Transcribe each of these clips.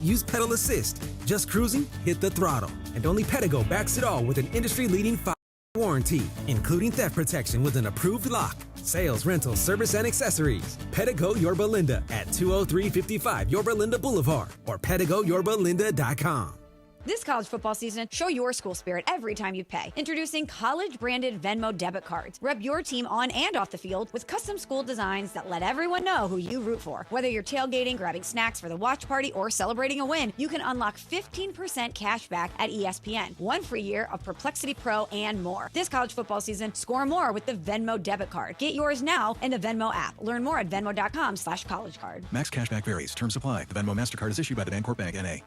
Use pedal assist. Just cruising? Hit the throttle. And only Pedigo backs it all with an industry-leading 5-year warranty, including theft protection with an approved lock. Sales, rental, service, and accessories. Pedigo Yorba Linda at 20355 Yorba Linda Boulevard or PedigoYorbaLinda.com. This college football season, show your school spirit every time you pay. Introducing college-branded Venmo debit cards. Rep your team on and off the field with custom school designs that let everyone know who you root for. Whether you're tailgating, grabbing snacks for the watch party, or celebrating a win, you can unlock 15% cash back at ESPN. 1 free year of Perplexity Pro and more. This college football season, score more with the Venmo debit card. Get yours now in the Venmo app. Learn more at venmo.com/collegecard. Max cashback varies. Terms apply. The Venmo MasterCard is issued by the Bancorp Bank, N.A.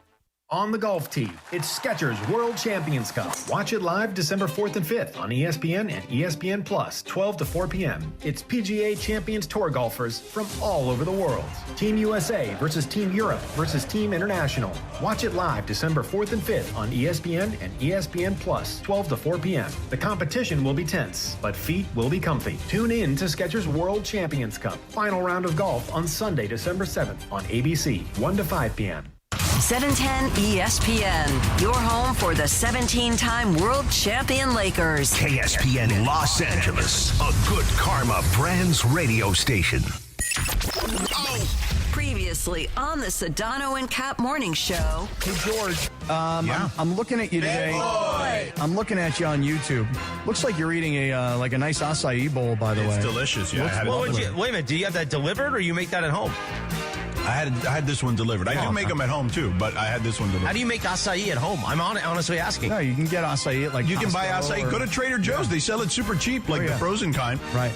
On the golf tee, it's Skechers World Champions Cup. Watch it live December 4th and 5th on ESPN and ESPN Plus, 12 to 4 p.m. It's PGA Champions Tour golfers from all over the world. Team USA versus Team Europe versus Team International. Watch it live December 4th and 5th on ESPN and ESPN Plus, 12 to 4 p.m. The competition will be tense, but feet will be comfy. Tune in to Skechers World Champions Cup. Final round of golf on Sunday, December 7th on ABC, 1 to 5 p.m. 710 ESPN, your home for the 17-time world champion Lakers. KSPN Los Angeles, a good karma brands radio station. Previously on the Sedano and Kap morning show. Hey, George, I'm looking at you today. I'm looking at you on YouTube. Looks like you're eating a nice acai bowl, by the way. It's delicious, yeah. Wait a minute, do you have that delivered or you make that at home? I had this one delivered. I do make them at home, too, but I had this one delivered. How do you make acai at home? I'm honestly asking. No, you can get acai at You can buy acai. Go to Trader Joe's. They sell it super cheap, like the frozen kind. Right.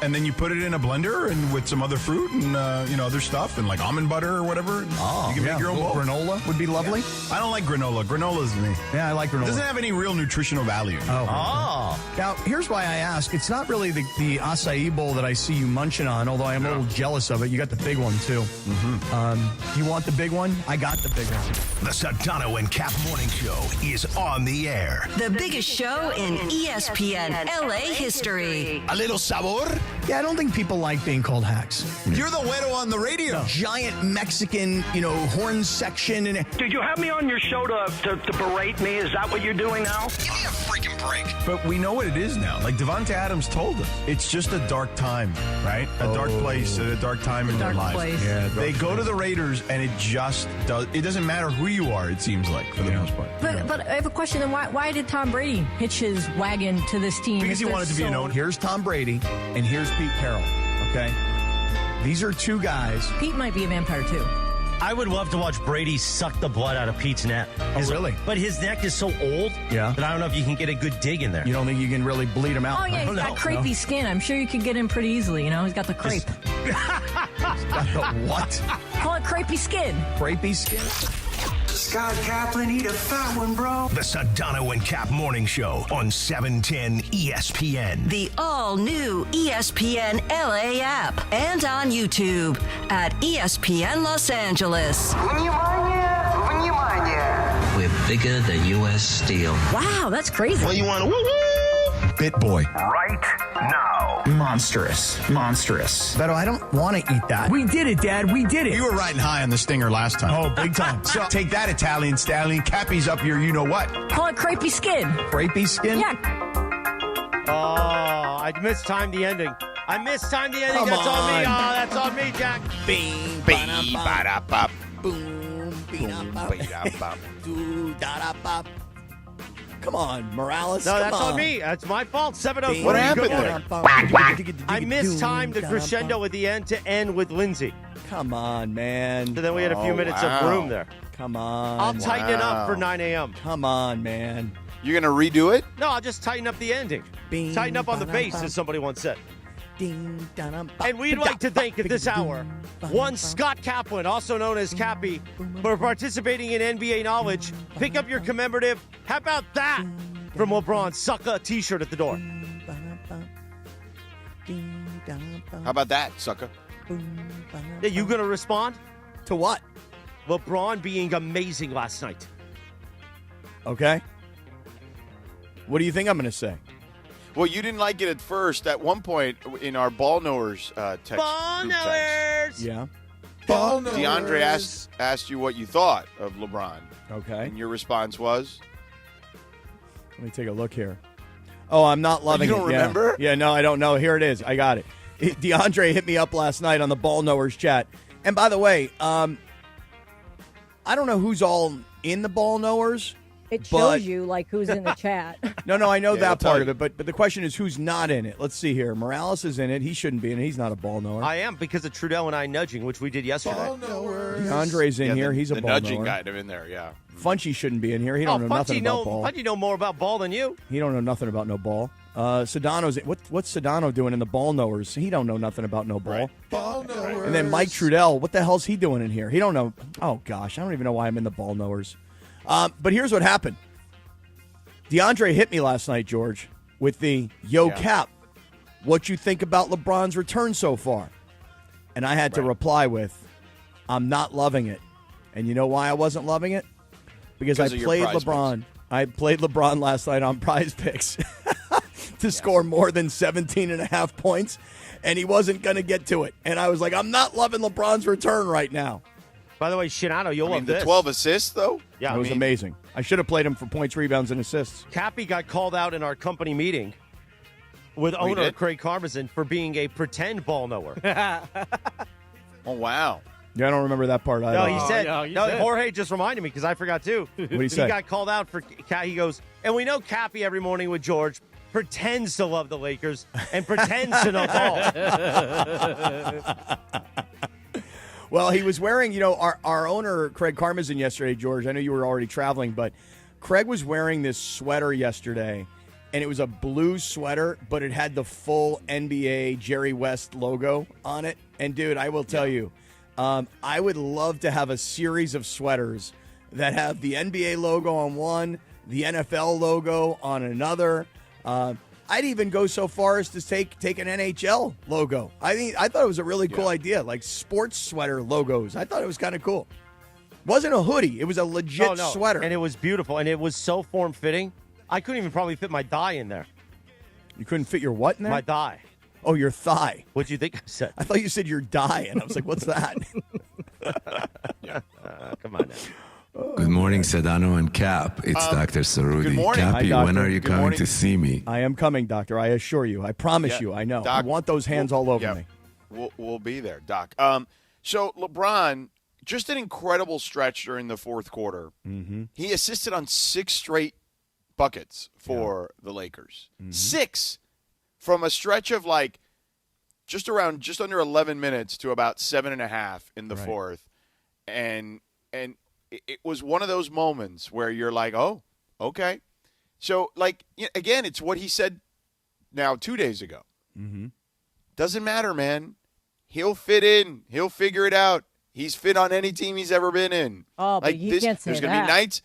And then you put it in a blender and with some other fruit and, other stuff and like almond butter or whatever. You can make your own bowl. Granola would be lovely. I don't like granola. Granola's me. Yeah, I like granola. It doesn't have any real nutritional value. Oh. Now, here's why I ask. It's not really the acai bowl that I see you munching on, although I am a little jealous of it. You got the big one, too. Mm-hmm. You want the big one? I got the big one. The Sedano and Kap morning show is on the air. The biggest show in ESPN LA history. A little sabor? Yeah, I don't think people like being called hacks. You're the güero on the radio. Giant Mexican, horn section. Did you have me on your show to berate me? Is that what you're doing now? Give me a freaking break. But we know what it is now. Like Devonta Adams told us. It's just a dark time, right? A dark place at a dark time in their lives. Yeah, they go to the Raiders and it just does. It doesn't matter who you are, it seems like, for the most part. But I have a question. Then why did Tom Brady hitch his wagon to this team? Because he wanted to be a known. Here's Tom Brady and here's Pete Carroll, okay? These are two guys. Pete might be a vampire, too. I would love to watch Brady suck the blood out of Pete's neck. Really? But his neck is so old that I don't know if you can get a good dig in there. You don't think you can really bleed him out? Oh, yeah, he's got crepey skin. I'm sure you could get him pretty easily, He's got the crepe. He's got the what? Call it crepey skin. Crepey skin? Scott Kaplan, eat a fat one, bro. The Sedano and Kap morning show on 710 ESPN. The all-new ESPN LA app and on YouTube at ESPN Los Angeles. We're bigger than U.S. Steel. Wow, that's crazy. Well, you want to woo-woo? Bit boy. Right now. Monstrous. Beto, I don't want to eat that. We did it, Dad. We did it. You were riding high on the stinger last time. Oh, big time. So take that, Italian stallion. Cappy's up your you-know-what. Call it crepey skin. Crepey skin? Yeah. Oh, I mistimed the ending. Come That's on me. on. Oh, that's on me, Jack. Bing, Ba-da-ba. boom, beat-a-bop, do-da-da-bop. Come on, Morales. No, that's on on me. That's my fault. 7:04. What happened there? I mistimed the crescendo at the end to end with Lindsay. Come on, man. So then we had a few minutes of room there. Come on. I'll tighten it up for 9 a.m. Come on, man. You're going to redo it? No, I'll just tighten up the ending. Tighten up on the bass, as somebody once said. And we'd like to thank at this hour one Scott Kaplan, also known as Cappy, for participating in NBA Knowledge. Pick up your commemorative. How about that from LeBron? Sucker t-shirt at the door. How about that, sucker? Yeah, you going to respond? To what? LeBron being amazing last night. Okay. What do you think I'm going to say? Well, you didn't like it at first. At one point in our Ball Knowers text. Ball Knowers! Yeah. DeAndre asked you what you thought of LeBron. Okay. And your response was? Let me take a look here. Oh, I'm not loving it. You don't remember? Yeah, no, I don't know. Here it is. I got it. DeAndre hit me up last night on the Ball Knowers chat. And by the way, I don't know who's all in the Ball Knowers. It shows you like who's in the chat. No, I know that part of it, but the question is who's not in it. Let's see here. Morales is in it. He shouldn't be in it. He's not a ball knower. I am because of Trudell and I nudging, which we did yesterday. Ball knowers. DeAndre's in here. He's a the ball nudging knower. got him in there, yeah. Funchy shouldn't be in here. He don't know nothing about ball. Funchy know more about ball than you. He don't know nothing about no ball. Sedano's what's Sedano doing in the Ball Knowers? He don't know nothing about no ball. Right. Ball knowers. And then Mike Trudell, what the hell's he doing in here? He don't know. Oh gosh, I don't even know why I'm in the Ball Knowers. But here's what happened. DeAndre hit me last night, George, with the Cap. What you think about LeBron's return so far? And I had to reply with, I'm not loving it. And you know why I wasn't loving it? Because I played LeBron. Picks. I played LeBron last night on Prize Picks to score more than 17.5 points, and he wasn't going to get to it. And I was like, I'm not loving LeBron's return right now. By the way, Sedano, you'll love the this. 12 assists, though? Yeah, it was amazing. I should have played him for points, rebounds, and assists. Cappy got called out in our company meeting with owner Craig Karmazin for being a pretend ball knower. Oh, wow. Yeah, I don't remember that part either. No, he said, Jorge just reminded me because I forgot too. What did he say? He got called out for, he goes, and we know Cappy every morning with George pretends to love the Lakers and pretends to know ball. Well, he was wearing, our owner, Craig Karmazin, yesterday, George. I know you were already traveling, but Craig was wearing this sweater yesterday, and it was a blue sweater, but it had the full NBA Jerry West logo on it. And, dude, I will tell you, I would love to have a series of sweaters that have the NBA logo on one, the NFL logo on another. I'd even go so far as to take an NHL logo. I thought it was a really cool idea, like sports sweater logos. I thought it was kind of cool. Wasn't a hoodie. It was a legit sweater. And it was beautiful, and it was so form-fitting. I couldn't even probably fit my thigh in there. You couldn't fit your what in there? My thigh. Oh, your thigh. What'd you think I said? I thought you said your die, and I was like, what's that? Come on now. Good morning, Sedano and Kap. It's Dr. Sarudi. Good morning. Cappy, Hi, when are you coming to see me? I am coming, doctor. I assure you. I promise you. I know. Doc, I want those hands all over me. We'll be there, Doc. So LeBron, just an incredible stretch during the fourth quarter. Mm-hmm. He assisted on 6 straight buckets for the Lakers. Mm-hmm. 6 from a stretch of just under 11 minutes to about 7.5 in the fourth. And it was one of those moments where you're like, oh, okay. So, again, it's what he said now 2 days ago. Mm-hmm. Doesn't matter, man. He'll fit in. He'll figure it out. He's fit on any team he's ever been in. Oh, but you can't say there's going to be nights.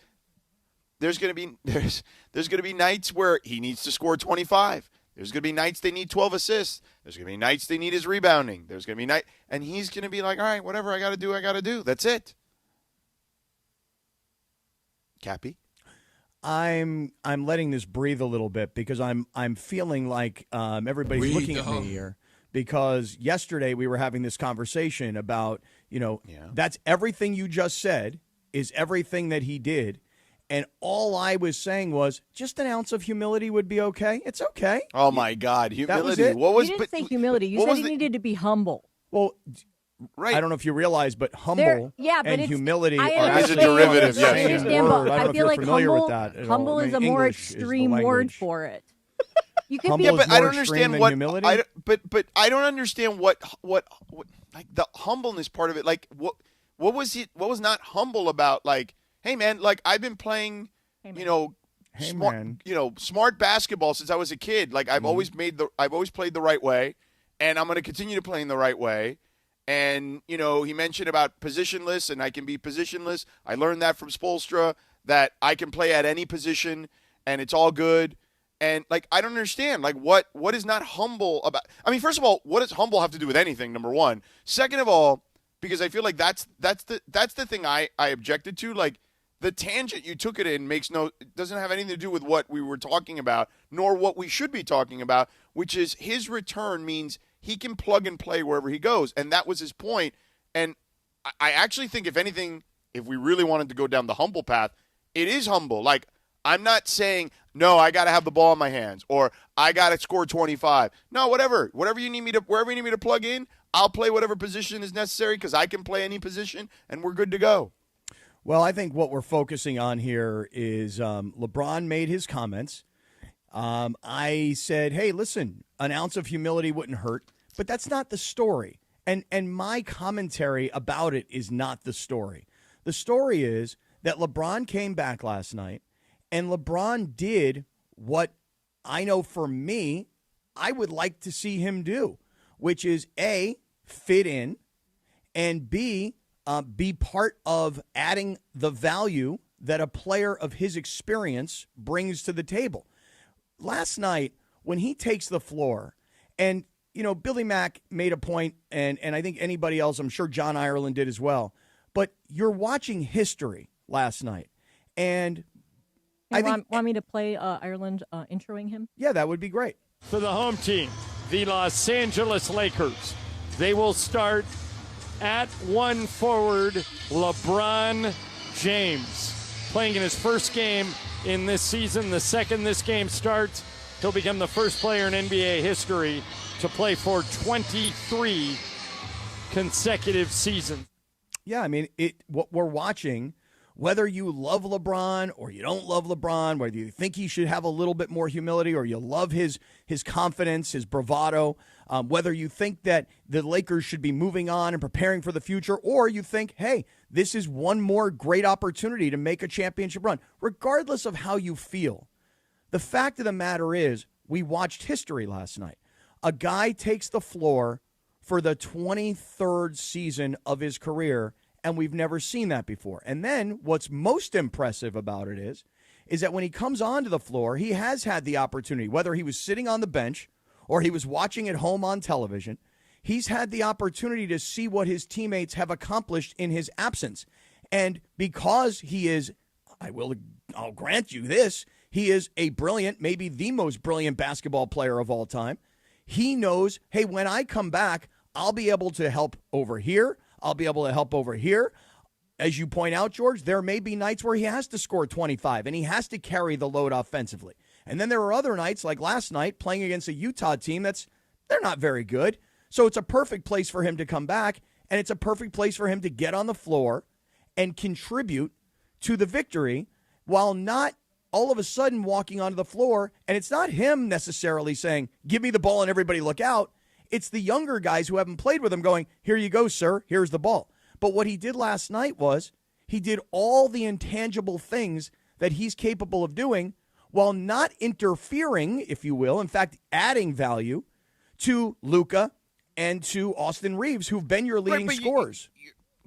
There's going to be nights where he needs to score 25. There's going to be nights they need 12 assists. There's going to be nights they need his rebounding. There's going to be and he's going to be like, all right, whatever I got to do, I got to do. That's it. Cappy? I'm letting this breathe a little bit because I'm feeling like everybody's looking at me here because yesterday we were having this conversation about, that's everything you just said is everything that he did. And all I was saying was just an ounce of humility would be okay. It's okay. Oh, my God. Humility. That was it. You didn't say humility. You said he needed to be humble. Well, I don't know if you realize, but humble and humility are a derivative. I understand, but I feel like humble is a more extreme word for it. You can be, but I don't understand what. But I don't understand what like the humbleness part of it. Like what was it? What was not humble about? Like, hey man, like I've been playing, smart basketball since I was a kid. Like I've always played the right way, and I'm going to continue to play in the right way. And, he mentioned about positionless, and I can be positionless. I learned that from Spoelstra, that I can play at any position, and it's all good. And, I don't understand. What is not humble about – I mean, first of all, what does humble have to do with anything, number one? Second of all, because I feel like that's the thing I objected to. The tangent you took it in doesn't have anything to do with what we were talking about, nor what we should be talking about, which is his return means – he can plug and play wherever he goes, and that was his point. And I actually think, if anything, if we really wanted to go down the humble path, it is humble. Like, I'm not saying, no, I got to have the ball in my hands or I got to score 25. No, whatever you need me to, wherever you need me to plug in, I'll play whatever position is necessary because I can play any position and we're good to go. Well, I think what we're focusing on here is LeBron made his comments. I said, hey, listen, an ounce of humility wouldn't hurt, but that's not the story. And my commentary about it is not the story. The story is that LeBron came back last night, and LeBron did what I know for me I would like to see him do, which is A, fit in, and B, be part of adding the value that a player of his experience brings to the table. Last night, when he takes the floor, and, you know, Billy Mack made a point, and I think anybody else, I'm sure John Ireland did as well, but you're watching history last night. And I think... Want me to play Ireland introing him? Yeah, that would be great. For the home team, the Los Angeles Lakers, they will start at one forward, LeBron James, playing in his first game in this season. The second this game starts, he'll become the first player in NBA history to play for 23 consecutive seasons. Yeah, I mean, what we're watching, whether you love LeBron or you don't love LeBron, whether you think he should have a little bit more humility or you love his confidence, his bravado, whether you think that the Lakers should be moving on and preparing for the future, or you think, hey, this is one more great opportunity to make a championship run, regardless of how you feel. The fact of the matter is, we watched history last night. A guy takes the floor for the 23rd season of his career, and we've never seen that before. And then what's most impressive about it is that when he comes onto the floor, he has had the opportunity, whether he was sitting on the bench or he was watching at home on television, he's had the opportunity to see what his teammates have accomplished in his absence. And because he is, I'll grant you this, he is a brilliant, maybe the most brilliant basketball player of all time. He knows, hey, when I come back, I'll be able to help over here. I'll be able to help over here. As you point out, George, there may be nights where he has to score 25 and he has to carry the load offensively. And then there are other nights, like last night, playing against a Utah team they're not very good. So it's a perfect place for him to come back, and it's a perfect place for him to get on the floor and contribute to the victory while not all of a sudden walking onto the floor. And it's not him necessarily saying, give me the ball and everybody look out. It's the younger guys who haven't played with him going, here you go, sir, here's the ball. But what he did last night was he did all the intangible things that he's capable of doing while not interfering, if you will, in fact, adding value to Luka and to Austin Reeves, who've been your leading scorers.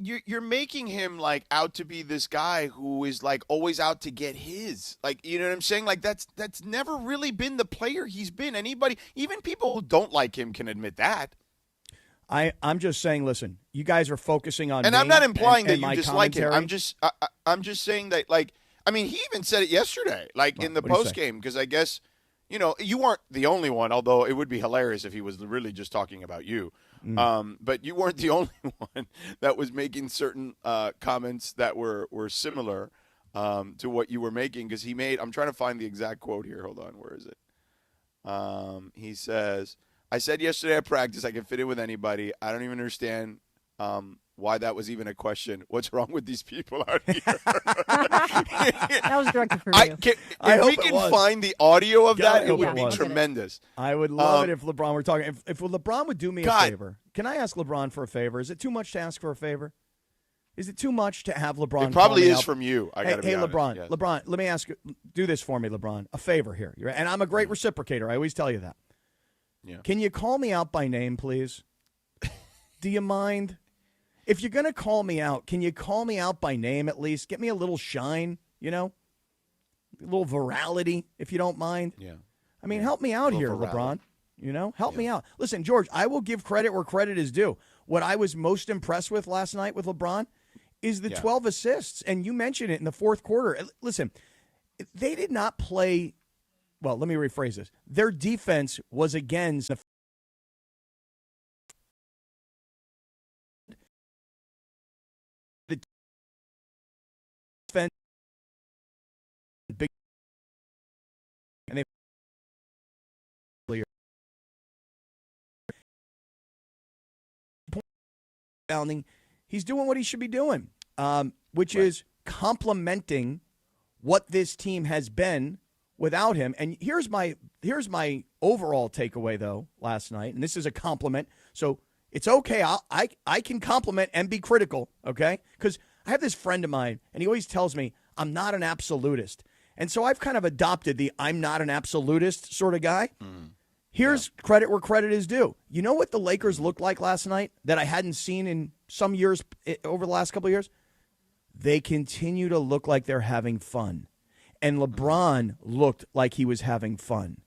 You're making him like out to be this guy who is like always out to get his, like, you know what I'm saying? Like that's never really been the player he's been. Anybody, even people who don't like him, can admit that. I'm just saying, listen, you guys are focusing on, and me I'm not implying and that you dislike him. I'm just saying that, like, I mean, he even said it yesterday, like in the post game, because I guess, you know, you weren't the only one, although it would be hilarious if he was really just talking about you. But you weren't the only one that was making certain comments that were similar to what you were making, because he made, I'm trying to find the exact quote here. Hold on. Where is it? He says, I said yesterday at practice I can fit in with anybody. I don't even understand why that was even a question. What's wrong with these people out here? That was directed for you. If we can find the audio of that, it would be tremendous. I would love it if LeBron were talking. If LeBron would do me a favor, can I ask LeBron for a favor? Is it too much to ask for a favor? Is it too much to have LeBron? It probably is out? From you. I hey, gotta be honest. LeBron, yes. LeBron, let me ask you, do this for me, LeBron. A favor here. And I'm a great reciprocator. I always tell you that. Yeah. Can you call me out by name, please? Do you mind? If you're going to call me out, can you call me out by name at least? Get me a little shine, you know? A little virality, if you don't mind. Yeah. I mean, help me out here, virality. LeBron. You know? Help me out. Listen, George, I will give credit where credit is due. What I was most impressed with last night with LeBron is the 12 assists, and you mentioned it in the fourth quarter. Listen, they did not play – well, let me rephrase this. Their defense was against – rebounding. He's doing what he should be doing, which is complementing what this team has been without him. And here's my overall takeaway, though, last night, and this is a compliment. So it's okay. I can compliment and be critical, okay? Because I have this friend of mine, and he always tells me I'm not an absolutist. And so I've kind of adopted the I'm not an absolutist sort of guy. Here's credit where credit is due. You know what the Lakers looked like last night that I hadn't seen in some years over the last couple of years? They continue to look like they're having fun. And LeBron looked like he was having fun.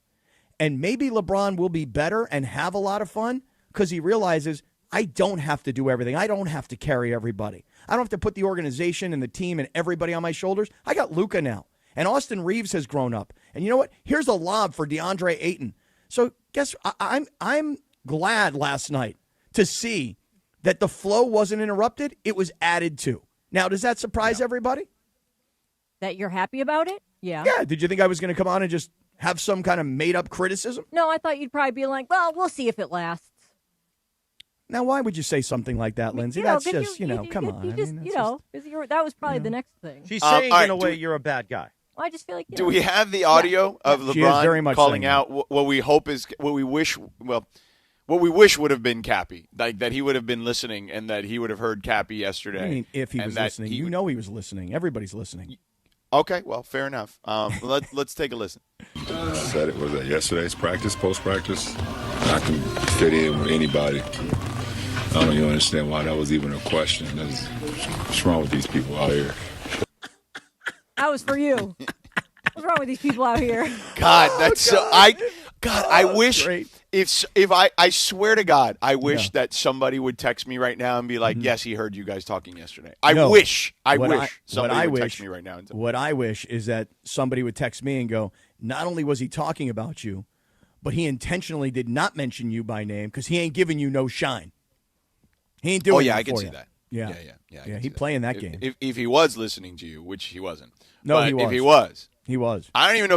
And maybe LeBron will be better and have a lot of fun because he realizes I don't have to do everything. I don't have to carry everybody. I don't have to put the organization and the team and everybody on my shoulders. I got Luka now. And Austin Reeves has grown up. And you know what? Here's a lob for DeAndre Ayton. So guess I'm glad last night to see that the flow wasn't interrupted. It was added to. Now, does that surprise everybody? That you're happy about it? Yeah. Yeah. Did you think I was going to come on and just have some kind of made-up criticism? No, I thought you'd probably be like, well, we'll see if it lasts. Now, why would you say something like that, Lindsay? That's just, come on. That was probably the next thing. She's saying in a way you're a bad guy. Well, I just feel like. Do we have the audio of LeBron calling out what we hope is what we wish? Well, what we wish would have been Cappy, like that he would have been listening and that he would have heard Cappy yesterday. I mean, if he was listening, he was listening. Everybody's listening. Okay, well, fair enough. Let's take a listen. Said it was yesterday's practice, post practice. I can fit in with anybody. I don't even understand why that was even a question. What's wrong with these people out here? That was for you. What's wrong with these people out here? God, that's so. I wish if I swear to God, I wish that somebody would text me right now and be like, "Yes, he heard you guys talking yesterday." I wish somebody would text me right now. What I wish is that somebody would text me and go, "Not only was he talking about you, but he intentionally did not mention you by name because he ain't giving you no shine. He ain't doing." Oh yeah, it I can for see you. that. Yeah. He playing that game. If he was listening to you, which he wasn't. No, but he was. If he was, he was. I don't even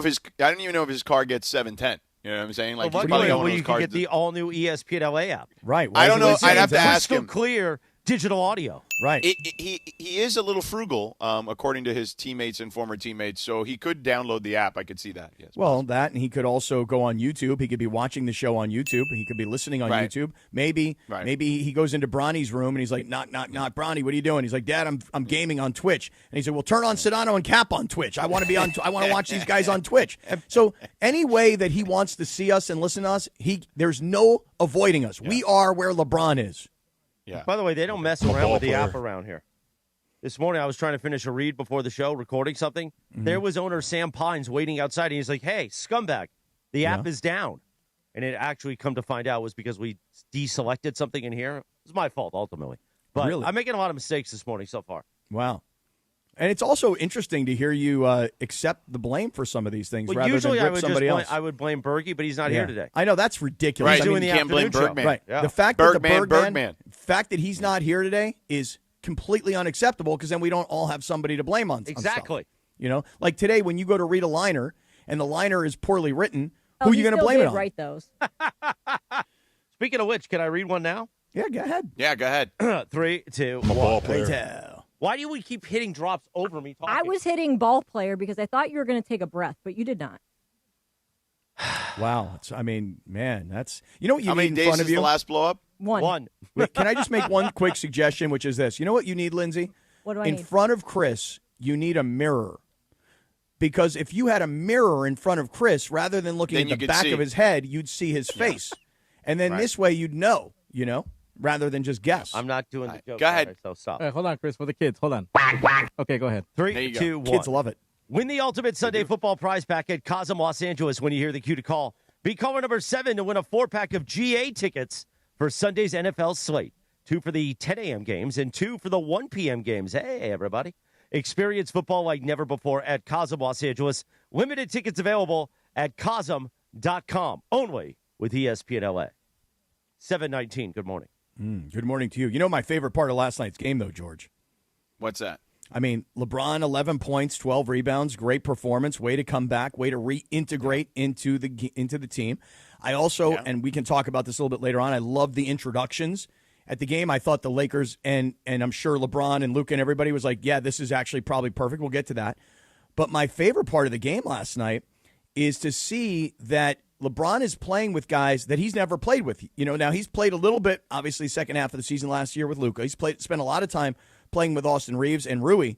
know if his car gets 710. You know what I'm saying? Like, you can get the all new ESPN LA app. Right. I don't know. I'd have to ask him. Clear digital audio. Right. He is a little frugal, according to his teammates and former teammates. So he could download the app. I could see that. Yes. Well, that, and he could also go on YouTube. He could be watching the show on YouTube. He could be listening on YouTube. Maybe he goes into Bronny's room and he's like, knock, Bronny, what are you doing? He's like, Dad, I'm gaming on Twitch. And he said, well, turn on Sedano and Kap on Twitch. I want to watch these guys on Twitch. So any way that he wants to see us and listen to us, there's no avoiding us. Yeah. We are where LeBron is. Yeah. By the way, they don't mess around with the app around here. This morning, I was trying to finish a read before the show, recording something. Mm-hmm. There was owner Sam Pines waiting outside, and he's like, hey, scumbag, the app is down. And it actually, come to find out, was because we deselected something in here. It was my fault, ultimately. But really? I'm making a lot of mistakes this morning so far. Wow. And it's also interesting to hear you accept the blame for some of these things rather than rip somebody else. I would blame Bergie, but he's not here today. I know, that's ridiculous. Right, I mean, you can't blame Bergman. Right. Yeah. The fact that the fact that he's not here today is completely unacceptable because then we don't all have somebody to blame on. Exactly. On stuff. You know, like today when you go to read a liner and the liner is poorly written, who are you going to blame it on? Write those. Speaking of which, can I read one now? Yeah, go ahead. Yeah, go ahead. 3, 2, I'm a 1. ball player. Why do we keep hitting drops over me talking? I was hitting ball player because I thought you were going to take a breath, but you did not. Wow. I mean, man, that's... You know what you How need many in front days of is you? the last blow-up? One. Wait, can I just make one quick suggestion, which is this? You know what you need, Lindsay? What do I need? In front of Chris, you need a mirror. Because if you had a mirror in front of Chris, rather than looking at the back of his head, you'd see his face. And then this way you'd know, rather than just guess. I'm not doing the joke. Go ahead. So stop. All right, hold on, Chris, for the kids. Hold on. Okay, go ahead. 3, 2, 1. Kids love it. Win the ultimate Sunday football prize pack at Cosm Los Angeles when you hear the cue to call. Be caller number 7 to win a 4-pack of GA tickets for Sunday's NFL slate. 2 for the 10 a.m. games and 2 for the 1 p.m. games. Hey, everybody. Experience football like never before at Cosm Los Angeles. Limited tickets available at Cosm.com. Only with ESPN LA. 7:19. Good morning. Good morning to you. You know my favorite part of last night's game, though, George? What's that? I mean, LeBron, 11 points, 12 rebounds, great performance, way to come back, way to reintegrate into the team. I also, and we can talk about this a little bit later on, I love the introductions at the game, I thought the Lakers and I'm sure LeBron and Luka and everybody was like, yeah, this is actually probably perfect. We'll get to that. But my favorite part of the game last night is to see that LeBron is playing with guys that he's never played with. Now he's played a little bit, obviously, second half of the season last year with Luka. He's spent a lot of time playing with Austin Reeves and Rui,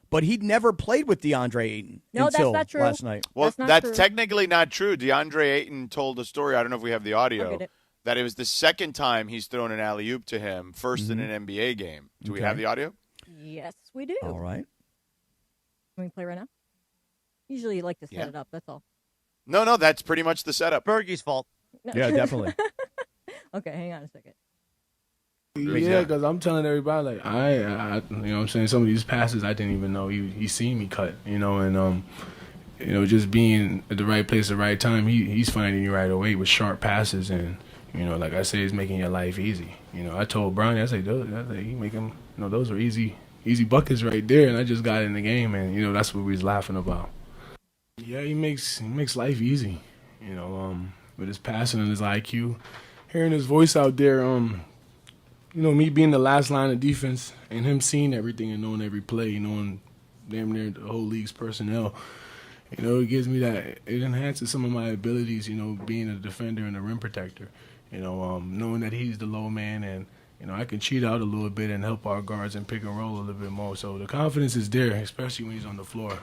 but he'd never played with DeAndre Ayton until that's not true. last night. Well, that's true. Technically not true. DeAndre Ayton told a story, I don't know if we have the audio, that it was the second time he's thrown an alley-oop to him, first in an NBA game. Do we have the audio? Yes, we do. All right. Can we play right now? Usually you like to set it up, that's all. No, that's pretty much the setup. Bergie's fault. No. Yeah, definitely. Okay, hang on a second. Yeah, because I'm telling everybody, like, I you know what I'm saying, some of these passes I didn't even know he seen me cut, and just being at the right place at the right time, he's finding you right away with sharp passes, and like I say, it's making your life easy. I told Bronny, I said, he make him, those are easy buckets right there, and I just got in the game, and that's what we was laughing about. Yeah, he makes life easy, with his passing and his IQ, hearing his voice out there. Me being the last line of defense and him seeing everything and knowing every play, knowing damn near the whole league's personnel, it gives me that, it enhances some of my abilities, being a defender and a rim protector, knowing that he's the low man and, I can cheat out a little bit and help our guards and pick and roll a little bit more. So the confidence is there, especially when he's on the floor.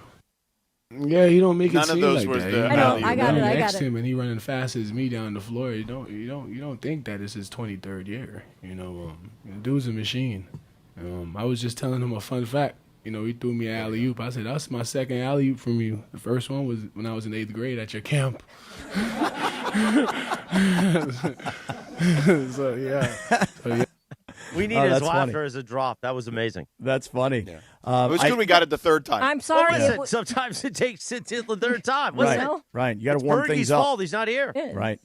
Yeah, he don't make it seem like that. I got it. Next to him and he running fast as me down the floor. You don't think that it's his 23rd year. The dude's a machine. I was just telling him a fun fact. He threw me an alley-oop. I said, that's my second alley-oop from you. The first one was when I was in 8th grade at your camp. So yeah. We need his laughter as a drop. That was amazing. That's funny. Yeah. It was good we got it the third time. I'm sorry. Well, sometimes it takes it till the third time. Right. You got to warm things up. Bergie's fault. He's not here. Right.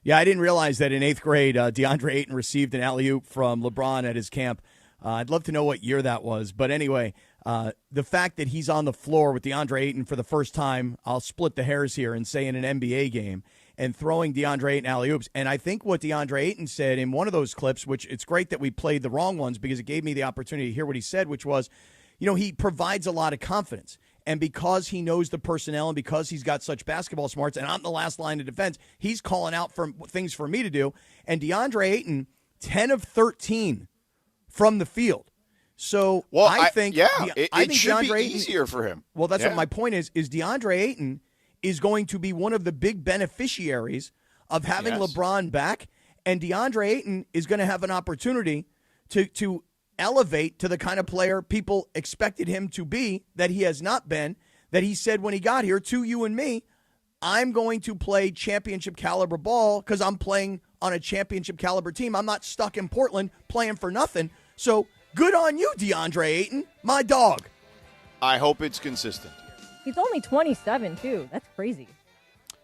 Yeah, I didn't realize that in 8th grade, DeAndre Ayton received an alley-oop from LeBron at his camp. I'd love to know what year that was. But anyway, the fact that he's on the floor with DeAndre Ayton for the first time, I'll split the hairs here and say in an NBA game, and throwing DeAndre Ayton alley-oops. And I think what DeAndre Ayton said in one of those clips, which it's great that we played the wrong ones because it gave me the opportunity to hear what he said, which was, he provides a lot of confidence. And because he knows the personnel and because he's got such basketball smarts and I'm the last line of defense, he's calling out for things for me to do. And DeAndre Ayton, 10 of 13 from the field. So I think it should be easier for him. Well, that's what my point is DeAndre Ayton is going to be one of the big beneficiaries of having LeBron back, and DeAndre Ayton is going to have an opportunity to elevate to the kind of player people expected him to be that he has not been, that he said when he got here to you and me, I'm going to play championship caliber ball because I'm playing on a championship caliber team. I'm not stuck in Portland playing for nothing. So good on you, DeAndre Ayton, my dog. I hope it's consistent. He's only 27, too. That's crazy.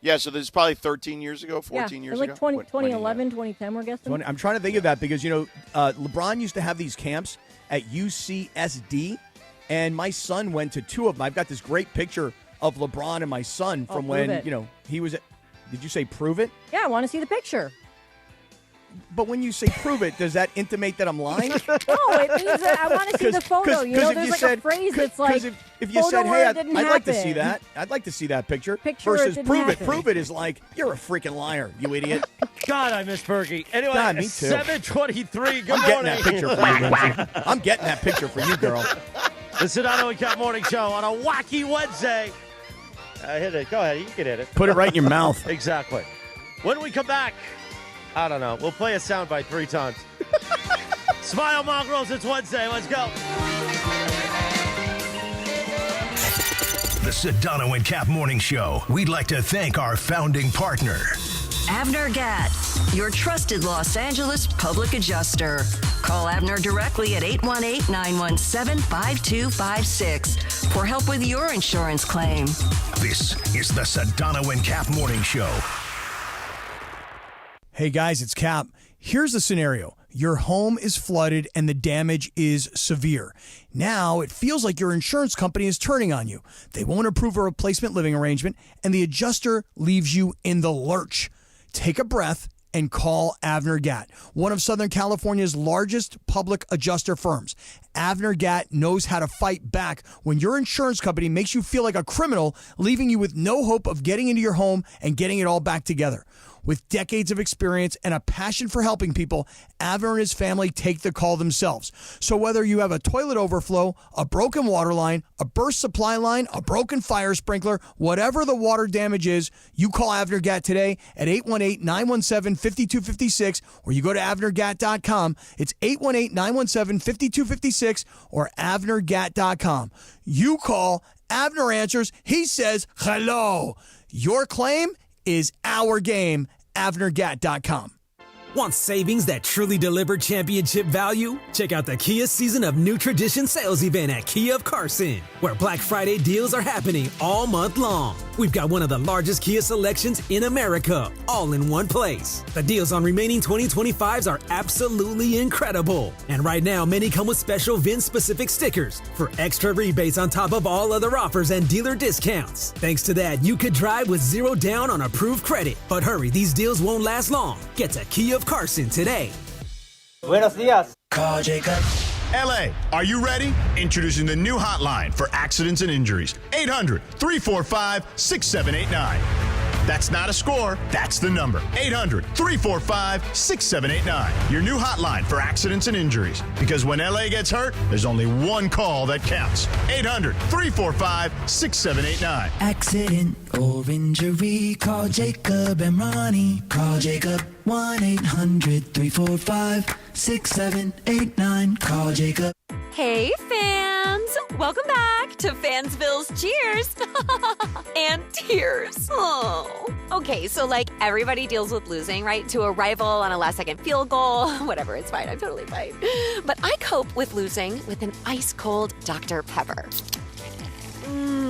Yeah, so this is probably 13 years ago, 14 years like ago? 2011, 2010, we're guessing. I'm trying to think of that because, LeBron used to have these camps at UCSD, and my son went to 2 of them. I've got this great picture of LeBron and my son from when, he was at, did you say prove it? Yeah, I want to see the picture. But when you say prove it, does that intimate that I'm lying? No, it means that I want to see the photo. There's a phrase that's like, if you said, hey, I'd like to see that. I'd like to see that picture. Versus prove it. Prove it is like, you're a freaking liar, you idiot. God, I miss Bergie. Anyway, God, me too. 7:23. Good I'm morning. getting that picture for you, Lindsay. I'm getting that picture for you, girl. The Sedano and Kap Morning Show on a wacky Wednesday. Hit it. Go ahead. You can hit it. Put it right in your mouth. Exactly. When we come back, I don't know. We'll play a soundbite 3 times. Smile, mongrels. It's Wednesday. Let's go. The Sedano and Kap Morning Show. We'd like to thank our founding partner, Abner Gatt, your trusted Los Angeles public adjuster. Call Abner directly at 818-917-5256 for help with your insurance claim. This is the Sedano and Kap Morning Show. Hey guys, it's Cap. Here's the scenario. Your home is flooded and the damage is severe. Now it feels like your insurance company is turning on you. They won't approve a replacement living arrangement and the adjuster leaves you in the lurch. Take a breath and call Avner Gatt, one of Southern California's largest public adjuster firms. Avner Gatt knows how to fight back when your insurance company makes you feel like a criminal, leaving you with no hope of getting into your home and getting it all back together. With decades of experience and a passion for helping people, Avner and his family take the call themselves. So whether you have a toilet overflow, a broken water line, a burst supply line, a broken fire sprinkler, whatever the water damage is, you call Avner Gatt today at 818-917-5256, or you go to avnergatt.com. It's 818-917-5256 or avnergatt.com. You call, Avner answers, he says hello. Your claim is our game. avnergatt.com. Want savings that truly deliver championship value? Check out the Kia Season of New Tradition sales event at Kia of Carson, where Black Friday deals are happening all month long. We've got one of the largest Kia selections in America, all in one place. The deals on remaining 2025s are absolutely incredible. And right now, many come with special VIN-specific stickers for extra rebates on top of all other offers and dealer discounts. Thanks to that, you could drive with zero down on approved credit. But hurry, these deals won't last long. Get to Kia of Carson today. Buenos dias. Call Jacob. LA, are you ready? Introducing the new hotline for accidents and injuries. 800-345-6789. That's not a score, that's the number. 800-345-6789. Your new hotline for accidents and injuries. Because when LA gets hurt, there's only one call that counts. 800-345-6789. Accident or injury, call Jacob and Ronnie. Call Jacob. 1-800-345-6789. Call Jacob. Hey, fans! Welcome back to Fansville's Cheers and Tears. Oh. Okay, so like everybody deals with losing, right? To a rival on a last-second field goal. Whatever, it's fine. I'm totally fine. But I cope with losing with an ice-cold Dr. Pepper.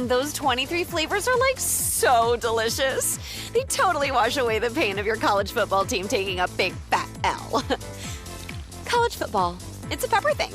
Those 23 flavors are like so delicious. They totally wash away the pain of your college football team taking a big fat L. College football, it's a pepper thing.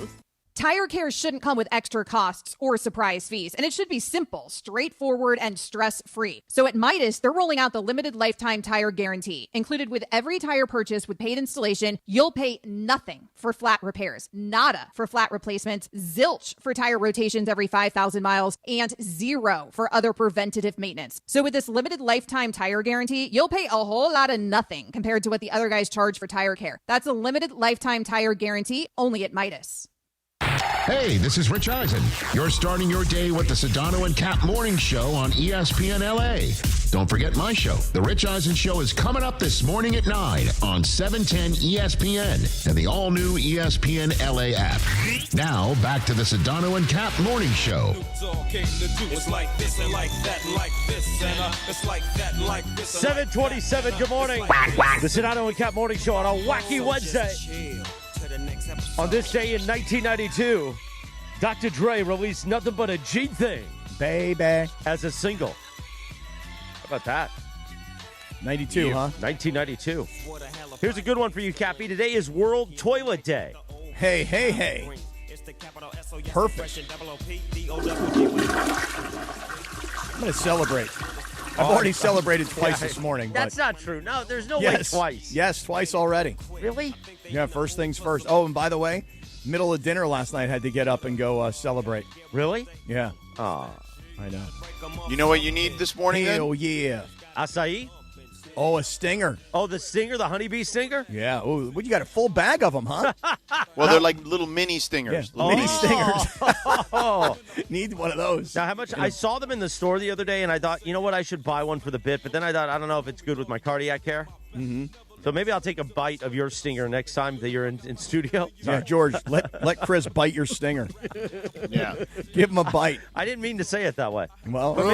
Tire care shouldn't come with extra costs or surprise fees, and it should be simple, straightforward, and stress-free. So at Midas, they're rolling out the limited lifetime tire guarantee. Included with every tire purchase with paid installation, you'll pay nothing for flat repairs, nada for flat replacements, zilch for tire rotations every 5,000 miles, and zero for other preventative maintenance. So with this limited lifetime tire guarantee, you'll pay a whole lot of nothing compared to what the other guys charge for tire care. That's a limited lifetime tire guarantee only at Midas. Hey, this is Rich Eisen. You're starting your day with the Sedano and Kap Morning Show on ESPN LA. Don't forget my show. The Rich Eisen Show is coming up this morning at 9 on 710 ESPN and the all-new ESPN LA app. Now, back to the Sedano and Kap Morning Show. 7:27, good morning. The Sedano and Kap Morning Show on a wacky Wednesday. On this day in 1992, Dr. Dre released Nothing But a G Thing, baby, as a single. How about that? 92, huh? 1992. Here's a good one for you, Cappy. Today is World Toilet Day. Hey, hey, hey. Perfect. I'm going to celebrate. I've already celebrated twice this morning. That's not true. No, there's no way twice. Yes, twice already. Really? Yeah, first things first. Oh, and by the way, middle of dinner last night, had to get up and go celebrate. Really? Yeah. Oh, I know. You know what you need this morning? Hell yeah. Acai? Oh, a stinger. Oh, the stinger, the honeybee stinger? Yeah. Oh, what, you got a full bag of them, huh? Well, they're like little mini stingers. Yeah, mini stingers. Need one of those. Now, how much? I saw them in the store the other day, and I thought, you know what, I should buy one for the bit. But then I thought, I don't know if it's good with my cardiac care. Mm-hmm. So maybe I'll take a bite of your stinger next time that you're in studio. Sorry. Yeah, George, let Chris bite your stinger. Yeah. Give him a bite. I didn't mean to say it that way. Well, but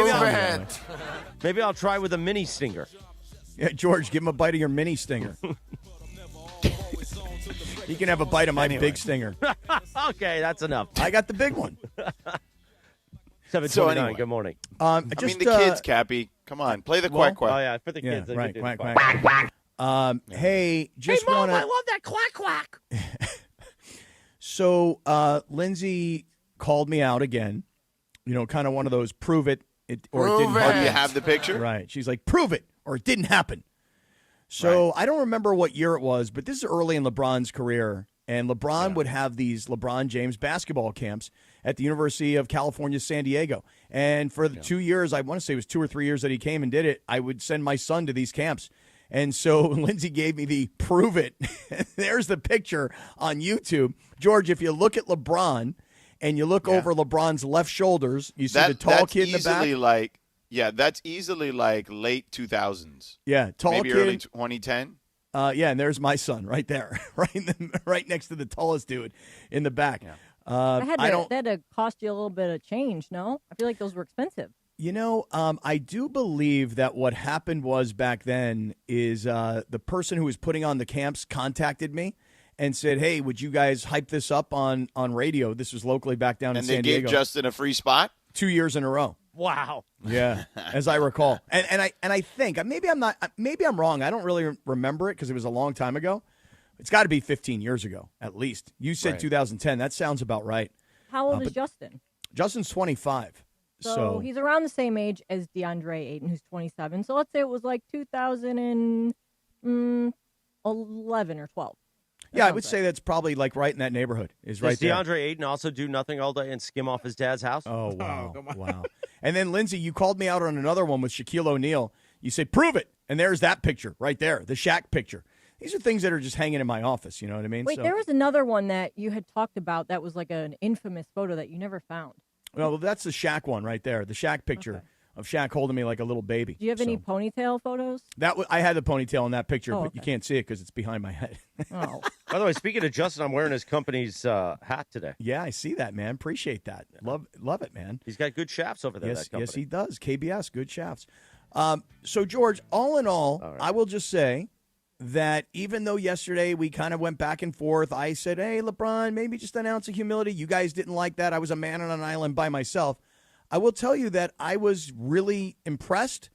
maybe I'll try with a mini stinger. Yeah, George, give him a bite of your mini stinger. He can have a bite of my big stinger. Okay, that's enough. I got the big one. 7:29. So anyway. Good morning. I mean, the kids, Cappy. Come on, play the quack quack. Oh yeah, for the kids. Right, quack quack. Hey, just Hey, Mom, wanna. I love that quack quack. So, Lindsay called me out again. You know, kind of one of those prove it or it didn't Oh, happen. do you have the picture? Right. She's like, prove it or it didn't happen. So I don't remember what year it was, but this is early in LeBron's career. And LeBron would have these LeBron James basketball camps at the University of California, San Diego. And for the 2 years, I want to say it was 2 or 3 years that he came and did it, I would send my son to these camps. And so Lindsay gave me the prove it. There's the picture on YouTube. George, if you look at LeBron and you look over LeBron's left shoulders, you see the tall kid in the back. That's easily like late 2000s. Yeah, tall maybe kid. early 2010. And there's my son right there, right next to the tallest dude in the back. That had to cost you a little bit of change, no? I feel like those were expensive. You know, I do believe that what happened was back then is the person who was putting on the camps contacted me and said, hey, would you guys hype this up on radio? This was locally back down in San Diego. And they gave Justin a free spot? 2 years in a row. Wow. Yeah, as I recall. And I think, maybe I'm wrong. I don't really remember it because it was a long time ago. It's got to be 15 years ago, at least. You said 2010. That sounds about right. How old is Justin? Justin's 25. So he's around the same age as DeAndre Ayton, who's 27. So let's say it was like 2011 or 12. Yeah, I would say that's probably like right in that neighborhood. Is right there. Does DeAndre Ayton also do nothing all day and skim off his dad's house? Oh, wow. Wow. And then, Lindsay, you called me out on another one with Shaquille O'Neal. You said, prove it. And there's that picture right there, the Shaq picture. These are things that are just hanging in my office. You know what I mean? Wait, there was another one that you had talked about that was like an infamous photo that you never found. Well, that's the Shaq one right there, the Shaq picture of Shaq holding me like a little baby. Do you have any ponytail photos? I had the ponytail in that picture, but okay. you can't see it because it's behind my head. Oh. By the way, speaking of Justin, I'm wearing his company's hat today. Yeah, I see that, man. Appreciate that. Love it, man. He's got good shafts over there. Yes, he does. KBS, good shafts. So, George, all in all, I will just say that even though yesterday we kind of went back and forth, I said, hey, LeBron, maybe just an ounce of humility. You guys didn't like that. I was a man on an island by myself. I will tell you that I was really impressed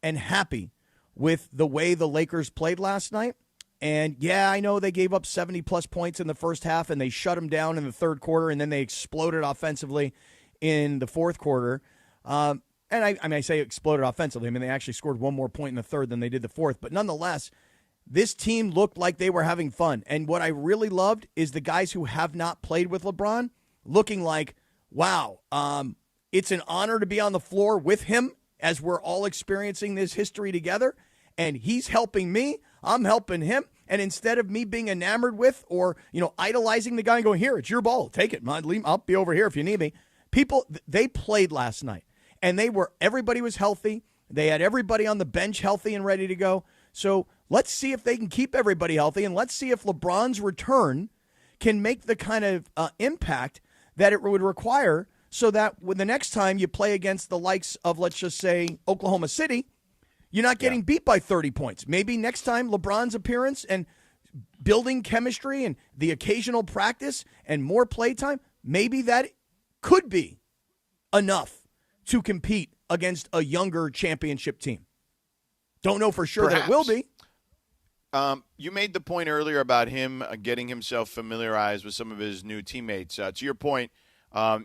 and happy with the way the Lakers played last night. And, yeah, I know they gave up 70-plus points in the first half, and they shut them down in the third quarter, and then they exploded offensively in the fourth quarter. And I say exploded offensively. I mean, they actually scored one more point in the third than they did the fourth. But nonetheless, this team looked like they were having fun. And what I really loved is the guys who have not played with LeBron looking like, wow, it's an honor to be on the floor with him as we're all experiencing this history together. And he's helping me. I'm helping him. And instead of me being enamored with or, idolizing the guy and going, here, it's your ball. Take it. I'll be over here if you need me. People, they played last night. And everybody was healthy. They had everybody on the bench healthy and ready to go. So let's see if they can keep everybody healthy. And let's see if LeBron's return can make the kind of impact that it would require so that when the next time you play against the likes of, let's just say, Oklahoma City, you're not getting beat by 30 points. Maybe next time LeBron's appearance and building chemistry and the occasional practice and more play time, maybe that could be enough to compete against a younger championship team. Don't know for sure that it will be. You made the point earlier about him getting himself familiarized with some of his new teammates. To your point,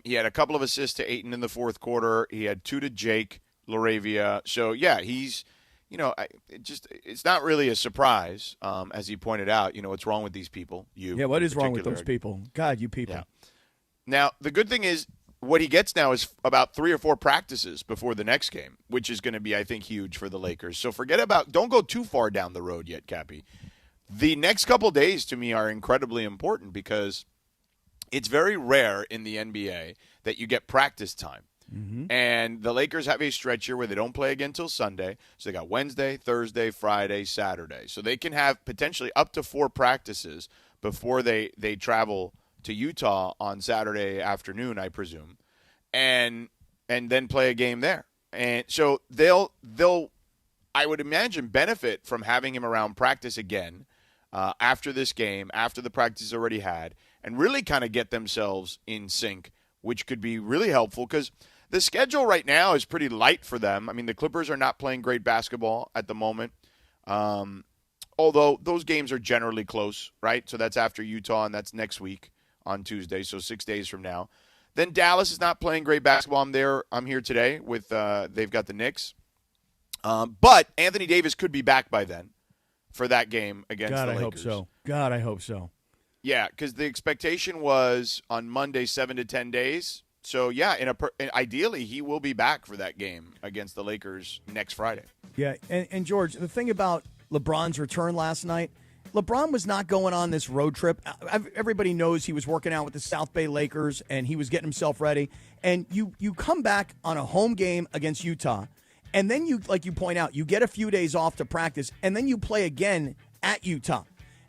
he had a couple of assists to Ayton in the fourth quarter. He had 2 to Jake LaRavia. So, yeah, he's, it's not really a surprise, as he pointed out, what's wrong with these people. What is wrong with those people? God, you people. Yeah. Now, the good thing is what he gets now is about 3 or 4 practices before the next game, which is going to be, I think, huge for the Lakers. So don't go too far down the road yet, Cappy. The next couple days to me are incredibly important because it's very rare in the NBA that you get practice time. Mm-hmm. And the Lakers have a stretch here where they don't play again until Sunday. So they got Wednesday, Thursday, Friday, Saturday. So they can have potentially up to 4 practices before they travel to Utah on Saturday afternoon, I presume, and then play a game there. And so they'll I would imagine benefit from having him around practice again after this game, after the practice already had, and really kind of get themselves in sync, which could be really helpful because the schedule right now is pretty light for them. I mean, the Clippers are not playing great basketball at the moment, although those games are generally close, right? So that's after Utah, and that's next week on Tuesday, so 6 days from now. Then Dallas is not playing great basketball. I'm here today with they've got the Knicks. But Anthony Davis could be back by then for that game against God, the I Lakers. hope so. God, I hope so. Yeah, because the expectation was on Monday 7 to 10 days. So, yeah, ideally he will be back for that game against the Lakers next Friday. Yeah, and George, the thing about LeBron's return last night, LeBron was not going on this road trip. Everybody knows he was working out with the South Bay Lakers, and he was getting himself ready. And you come back on a home game against Utah, and then you, like you point out, you get a few days off to practice, and then you play again at Utah.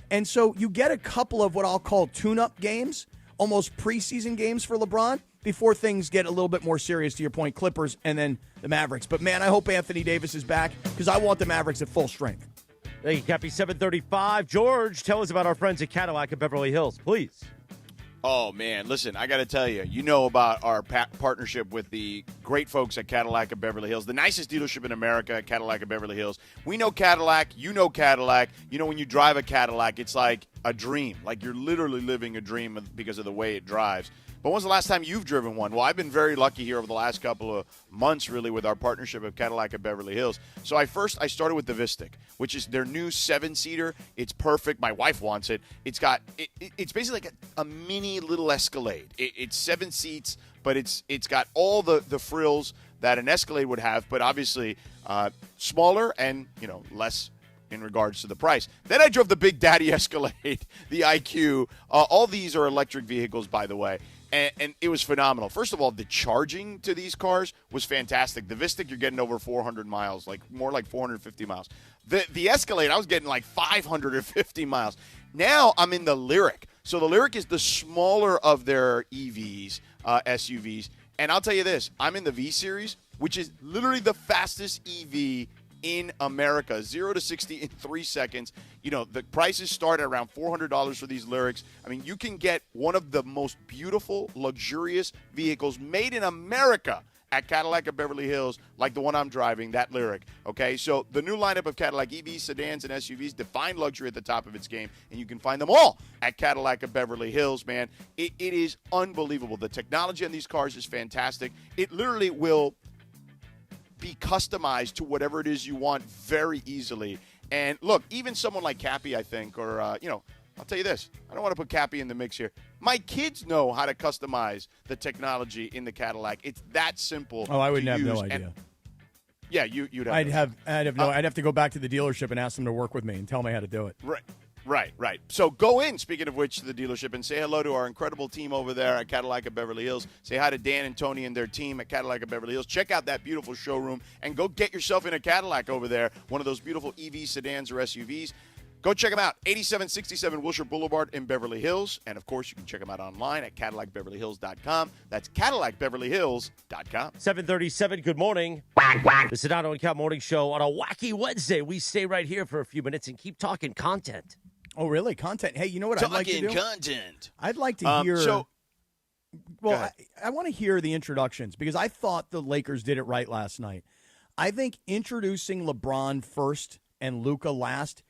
And so you get a couple of what I'll call tune-up games, almost preseason games for LeBron, before things get a little bit more serious, to your point, Clippers and then the Mavericks. But, man, I hope Anthony Davis is back because I want the Mavericks at full strength. Thank you, Cappy. 7:35. George, tell us about our friends at Cadillac in Beverly Hills, please. Oh, man, listen, I got to tell you, you know about our partnership with the great folks at Cadillac of Beverly Hills, the nicest dealership in America, Cadillac of Beverly Hills. We know Cadillac. You know Cadillac. You know, when you drive a Cadillac, it's like a dream. Like you're literally living a dream because of the way it drives. But when's the last time you've driven one? Well, I've been very lucky here over the last couple of months, really, with our partnership of Cadillac at Beverly Hills. So I started with the Vistic, which is their new 7-seater. It's perfect. My wife wants it. It's basically like a mini little Escalade. It's 7 seats, but it's got all the frills that an Escalade would have, but obviously smaller and less in regards to the price. Then I drove the Big Daddy Escalade, the IQ. All these are electric vehicles, by the way. And it was phenomenal. First of all, the charging to these cars was fantastic. The Vistic, you're getting over 400 miles, more like 450 miles. The Escalade, I was getting like 550 miles. Now I'm in the Lyric. So the Lyric is the smaller of their EVs, SUVs. And I'll tell you this, I'm in the V-Series, which is literally the fastest EV in America, 0 to 60 in 3 seconds. The prices start at around $400 for these Lyrics. I mean, you can get one of the most beautiful, luxurious vehicles made in America at Cadillac of Beverly Hills, like the one I'm driving, that Lyric. Okay, so the new lineup of Cadillac EVs, sedans, and SUVs define luxury at the top of its game, and you can find them all at Cadillac of Beverly Hills, man. It is unbelievable. The technology on these cars is fantastic. It literally will be customized to whatever it is you want very easily. And look, even someone like Cappy, I think, or, I'll tell you this. I don't want to put Cappy in the mix here. My kids know how to customize the technology in the Cadillac. It's that simple. Oh, I would have use. no idea. Yeah, you'd have. I'd have to go back to the dealership and ask them to work with me and tell me how to do it. Right. So go in, speaking of which, to the dealership and say hello to our incredible team over there at Cadillac of Beverly Hills. Say hi to Dan and Tony and their team at Cadillac of Beverly Hills. Check out that beautiful showroom and go get yourself in a Cadillac over there, one of those beautiful EV sedans or SUVs. Go check them out, 8767 Wilshire Boulevard in Beverly Hills. And, of course, you can check them out online at CadillacBeverlyHills.com. That's CadillacBeverlyHills.com. 7:37, good morning. The Sedano and Kap Morning Show on a wacky Wednesday. We stay right here for a few minutes and keep talking content. Oh, really? Content? Hey, you know what I'd like to do? Content. I'd like to hear... Well, I want to hear the introductions because I thought the Lakers did it right last night. I think introducing LeBron first and Luka last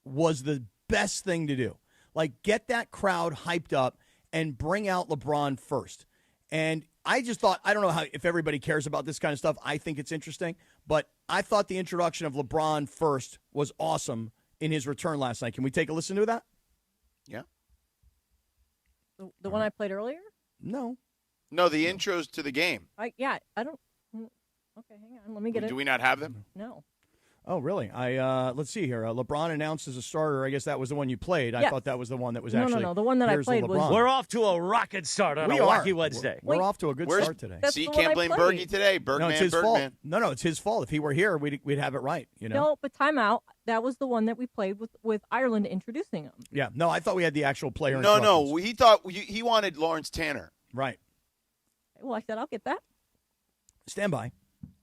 was the best thing to do. Like, get that crowd hyped up and bring out LeBron first. And I just thought, I don't know if everybody cares about this kind of stuff. I think it's interesting. But I thought the introduction of LeBron first was awesome in his return last night. Can we take a listen to that? Yeah. The one I played earlier? No, the intros to the game. I don't. Okay, hang on. Let me get it. Do we not have them? No. Oh, really? Let's see here. LeBron announced as a starter. I guess that was the one you played. I thought that was the one that was actually. No. The one that I played was. We're off to a rocket start on a wacky Wednesday. We're off to a good start today. See, can't blame Bergie today. Bergman, no, it's his Bergman. fault. No, it's his fault. If he were here, we'd have it right. No, but timeout. That was the one that we played with Ireland introducing him. Yeah. No, I thought we had the actual player. No. He thought he wanted Lawrence Tanner. Right. Well, I said I'll get that. Stand by.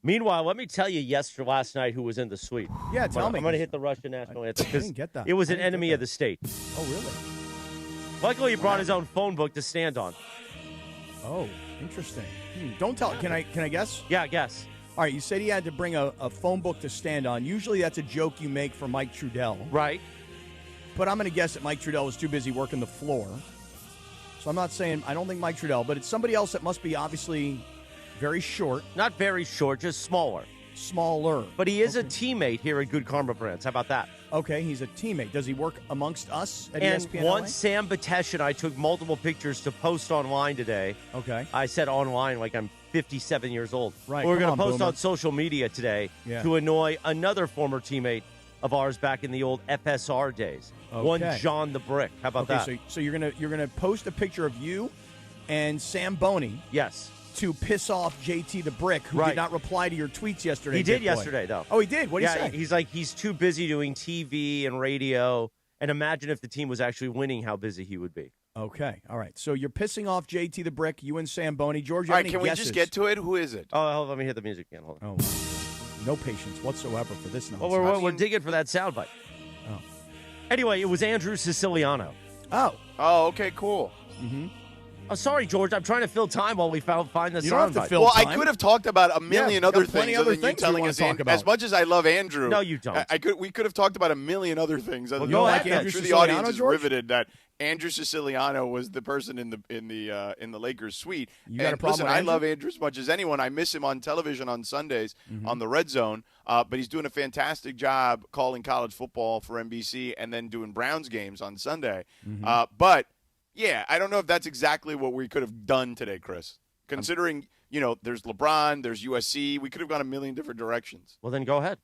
Meanwhile, let me tell you last night who was in the suite. Yeah, tell me. I'm going to hit the Russian national anthem I didn't get that. It was an enemy of the state. Oh, really? Luckily, he brought his own phone book to stand on. Oh, interesting. Don't tell. Can I guess? Yeah, guess. All right, you said he had to bring a phone book to stand on. Usually that's a joke you make for Mike Trudell. Right. But I'm going to guess that Mike Trudell was too busy working the floor. So I'm not saying, I don't think Mike Trudell, but it's somebody else that must be obviously very short. Not very short, just smaller. Smaller. But he is a teammate here at Good Karma Brands. How about that? Okay, he's a teammate. Does he work amongst us at And ESPN? once Sam Batesh and I took multiple pictures to post online today. Okay. I said online like I'm 57 years old. Right, We're come going on, to post Boomer. on social media today Yeah. to annoy another former teammate of ours back in the old FSR days. One Okay. John the Brick. How about that? So you're gonna post a picture of you and Sam Boney. Yes. To piss off JT the Brick, who Right. did not reply to your tweets yesterday. He did Dick boy. yesterday, though. Oh, he did? What did Yeah, he say? he's like, he's too busy doing TV and radio. And imagine if the team was actually winning, how busy he would be. Okay, all right. So you're pissing off JT the Brick, you and Sam Boney. George, you All have right, any can we guesses? just get to it? Who is it? Oh, hold on, let me hit the music again. Hold on. Oh, no patience whatsoever for this nonsense. Well, we're digging for that soundbite. Oh. Anyway, it was Andrew Siciliano. Oh. Oh, okay, cool. Mm-hmm. Oh, sorry, George. I'm trying to fill time while we find the You don't have to soundbite. fill Well, time. I could have talked about a million we other got plenty things other other than you things we telling wanna us. talk about. As much as I love Andrew, No, you don't. We could have talked about a million other things. Other Well, than you don't that. like I'm Andrew sure the Siciliano, audience is George? riveted that Andrew Siciliano was the person in the Lakers suite. You got a And problem listen, with I Andrew? love Andrew as much as anyone. I miss him on television on Sundays on the Red Zone, but he's doing a fantastic job calling college football for NBC and then doing Browns games on Sunday. But yeah, I don't know if that's exactly what we could have done today, Chris. Considering, there's LeBron, there's USC, we could have gone a million different directions. Well, then go ahead.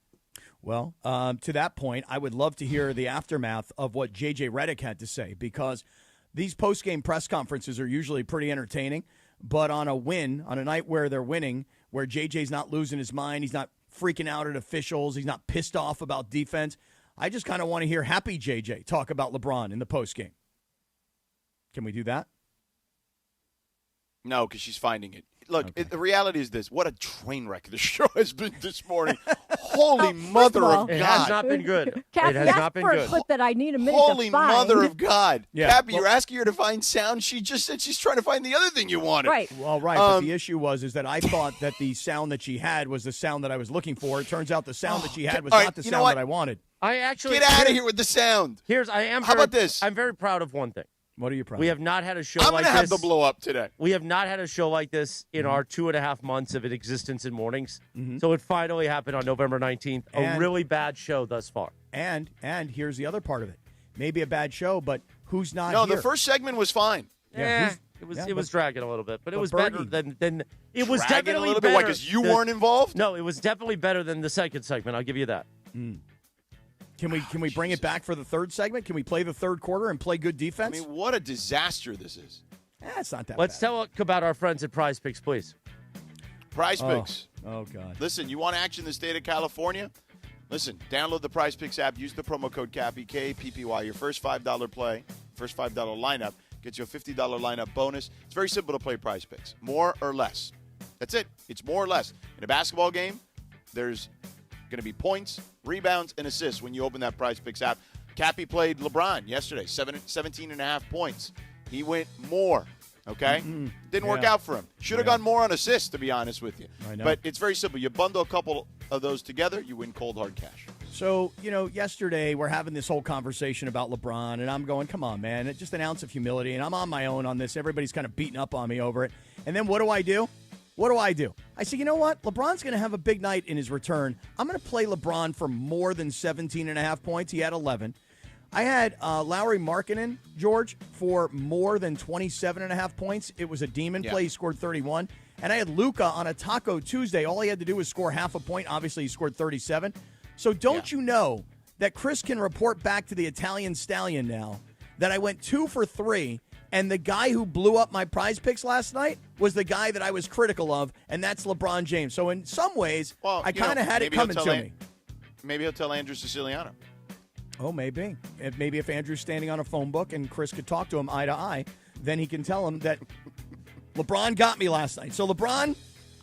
Well, to that point, I would love to hear the aftermath of what J.J. Redick had to say, because these post-game press conferences are usually pretty entertaining, but on a win, on a night where they're winning, where J.J.'s not losing his mind, he's not freaking out at officials, he's not pissed off about defense, I just kind of want to hear happy J.J. talk about LeBron in the post-game. Can we do that? No, because she's finding it. Look, the reality is this. What a train wreck the show has been this morning. Holy mother of God. It has not been good. Kathy, It has ask not been for good. a clip that I need a minute Holy to find. mother of God. Yeah. Cappy, you're asking her to find sound. She just said she's trying to find the other thing you wanted. Right. Well, right, but the issue is that I thought that the sound that she had was the sound that I was looking for. It turns out the sound that she had was all right, not the you know sound what? that I wanted. I actually Get out of here with the sound. How about this? I'm very proud of one thing. What are you proud of? We have not had a show I'm like going to have this. the blow up today. We have not had a show like this in our 2.5 months of existence in mornings. So it finally happened on November 19th. A And- really bad show thus far. And here's the other part of it. Maybe a bad show, but who's not No, here? the first segment was fine. Yeah, It was dragging a little bit, but it but was better Bergie- than it was Dragging a definitely little bit? better. Why, 'cause you weren't involved? No, it was definitely better than the second segment. I'll give you that. Can we bring it back for the third segment? Can we play the third quarter and play good I defense? mean, what a disaster this is. It's not that Let's bad. talk about our friends at Prize Picks, please. Prize Picks. Oh, God. Listen, you want action in the state of California? Listen, download the Prize Picks app. Use the promo code CAPPY, K-A-P-P-Y. Your first $5 play, first $5 lineup gets you a $50 lineup bonus. It's very simple to play Prize Picks. More or less. That's it. It's more or less. In a basketball game, there's going to be points, rebounds, and assists when you open that Prize Picks app. Cappy played LeBron yesterday, 17.5 points. He went more, okay? Didn't work Yeah. out for him. Should have gone more on assists, to be honest with you. I know. But it's very simple. You bundle a couple of those together, you win cold, hard cash. So, yesterday we're having this whole conversation about LeBron, and I'm going, come on, man, just an ounce of humility, and I'm on my own on this. Everybody's kind of beating up on me over it. And then what do? What do? I say, you know what? LeBron's going to have a big night in his return. I'm going to play LeBron for more than 17.5 points. He had 11. I had Lauri Markkanen, George, for more than 27.5 points. It was a demon play. He scored 31. And I had Luka on a Taco Tuesday. All he had to do was score half a point. Obviously, he scored 37. So don't you know that Chris can report back to the Italian Stallion now that I went 2 for 3, and the guy who blew up my Prize Picks last night was the guy that I was critical of, and that's LeBron James. So in some ways, I kind of had it coming to me. Maybe he'll tell Andrew Siciliano. Oh, maybe. Maybe if Andrew's standing on a phone book and Chris could talk to him eye to eye, then he can tell him that LeBron got me last night. So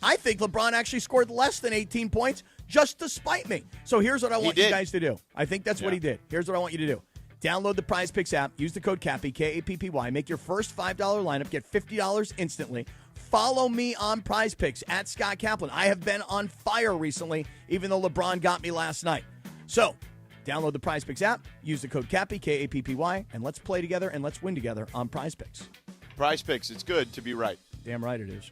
I think LeBron actually scored less than 18 points just to spite me. So here's what I want you guys to do. I think that's what he did. Here's what I want you to do. Download the Prize Picks app. Use the code CAPPY, K-A-P-P-Y. Make your first $5 lineup. Get $50 instantly. Follow me on Prize Picks at Scott Kaplan. I have been on fire recently, even though LeBron got me last night. So download the Prize Picks app. Use the code CAPPY, K-A-P-P-Y, and let's play together and let's win together on Prize Picks. Prize Picks. It's good to be right. Damn right it is.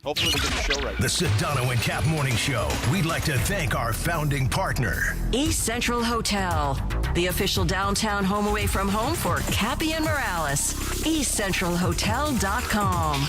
Hopefully we get the show right. The Sedano and Kap Morning Show. We'd like to thank our founding partner, East Central Hotel, the official downtown home away from home for Cappy and Morales. EastCentralHotel.com.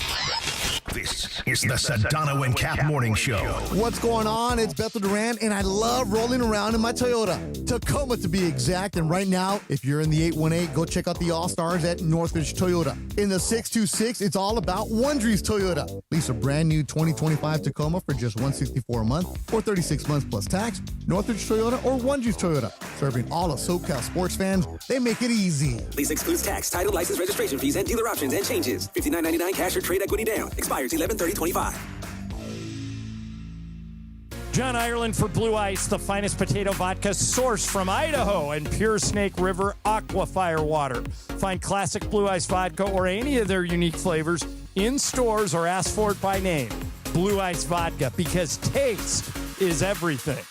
This is the Sedano and Kap Morning Show. What's going on? It's Bethel Duran, and I love rolling around in my Toyota. Tacoma, to be exact. And right now, if you're in the 818, go check out the All-Stars at Northridge Toyota. In the 626, it's all about Wondries Toyota. Lease a brand new 2025 Tacoma for just $164 a month or 36 months plus tax. Northridge Toyota or Wondries Toyota. Serving all of SoCal sports fans, they make it easy. Lease excludes tax, title, license, registration fees, and dealer options and changes. $59.99 cash or trade equity down. Expires 11/30/25. John Ireland for Blue Ice, the finest potato vodka sourced from Idaho and pure Snake River Aquafire water. Find classic Blue Ice vodka or any of their unique flavors in stores or ask for it by name. Blue Ice Vodka, because taste is everything.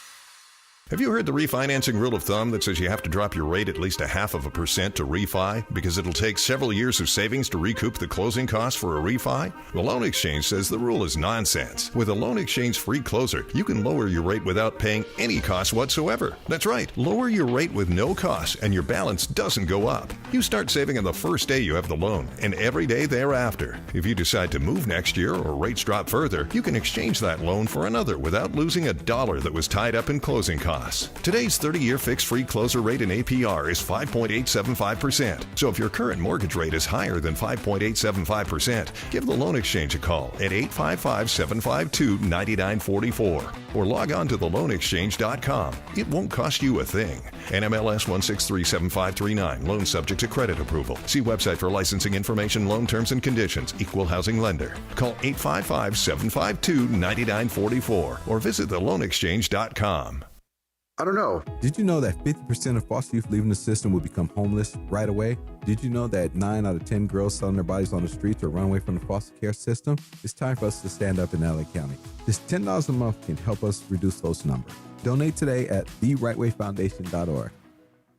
Have you heard the refinancing rule of thumb that says you have to drop your rate at least 0.5% to refi because it'll take several years of savings to recoup the closing costs for a refi? The Loan Exchange says the rule is nonsense. With a Loan Exchange free closer, you can lower your rate without paying any cost whatsoever. That's right, lower your rate with no cost and your balance doesn't go up. You start saving on the first day you have the loan and every day thereafter. If you decide to move next year or rates drop further, you can exchange that loan for another without losing a dollar that was tied up in closing costs. Today's 30-year fixed-free closer rate in APR is 5.875%. So if your current mortgage rate is higher than 5.875%, give the Loan Exchange a call at 855-752-9944 or log on to theloanexchange.com. It won't cost you a thing. NMLS 1637539. Loan subject to credit approval. See website for licensing information, loan terms and conditions. Equal housing lender. Call 855-752-9944 or visit theloanexchange.com. I don't know. Did you know that 50% of foster youth leaving the system will become homeless right away? Did you know that 9 out of 10 girls selling their bodies on the streets or run away from the foster care system? It's time for us to stand up in LA County. Just $10 a month can help us reduce those numbers. Donate today at therightwayfoundation.org.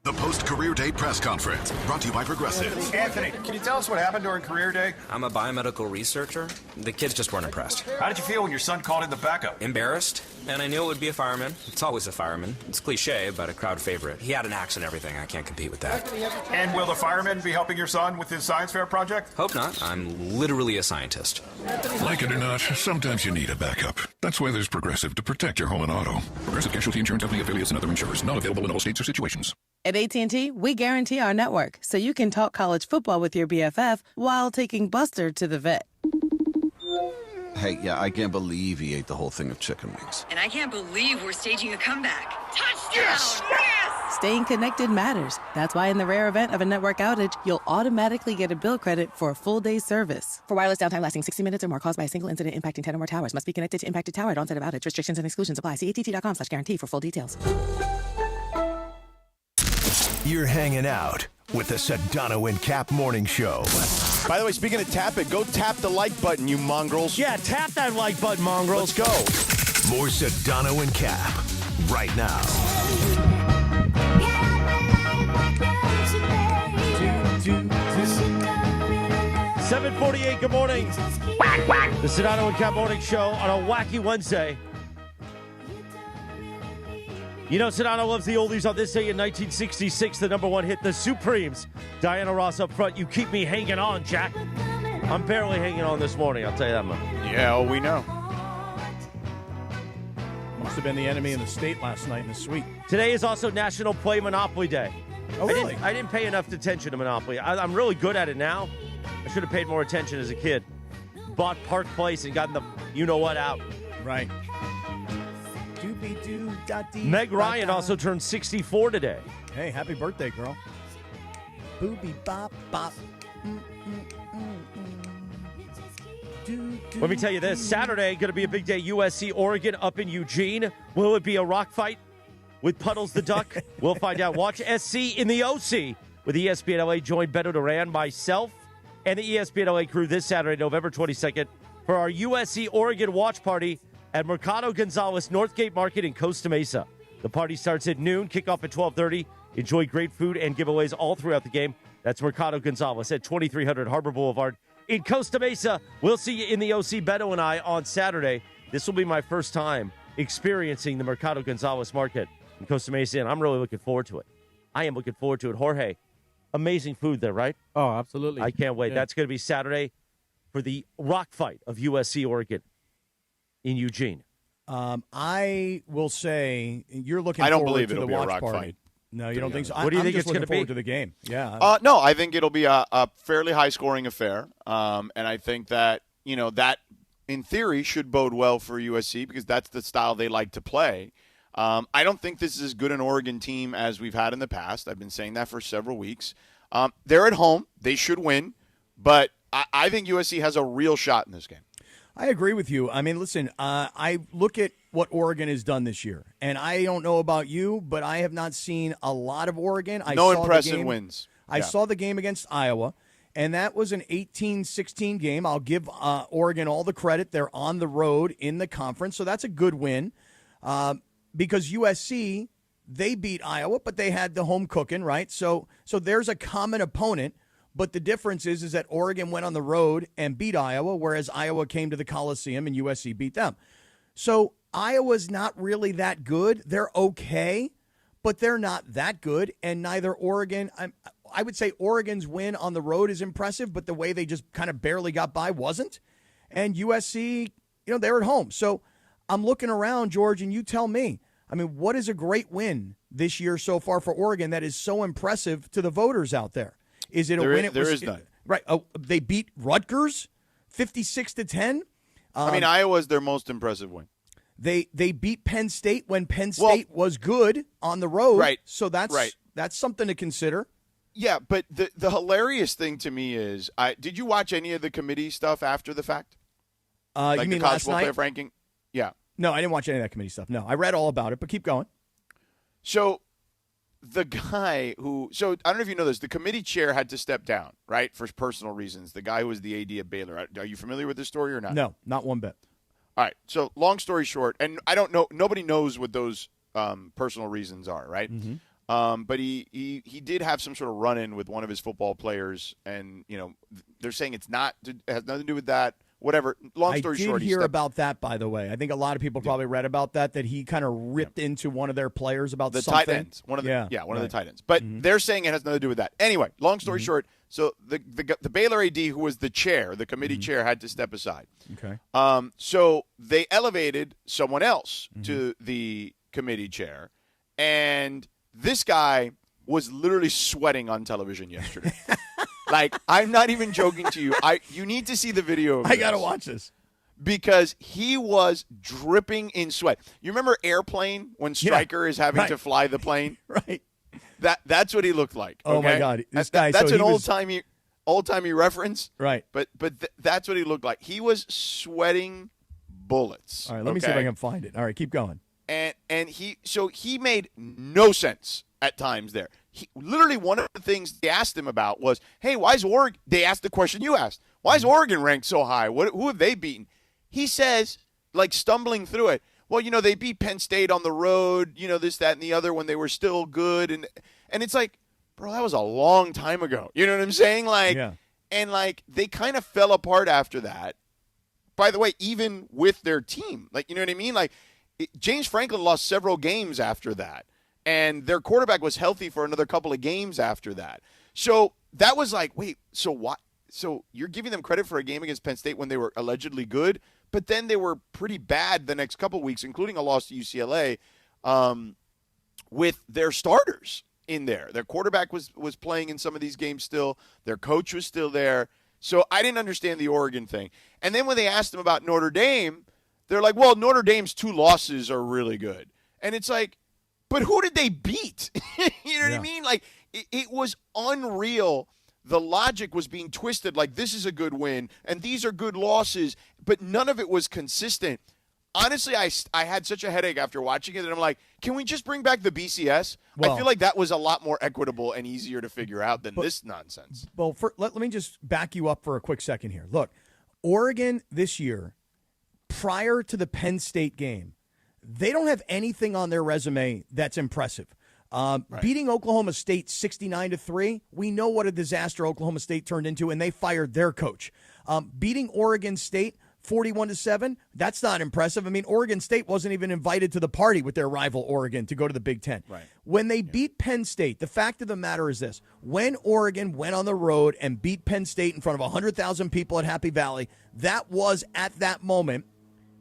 The post-career day press conference, brought to you by Progressive. Anthony, can you tell us what happened during career day? I'm a biomedical researcher. The kids just weren't impressed. How did you feel when your son called in the backup? Embarrassed, and I knew it would be a fireman. It's always a fireman. It's cliche, but a crowd favorite. He had an axe and everything. I can't compete with that. And will the fireman be helping your son with his science fair project? Hope not. I'm literally a scientist. Like it or not, sometimes you need a backup. That's why there's Progressive to protect your home and auto. Progressive Casualty Insurance Company affiliates and other insurers. Not available in all states or situations. At AT&T, we guarantee our network so you can talk college football with your BFF while taking Buster to the vet. Hey, yeah, I can't believe he ate the whole thing of chicken wings. And I can't believe we're staging a comeback. Touchdown! Yes! Yes! Staying connected matters. That's why in the rare event of a network outage, you'll automatically get a bill credit for a full day's service. For wireless downtime lasting 60 minutes or more caused by a single incident impacting 10 or more towers, must be connected to impacted tower at onset of outage. Restrictions and exclusions apply. See att.com/guarantee for full details. You're hanging out with the Sedano and Kap Morning Show. By the way, speaking of tap it, go tap the like button, you mongrels. Yeah, tap that like button, mongrels. Let's go. More Sedano and Kap right now. 7:48. Good morning. The Sedano and Kap Morning Show on a wacky Wednesday. You know, Sedano loves the oldies. On this day in 1966, the number one hit, The Supremes. Diana Ross up front. You keep me hanging on, Jack. I'm barely hanging on this morning, I'll tell you that much. Yeah, we know. Must have been the enemy in the state last night in the suite. Today is also National Play Monopoly Day. Oh, really? I didn't pay enough attention to Monopoly. I'm really good at it now. I should have paid more attention as a kid. Bought Park Place and gotten the you-know-what out. Right. Meg Ryan also turned 64 today. Hey, happy birthday, girl. Booby bop bop. Let me tell you this. Saturday, going to be a big day. USC, Oregon, up in Eugene. Will it be a rock fight with Puddles the Duck? We'll find out. Watch SC in the OC with ESPN LA. Join Beto Duran, myself, and the ESPN LA crew this Saturday, November 22nd, for our USC Oregon watch party at Mercado Gonzalez Northgate Market in Costa Mesa. The party starts at noon, kickoff at 12:30. Enjoy great food and giveaways all throughout the game. That's Mercado Gonzalez at 2300 Harbor Boulevard in Costa Mesa. We'll see you in the OC, Beto and I, on Saturday. This will be my first time experiencing the Mercado Gonzalez Market in Costa Mesa, and I'm really looking forward to it. I am looking forward to it. Jorge, amazing food there, right? Oh, absolutely. I can't wait. Yeah. That's going to be Saturday for the rock fight of USC Oregon in Eugene. I will say you're looking I don't forward believe to it'll the be a watch rock party. fight. No, you don't think so? What do you I'm think just it's going looking to forward be? to the game. Yeah. No, I think it'll be a fairly high-scoring affair, and I think that that in theory should bode well for USC because that's the style they like to play. I don't think this is as good an Oregon team as we've had in the past. I've been saying that for several weeks. They're at home; they should win, but I think USC has a real shot in this game. I agree with you. I mean, listen, I look at what Oregon has done this year, and I don't know about you, but I have not seen a lot of Oregon. No impressive wins. I saw the game against Iowa, and that was an 18-16 game. I'll give Oregon all the credit. They're on the road in the conference, so that's a good win because USC, they beat Iowa, but they had the home cooking, right? So there's a common opponent. But the difference is that Oregon went on the road and beat Iowa, whereas Iowa came to the Coliseum and USC beat them. So Iowa's not really that good. They're okay, but they're not that good. And neither Oregon, I would say Oregon's win on the road is impressive, but the way they just kind of barely got by wasn't. And USC, they're at home. So I'm looking around, George, and you tell me, I mean, what is a great win this year so far for Oregon that is so impressive to the voters out there? Is it a win? There is none. Right. They beat Rutgers 56-10. I mean, Iowa's their most impressive win. They beat Penn State when Penn State was good on the road. Right. So that's something to consider. Yeah, but the hilarious thing to me is, did you watch any of the committee stuff after the fact? You mean the college last football night? playoff ranking? Yeah. No, I didn't watch any of that committee stuff. No, I read all about it, but keep going. So the guy I don't know if you know this, the committee chair had to step down, right, for personal reasons. The guy who was the AD at Baylor. Are you familiar with this story or not? No, not one bit. All right. So long story short, and I don't know, nobody knows what those personal reasons are, right? Mm-hmm. But he did have some sort of run-in with one of his football players, and they're saying it has nothing to do with that. Whatever. Long story short, I did hear about that, by the way. I think a lot of people probably read about that he kind of ripped into one of their players about the something. tight ends. One of the tight ends. But they're saying it has nothing to do with that. Anyway, long story short, so the Baylor AD, who was the chair, the committee chair, had to step aside. Okay. So they elevated someone else to the committee chair, and this guy was literally sweating on television yesterday. Like, I'm not even joking to you. You need to see the video of this. I got to watch this. Because he was dripping in sweat. You remember Airplane when Stryker is having to fly the plane? Right. That's what he looked like. Oh, okay? my God. This guy, that's so an he old-timey reference. Right. But that's what he looked like. He was sweating bullets. All right, let me see if I can find it. All right, keep going. And he made no sense at times there. Literally one of the things they asked him about was, hey, why is Oregon – they asked the question you asked. Why is Oregon ranked so high? Who have they beaten? He says, like stumbling through it, well, they beat Penn State on the road, this, that, and the other when they were still good. And it's like, bro, that was a long time ago. You know what I'm saying? And they kind of fell apart after that. By the way, even with their team. You know what I mean? James Franklin lost several games after that. And their quarterback was healthy for another couple of games after that. So that was like, wait, so what? So you're giving them credit for a game against Penn State when they were allegedly good, but then they were pretty bad the next couple of weeks, including a loss to UCLA with their starters in there. Their quarterback was playing in some of these games still. Their coach was still there. So I didn't understand the Oregon thing. And then when they asked them about Notre Dame, they're like, well, Notre Dame's 2 losses are really good. And it's like, but who did they beat? You know what I mean? It was unreal. The logic was being twisted like this is a good win and these are good losses, but none of it was consistent. Honestly, I had such a headache after watching it, and I'm like, can we just bring back the BCS? I feel like that was a lot more equitable and easier to figure out than this nonsense. Well, let me just back you up for a quick second here. Look, Oregon this year, prior to the Penn State game, they don't have anything on their resume that's impressive. Beating Oklahoma State 69-3, we know what a disaster Oklahoma State turned into, and they fired their coach. Beating Oregon State 41-7, that's not impressive. I mean, Oregon State wasn't even invited to the party with their rival Oregon to go to the Big Ten. Right. When they beat Penn State, the fact of the matter is this. When Oregon went on the road and beat Penn State in front of 100,000 people at Happy Valley, that was, at that moment,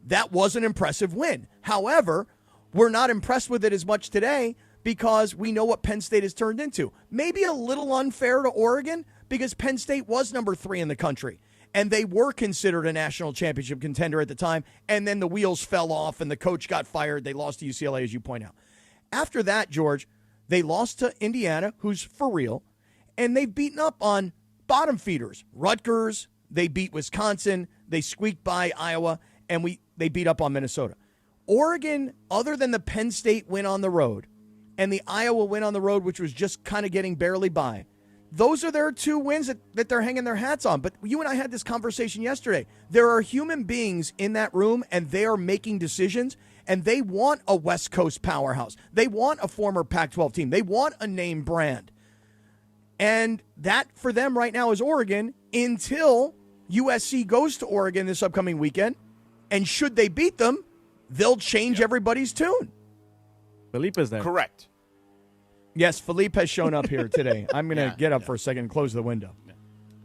that was an impressive win. However, we're not impressed with it as much today because we know what Penn State has turned into. Maybe a little unfair to Oregon because Penn State was number 3 in the country, and they were considered a national championship contender at the time, and then the wheels fell off and the coach got fired. They lost to UCLA, as you point out. After that, George, they lost to Indiana, who's for real, and they've beaten up on bottom feeders. Rutgers, they beat Wisconsin, they squeaked by Iowa, and they beat up on Minnesota. Oregon, other than the Penn State win on the road and the Iowa win on the road, which was just kind of getting barely by, those are their 2 wins that they're hanging their hats on. But you and I had this conversation yesterday. There are human beings in that room, and they are making decisions, and they want a West Coast powerhouse. They want a former Pac-12 team. They want a name brand. And that, for them right now, is Oregon until USC goes to Oregon this upcoming weekend. And should they beat them, they'll change everybody's tune. Felipe is there. Correct. Yes, Felipe has shown up here today. I'm going to get up for a second and close the window.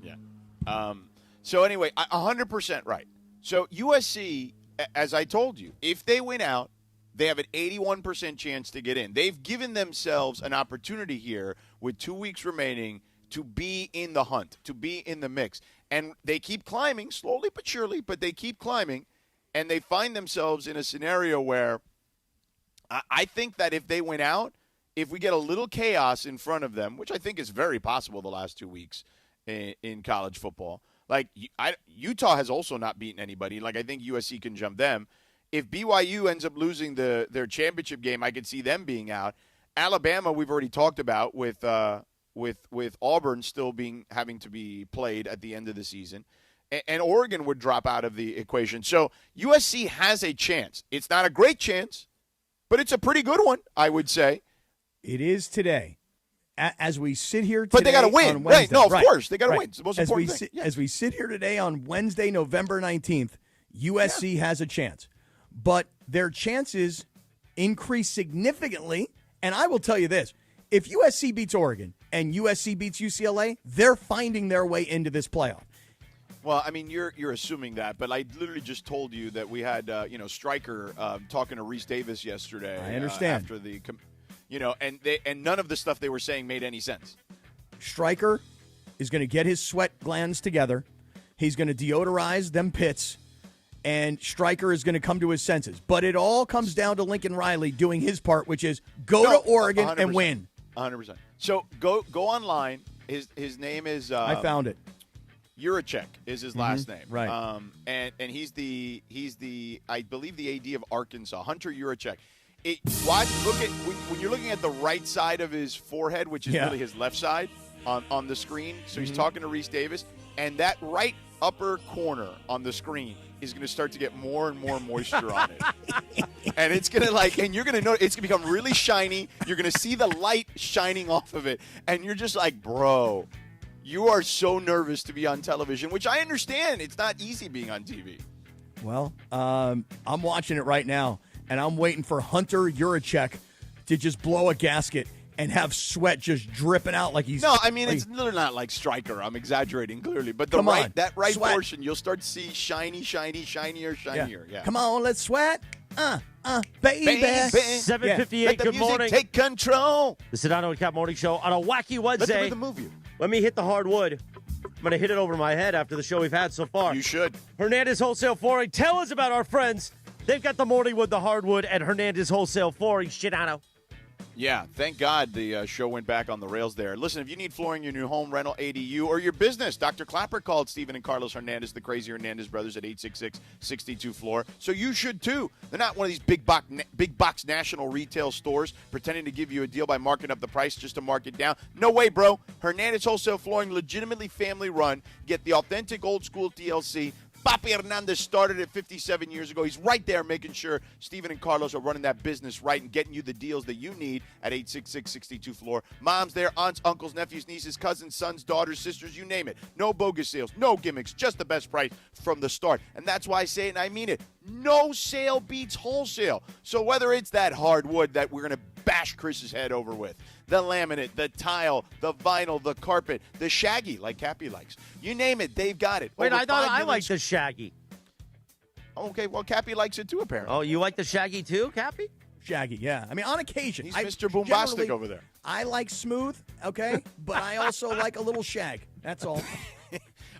Yeah. So anyway, 100% right. So USC, as I told you, if they win out, they have an 81% chance to get in. They've given themselves an opportunity here with 2 weeks remaining to be in the hunt, to be in the mix. And they keep climbing, slowly but surely, but they keep climbing, and they find themselves in a scenario where I think that if they win out, if we get a little chaos in front of them, which I think is very possible the last 2 weeks in college football, like Utah has also not beaten anybody. Like I think USC can jump them. If BYU ends up losing their championship game, I could see them being out. Alabama, we've already talked about with Auburn still having to be played at the end of the season, and Oregon would drop out of the equation. So USC has a chance. It's not a great chance, but it's a pretty good one, I would say. It is today. As we sit here today, but they got to win, right? No, of course they got to win. It's the most important thing. As we sit here today on Wednesday, November 19th, USC has a chance, but their chances increase significantly. And I will tell you this: if USC beats Oregon and USC beats UCLA, they're finding their way into this playoff. Well, I mean, you're assuming that, but I literally just told you that we had Stryker talking to Reese Davis yesterday. I understand after the. And none of the stuff they were saying made any sense. Stryker is going to get his sweat glands together. He's going to deodorize them pits, and Stryker is going to come to his senses. But it all comes down to Lincoln Riley doing his part, which is go to Oregon 100%, and win. 100%. So go online. His name is. I found it. Urachek is his last name. Right. And he's the I believe the AD of Arkansas, Hunter Urachek. When you're looking at the right side of his forehead, which is really his left side on the screen. So he's talking to Reese Davis, and that right upper corner on the screen is going to start to get more and more moisture on it. And it's going to and you're going to know it's going to become really shiny. You're going to see the light shining off of it. And you're just like, bro, you are so nervous to be on television, which I understand. It's not easy being on TV. Well, I'm watching it right now. And I'm waiting for Hunter Urachek to just blow a gasket and have sweat just dripping out like he's. No, I mean it's literally not like Stryker. I'm exagustrating clearly, but that right sweat. Portion, you'll start to see shinier. Yeah. Come on, let's sweat. Baby. 7:58. Good morning. Take control. The Sedano and Kap Morning Show on a wacky Wednesday. Let the rhythm move you. Let me hit the hardwood. I'm going to hit it over my head after the show we've had so far. You should. Hernandez Wholesale Flooring. Tell us about our friends. They've got the morning wood, the hardwood, and Hernandez Wholesale Flooring. Sedano. Yeah, thank God the show went back on the rails there. Listen, if you need flooring, your new home, rental, ADU, or your business, Dr. Clapper called Stephen and Carlos Hernandez, the crazy Hernandez brothers, at 866-62-FLOOR. So you should, too. They're not one of these big box national retail stores pretending to give you a deal by marking up the price just to mark it down. No way, bro. Hernandez Wholesale Flooring, legitimately family-run. Get the authentic old-school TLC, Papi Hernandez started it 57 years ago. He's right there making sure Steven and Carlos are running that business right and getting you the deals that you need at 866-62-FLOOR. Moms there, aunts, uncles, nephews, nieces, cousins, sons, daughters, sisters, you name it. No bogus sales, no gimmicks, just the best price from the start. And that's why I say it and I mean it. No sale beats wholesale. So whether it's that hardwood that we're going to bash Chris's head over with, the laminate, the tile, the vinyl, the carpet, the shaggy, like Cappy likes. You name it, they've got it. Wait, Over I thought 5 I million liked the shaggy. Okay, well, Cappy likes it too, apparently. Oh, you like the shaggy too, Cappy? Shaggy, yeah. I mean, on occasion. He's Mr. Boombastic generally- over there. I like smooth, okay? But I also like a little shag. That's all.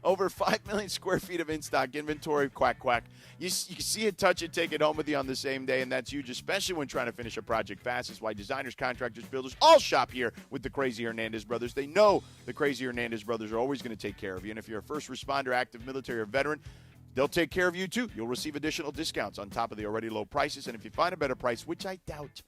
Over 5 million square feet of in-stock inventory, quack, quack. You can see it, touch it, take it home with you on the same day, and that's huge, especially when trying to finish a project fast. That's why designers, contractors, builders all shop here with the Crazy Hernandez brothers. They know the Crazy Hernandez brothers are always going to take care of you, and if you're a first responder, active military, or veteran, they'll take care of you, too. You'll receive additional discounts on top of the already low prices, and if you find a better price, which I doubt,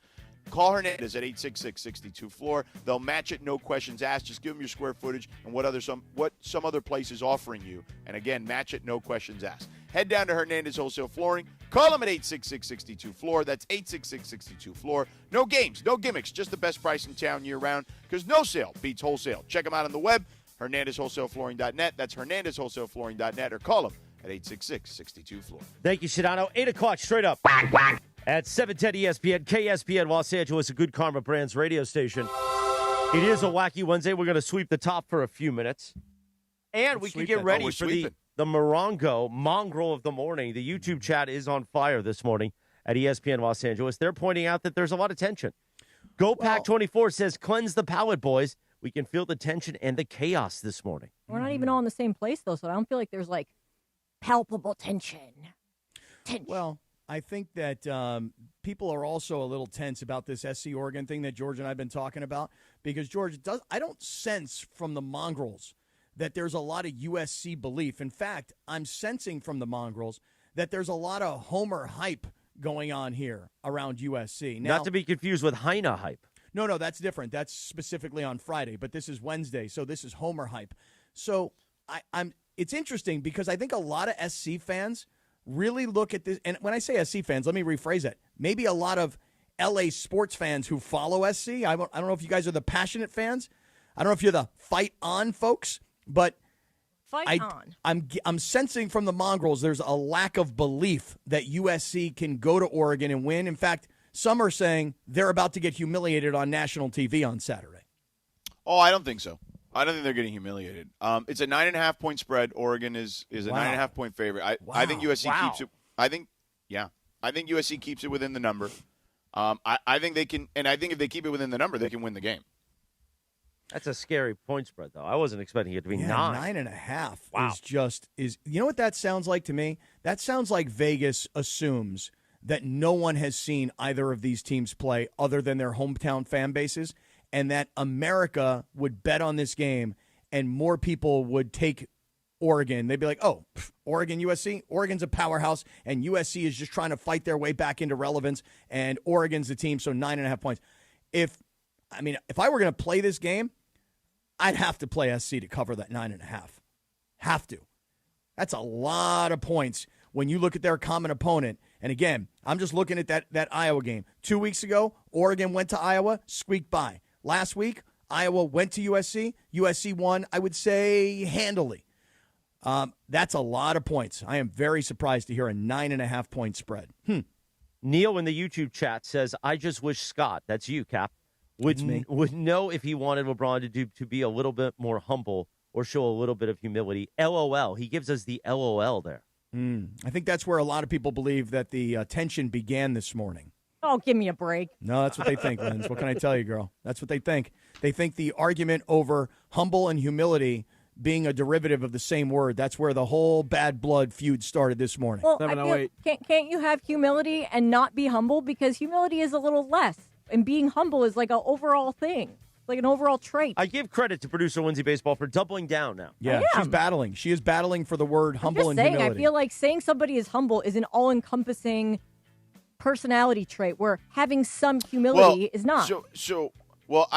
call Hernandez at 866-62-FLOOR. They'll match it, no questions asked. Just give them your square footage and what some other place is offering you. And again, match it, no questions asked. Head down to Hernandez Wholesale Flooring. Call them at 866-62-FLOOR. That's 866-62-FLOOR. No games, no gimmicks, just the best price in town year-round because no sale beats wholesale. Check them out on the web, HernandezWholesaleFlooring.net. That's HernandezWholesaleFlooring.net or call them at 866-62-FLOOR. Thank you, Sedano. 8 o'clock, straight up. At 710 ESPN, KSPN Los Angeles, a Good Karma Brands radio station. It is a wacky Wednesday. We're going to sweep the top for a few minutes. And we can get ready for the Morongo, mongrel of the morning. The YouTube chat is on fire this morning at ESPN Los Angeles. They're pointing out that there's a lot of tension. GoPack24 says, cleanse the palate, boys. We can feel the tension and the chaos this morning. We're not even all in the same place, though, so I don't feel like there's, like, palpable tension. Well, I think that people are also a little tense about this SC Oregon thing that George and I have been talking about because, George, I don't sense from the mongrels that there's a lot of USC belief. In fact, I'm sensing from the mongrels that there's a lot of Homer hype going on here around USC. Now, not to be confused with Heine hype. No, that's different. That's specifically on Friday, but this is Wednesday, so this is Homer hype. So it's interesting because I think a lot of SC fans really look at this, and when I say SC fans, let me rephrase it. Maybe a lot of LA sports fans who follow SC. I don't know if you guys are the passionate fans. I don't know if you're the fight on folks, but I'm sensing from the mongrels there's a lack of belief that USC can go to Oregon and win. In fact, some are saying they're about to get humiliated on national TV on Saturday. Oh, I don't think so. I don't think they're getting humiliated. It's a 9.5-point spread. Oregon is a 9.5-point favorite. I think USC keeps it. I think USC keeps it within the number. I think they can, and I think if they keep it within the number, they can win the game. That's a scary point spread, though. I wasn't expecting it to be 9. 9.5 Wow. is you know what that sounds like to me? That sounds like Vegas assumes that no one has seen either of these teams play other than their hometown fan bases, and that America would bet on this game and more people would take Oregon. They'd be like, oh, Oregon, USC? Oregon's a powerhouse, and USC is just trying to fight their way back into relevance, and Oregon's the team, so 9.5 points. If I were going to play this game, I'd have to play SC to cover that 9.5. Have to. That's a lot of points when you look at their common opponent. And again, I'm just looking at that Iowa game. 2 weeks ago, Oregon went to Iowa, squeaked by. Last week, Iowa went to USC. USC won, I would say, handily. That's a lot of points. I am very surprised to hear a 9.5-point spread. Neil in the YouTube chat says, I just wish Scott, that's you, Cap, would know if he wanted LeBron to be a little bit more humble or show a little bit of humility. LOL. He gives us the LOL there. I think that's where a lot of people believe that the tension began this morning. Oh, give me a break. No, that's what they think, Linz. What can I tell you, girl? That's what they think. They think the argument over humble and humility being a derivative of the same word, that's where the whole bad blood feud started this morning. Well, can't you have humility and not be humble? Because humility is a little less, and being humble is like an overall thing, like an overall trait. I give credit to producer Lindsay Baseball for doubling down now. Yeah, she's battling. She is battling for the word humble and humility. I feel like saying somebody is humble is an all-encompassing personality trait where having some humility is not. So Well,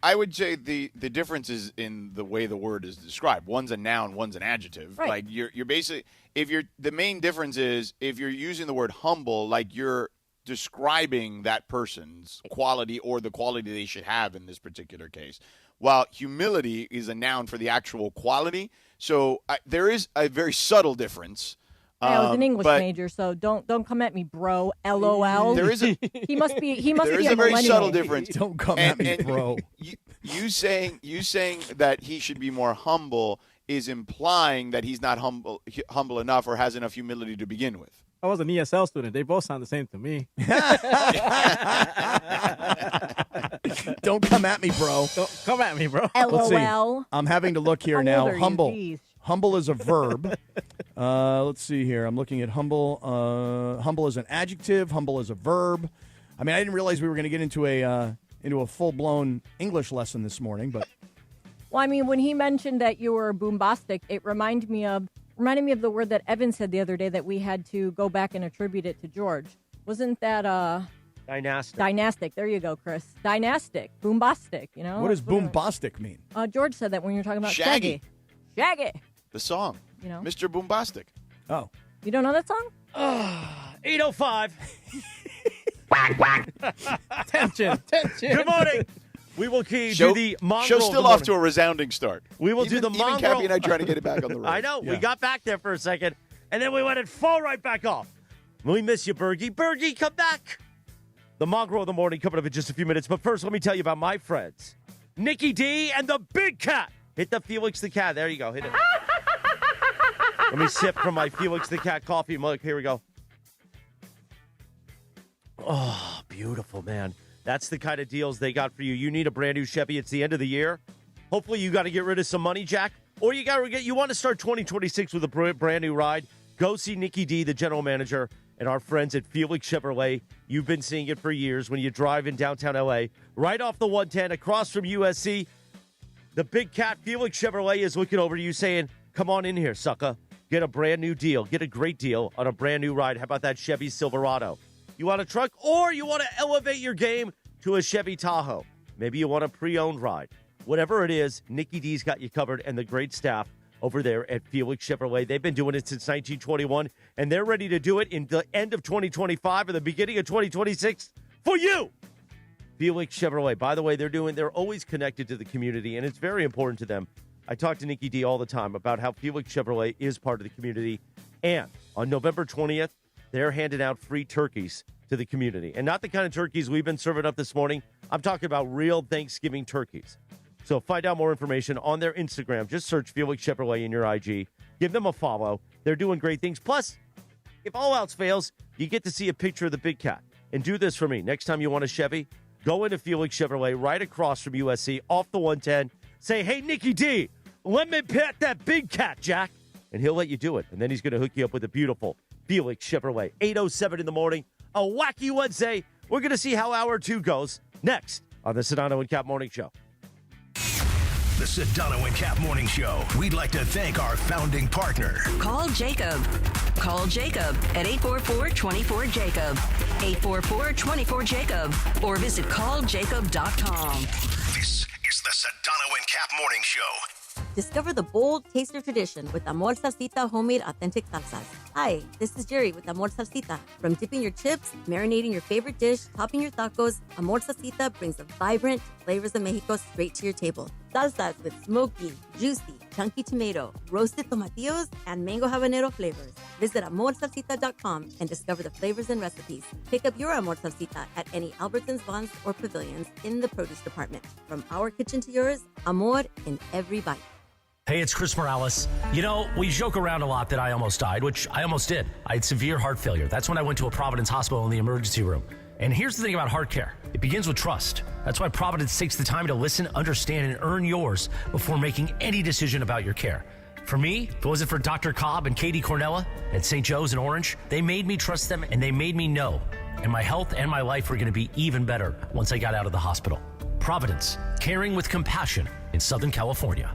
I would say the difference is in the way the word is described. One's a noun, one's an adjective. Right. Like you're basically the main difference is if you're using the word humble, like you're describing that person's quality or the quality they should have in this particular case. While humility is a noun for the actual quality, so there is a very subtle difference. I was an English major, so don't come at me, bro. LOL. There is a he must be there be is a a very millennial. subtle difference. Don't come at me, bro. You saying that he should be more humble is implying that he's not humble enough or has enough humility to begin with. I was an ESL student. They both sound the same to me. Don't come at me, bro. Don't come at me, bro. Let's see. LOL. I'm having to look here How now. old are you? Humble. Jeez. Humble is a verb. Let's see here. I'm looking at humble. Humble is an adjective. Humble is a verb. I mean, I didn't realize we were going to get into a full-blown English lesson this morning, but Well, I mean, when he mentioned that you were boombastic, it reminded me of the word that Evan said the other day that we had to go back and attribute it to George. Wasn't that Dynastic? Dynastic. There you go, Chris. Dynastic. Boombastic. You know. what does boombastic mean? George said that when you were talking about Shaggy. Shaggy. The song, You know. Mr. Boombastic. Oh, You don't know that song? 8:05. Tension. Good morning. We will do the mongrel. Show's of still the off morning. to a resounding start. We will do the Even mongrel. Cappy and I trying to get it back on the road. I know. We Yeah. got back there for a second, and then we went and fall right back off. We miss you, Bergie. Bergie, come back. The mongrel of the morning coming up in just a few minutes. But first, let me tell you about my friends, Nikki D and the Big Cat. Hit the Felix the Cat. There you go. Hit it. Let me sip from my Felix the Cat coffee mug. Here we go. Oh, beautiful, man. That's the kind of deals they got for you. You need a brand new Chevy. It's the end of the year. Hopefully you got to get rid of some money, Jack. Or you want to start 2026 with a brand new ride. Go see Nikki D, the general manager, and our friends at Felix Chevrolet. You've been seeing it for years when you drive in downtown L.A. Right off the 110 across from USC. The Big Cat Felix Chevrolet is looking over to you saying, come on in here, sucker. Get a brand new deal. Get a great deal on a brand new ride. How about that Chevy Silverado? You want a truck or you want to elevate your game to a Chevy Tahoe? Maybe you want a pre-owned ride. Whatever it is, Nikki D's got you covered and the great staff over there at Felix Chevrolet. They've been doing it since 1921, and they're ready to do it in the end of 2025 or the beginning of 2026 for you. Felix Chevrolet. By the way, they're always connected to the community, and it's very important to them. I talk to Nikki D all the time about how Felix Chevrolet is part of the community. And on November 20th, they're handing out free turkeys to the community. And not the kind of turkeys we've been serving up this morning. I'm talking about real Thanksgiving turkeys. So find out more information on their Instagram. Just search Felix Chevrolet in your IG. Give them a follow. They're doing great things. Plus, if all else fails, you get to see a picture of the Big Cat. And do this for me. Next time you want a Chevy, go into Felix Chevrolet right across from USC off the 110. Say, hey, Nikki D, let me pet that Big Cat, Jack. And he'll let you do it. And then he's going to hook you up with a beautiful Felix Chevrolet. 8:07 in the morning. A wacky Wednesday. We're going to see how hour 2 goes next on the Sedano and Kap Morning Show. The Sedano and Kap Morning Show. We'd like to thank our founding partner. Call Jacob. Call Jacob at 844-24-JACOB. 844-24-JACOB. Or visit calljacob.com. This is the Sedano and Kap Morning Show. Discover the bold taste of tradition with Amor Salsita homemade authentic salsas. Hi, this is Jerry with Amor Salsita. From dipping your chips, marinating your favorite dish, topping your tacos, Amor Salsita brings the vibrant flavors of Mexico straight to your table. Salsas with smoky, juicy, chunky tomato, roasted tomatillos, and mango habanero flavors. Visit amorsalsita.com and discover the flavors and recipes. Pick up your Amor Salsita at any Albertsons, Vons, or Pavilions in the produce department. From our kitchen to yours, Amor in every bite. Hey, it's Chris Morales. You know, we joke around a lot that I almost died, which I almost did. I had severe heart failure. That's when I went to a Providence hospital in the emergency room. And here's the thing about heart care. It begins with trust. That's why Providence takes the time to listen, understand, and earn yours before making any decision about your care. For me, if it wasn't for Dr. Cobb and Katie Cornella at St. Joe's in Orange, they made me trust them and they made me know. And my health and my life were going to be even better once I got out of the hospital. Providence, caring with compassion in Southern California.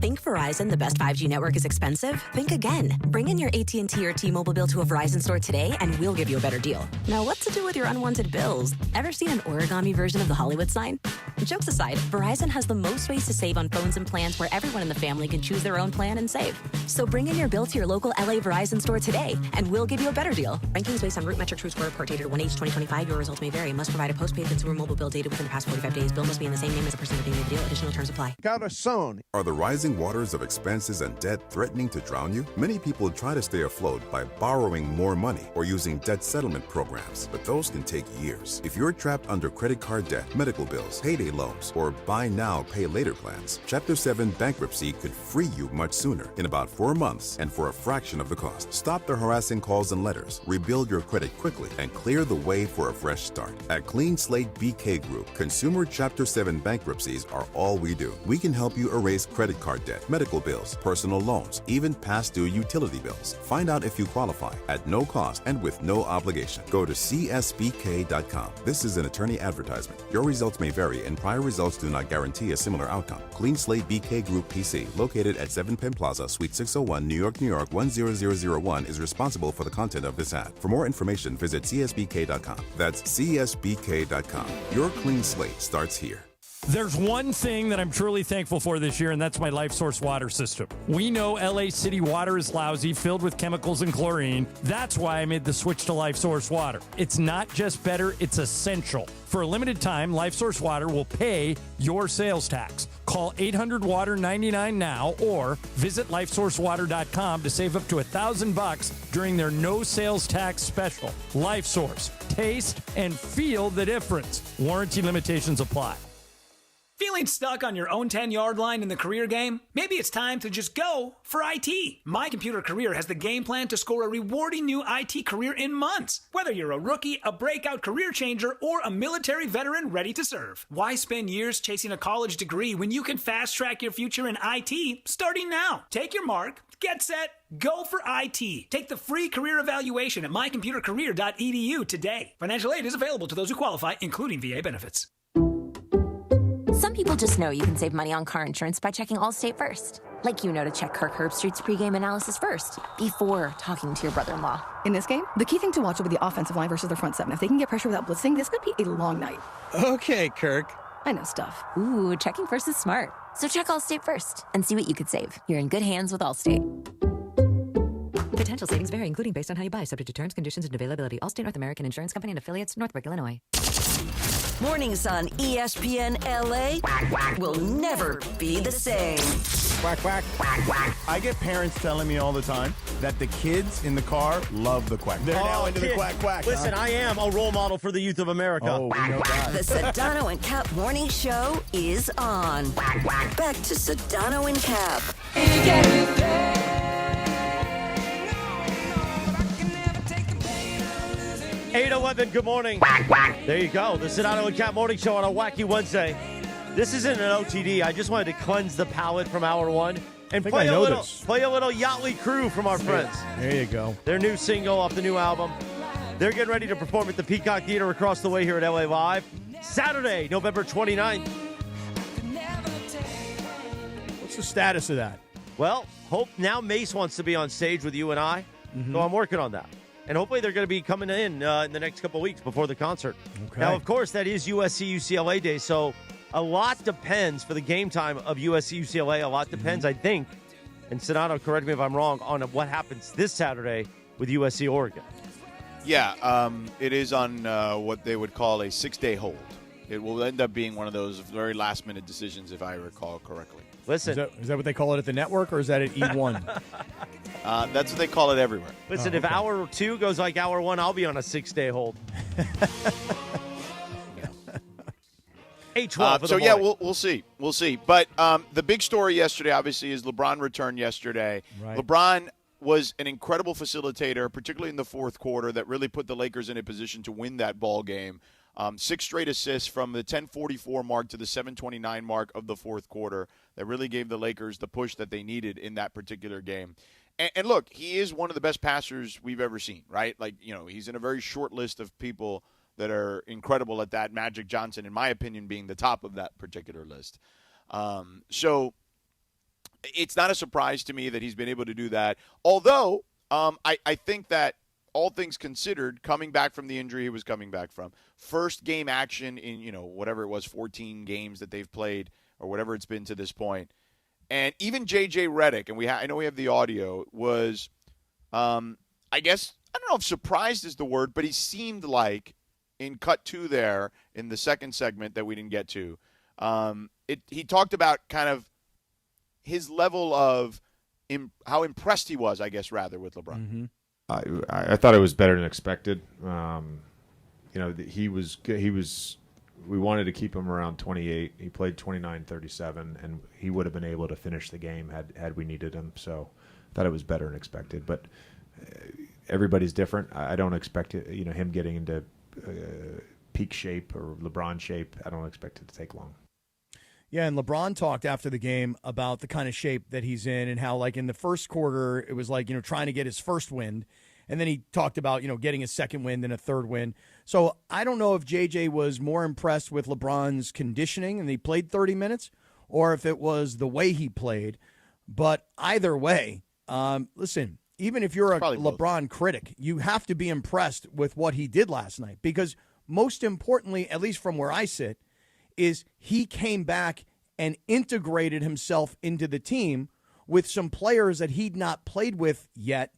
Think Verizon, the best 5G network, is expensive? Think again. Bring in your AT&T or T-Mobile bill to a Verizon store today and we'll give you a better deal. Now, what to do with your unwanted bills? Ever seen an origami version of the Hollywood sign? Jokes aside, Verizon has the most ways to save on phones and plans where everyone in the family can choose their own plan and save. So bring in your bill to your local LA Verizon store today and we'll give you a better deal. Rankings based on root metric true score report dated 1H 2025. Your results may vary. Must provide a postpaid consumer mobile bill dated within the past 45 days. Bill must be in the same name as the person redeeming the deal. Additional terms apply. Got a son. Are the rising waters of expenses and debt threatening to drown you? Many people try to stay afloat by borrowing more money or using debt settlement programs, but those can take years. If you're trapped under credit card debt, medical bills, payday loans, or buy now, pay later plans, Chapter 7 bankruptcy could free you much sooner, in about 4 months and for a fraction of the cost. Stop the harassing calls and letters, rebuild your credit quickly, and clear the way for a fresh start. At Clean Slate BK Group, consumer Chapter 7 bankruptcies are all we do. We can help you erase credit card debt, medical bills, personal loans, even past due utility bills. Find out if you qualify at no cost and with no obligation. Go to csbk.com. This is an attorney advertisement. Your results may vary and prior results do not guarantee a similar outcome. Clean Slate BK Group PC, located at 7 Penn Plaza, Suite 601, New York, 10001, is responsible for the content of this ad. For more information, visit csbk.com. That's csbk.com. Your clean slate starts here. There's one thing that I'm truly thankful for this year, and that's my Life Source water system. We know LA City water is lousy, filled with chemicals and chlorine. That's why I made the switch to Life Source water. It's not just better, it's essential. For a limited time, Life Source water will pay your sales tax. Call 800-WATER-99 now or visit lifesourcewater.com to save up to $1,000 during their no sales tax special. Life Source. Taste and feel the difference. Warranty limitations apply. Feeling stuck on your own 10-yard line in the career game? Maybe it's time to just go for IT. My Computer Career has the game plan to score a rewarding new IT career in months. Whether you're a rookie, a breakout career changer, or a military veteran ready to serve. Why spend years chasing a college degree when you can fast-track your future in IT starting now? Take your mark, get set, go for IT. Take the free career evaluation at mycomputercareer.edu today. Financial aid is available to those who qualify, including VA benefits. Some people just know you can save money on car insurance by checking Allstate first. Like you know to check Kirk Herbstreit's pregame analysis first, before talking to your brother-in-law. In this game, the key thing to watch will be the offensive line versus their front seven. If they can get pressure without blitzing, this could be a long night. Okay, Kirk. I know stuff. Ooh, checking first is smart. So check Allstate first and see what you could save. You're in good hands with Allstate. Potential savings vary, including based on how you buy, subject to terms, conditions, and availability. Allstate North American Insurance Company and affiliates, Northbrook, Illinois. Mornings on ESPN LA will never be the same. Quack, quack. Quack, quack. I get parents telling me all the time that the kids in the car love the quack. They're now into the quack, quack. Listen, I am a role model for the youth of America. Oh, we know that. The Sedano and Kap morning show is on. Back to Sedano and Kap. 8:11, good morning. There you go. The Sedano and Kap morning show on a wacky Wednesday. This isn't an OTD. I just wanted to cleanse the palate from hour one and play a little Yachtly Crew from our friends. There you go. Their new single off the new album. They're getting ready to perform at the Peacock Theater across the way here at LA Live. Saturday, November 29th. What's the status of that? Well, now Mace wants to be on stage with you and I, so I'm working on that. And hopefully they're going to be coming in the next couple of weeks before the concert. Okay. Now, of course, that is USC UCLA Day, so a lot depends for the game time of USC UCLA. A lot depends, I think, and Sedano, correct me if I'm wrong, on what happens this Saturday with USC Oregon. Yeah, it is on what they would call a 6-day hold. It will end up being one of those very last-minute decisions, if I recall correctly. Listen. Is that what they call it at the network, or is that at E1? That's what they call it everywhere. Listen, if hour 2 goes like hour 1, I'll be on a 6-day hold. 8:12. So, yeah, we'll see. We'll see. But the big story yesterday, obviously, is LeBron returned yesterday. Right. LeBron was an incredible facilitator, particularly in the fourth quarter, that really put the Lakers in a position to win that ball game. 6 straight assists from the 10:44 mark to the 7:29 mark of the fourth quarter that really gave the Lakers the push that they needed in that particular game. And look, he is one of the best passers we've ever seen, right? Like, he's in a very short list of people that are incredible at that. Magic Johnson, in my opinion, being the top of that particular list. So, it's not a surprise to me that he's been able to do that. Although I think that all things considered, coming back from the injury he was coming back from, first game action in, whatever it was, 14 games that they've played or whatever it's been to this point. And even J.J. Redick, and I know we have the audio, was, I guess, I don't know if surprised is the word, but he seemed like in cut 2 there in the second segment that we didn't get to, he talked about kind of his level of how impressed he was, I guess, rather, with LeBron. Mm-hmm. I thought it was better than expected. He was. We wanted to keep him around 28. He played 29-37, and he would have been able to finish the game had we needed him. So I thought it was better than expected. But everybody's different. I don't expect him getting into peak shape or LeBron shape. I don't expect it to take long. Yeah, and LeBron talked after the game about the kind of shape that he's in and how, like, in the first quarter, it was like, trying to get his first wind. And then he talked about, getting a second wind and a third wind. So I don't know if JJ was more impressed with LeBron's conditioning and he played 30 minutes or if it was the way he played. But either way, listen, even if you're a LeBron critic, you have to be impressed with what he did last night because most importantly, at least from where I sit, is he came back and integrated himself into the team with some players that he'd not played with yet,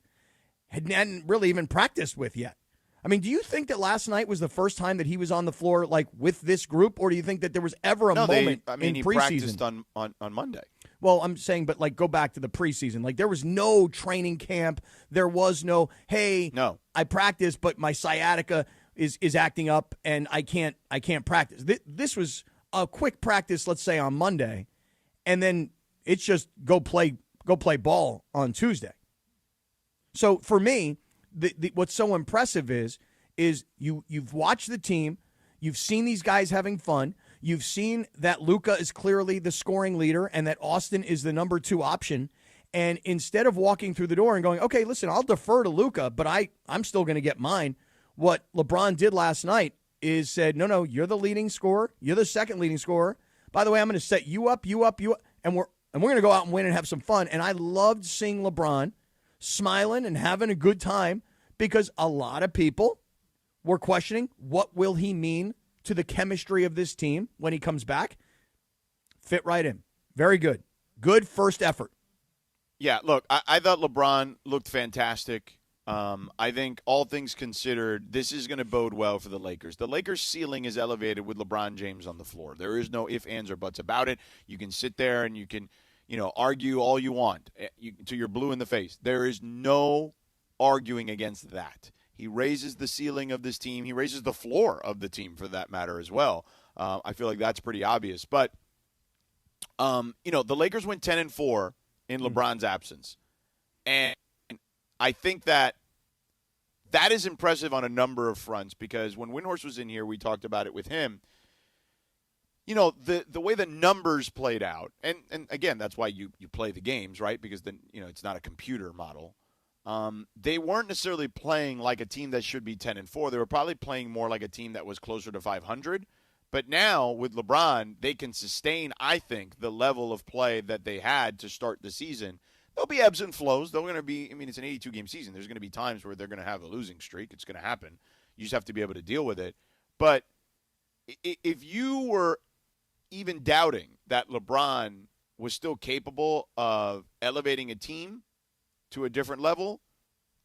hadn't really even practiced with yet. I mean, do you think that last night was the first time that he was on the floor like with this group, or do you think that there was ever a moment in he preseason? Practiced on Monday. Well, I'm saying, but like go back to the preseason. Like there was no training camp. There was no, hey, no, I practiced, but my sciatica is acting up and I can't practice. This was a quick practice, let's say on Monday, and then it's just go play ball on Tuesday. So for me, what's so impressive is you've watched the team, you've seen these guys having fun, you've seen that Luka is clearly the scoring leader and that Austin is the number 2 option. And instead of walking through the door and going, okay, listen, I'll defer to Luka, but I'm still going to get mine. What LeBron did last night is said, no, you're the leading scorer. You're the second leading scorer. By the way, I'm going to set you up, and we're going to go out and win and have some fun. And I loved seeing LeBron smiling and having a good time because a lot of people were questioning what will he mean to the chemistry of this team when he comes back. Fit right in. Very good. Good first effort. Yeah, look, I thought LeBron looked fantastic. I think all things considered, this is going to bode well for the Lakers. The Lakers' ceiling is elevated with LeBron James on the floor. There is no ifs, ands, or buts about it. You can sit there and you can, argue all you want till you're blue in the face. There is no arguing against that. He raises the ceiling of this team. He raises the floor of the team, for that matter, as well. I feel like that's pretty obvious. But, the Lakers went 10-4 in LeBron's absence. And I think that is impressive on a number of fronts because when Windhorst was in here, we talked about it with him. The way the numbers played out, and again, that's why you play the games, right? Because then, it's not a computer model. They weren't necessarily playing like a team that should be 10-4. They were probably playing more like a team that was closer to 500. But now with LeBron, they can sustain, I think, the level of play that they had to start the season. There'll be ebbs and flows. They're going to be, it's an 82-game season. There's going to be times where they're going to have a losing streak. It's going to happen. You just have to be able to deal with it. But if you were even doubting that LeBron was still capable of elevating a team to a different level,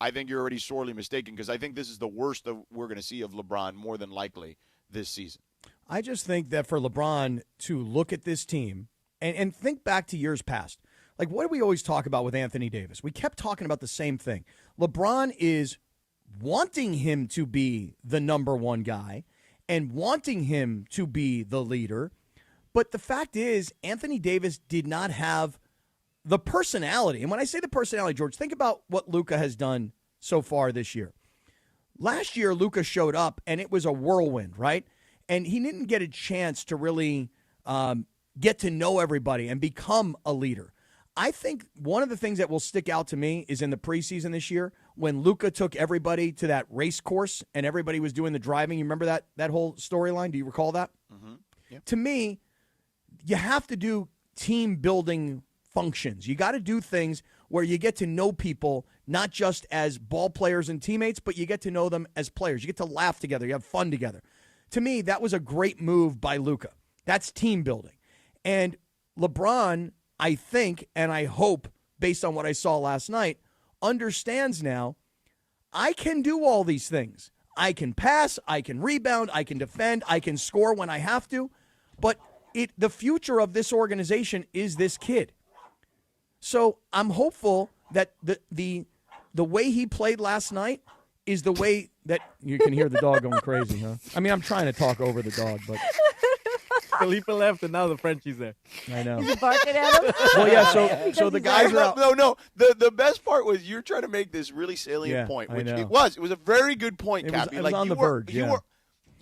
I think you're already sorely mistaken because I think this is the worst that we're going to see of LeBron more than likely this season. I just think that for LeBron to look at this team and think back to years past, like, what do we always talk about with Anthony Davis? We kept talking about the same thing. LeBron is wanting him to be the number 1 guy and wanting him to be the leader. But the fact is, Anthony Davis did not have the personality. And when I say the personality, George, think about what Luka has done so far this year. Last year, Luka showed up, and it was a whirlwind, right? And he didn't get a chance to really get to know everybody and become a leader. I think one of the things that will stick out to me is in the preseason this year when Luka took everybody to that race course and everybody was doing the driving. You remember that whole storyline? Do you recall that? Mm-hmm. Yeah. To me, you have to do team building functions. You got to do things where you get to know people, not just as ball players and teammates, but you get to know them as players. You get to laugh together. You have fun together. To me, that was a great move by Luka. That's team building. And LeBron, I think, and I hope, based on what I saw last night, understands now, I can do all these things. I can pass, I can rebound, I can defend, I can score when I have to, but the future of this organization is this kid. So I'm hopeful that the way he played last night is the way that you can hear the dog going crazy, huh? I mean, I'm trying to talk over the dog, but Felipe left, and now the Frenchie's there. I know. He's barking at him. Well, yeah. So the guys are out. No. The best part was you're trying to make this really salient point, which it was. It was a very good point, Cappy. It was on the verge.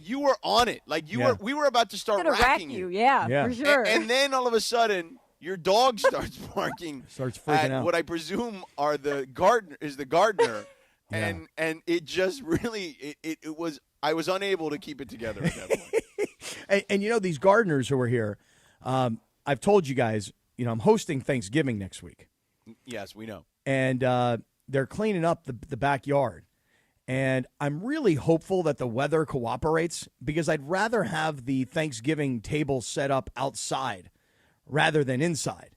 You were on it. Like we were about to start racking you. Yeah, for sure. And then all of a sudden, your dog starts barking. Starts freaking out. What I presume are the gardener, and it just really it was. I was unable to keep it together at that point. and you know, these gardeners who are here, I've told you guys, I'm hosting Thanksgiving next week. Yes, we know. And they're cleaning up the backyard. And I'm really hopeful that the weather cooperates because I'd rather have the Thanksgiving table set up outside rather than inside.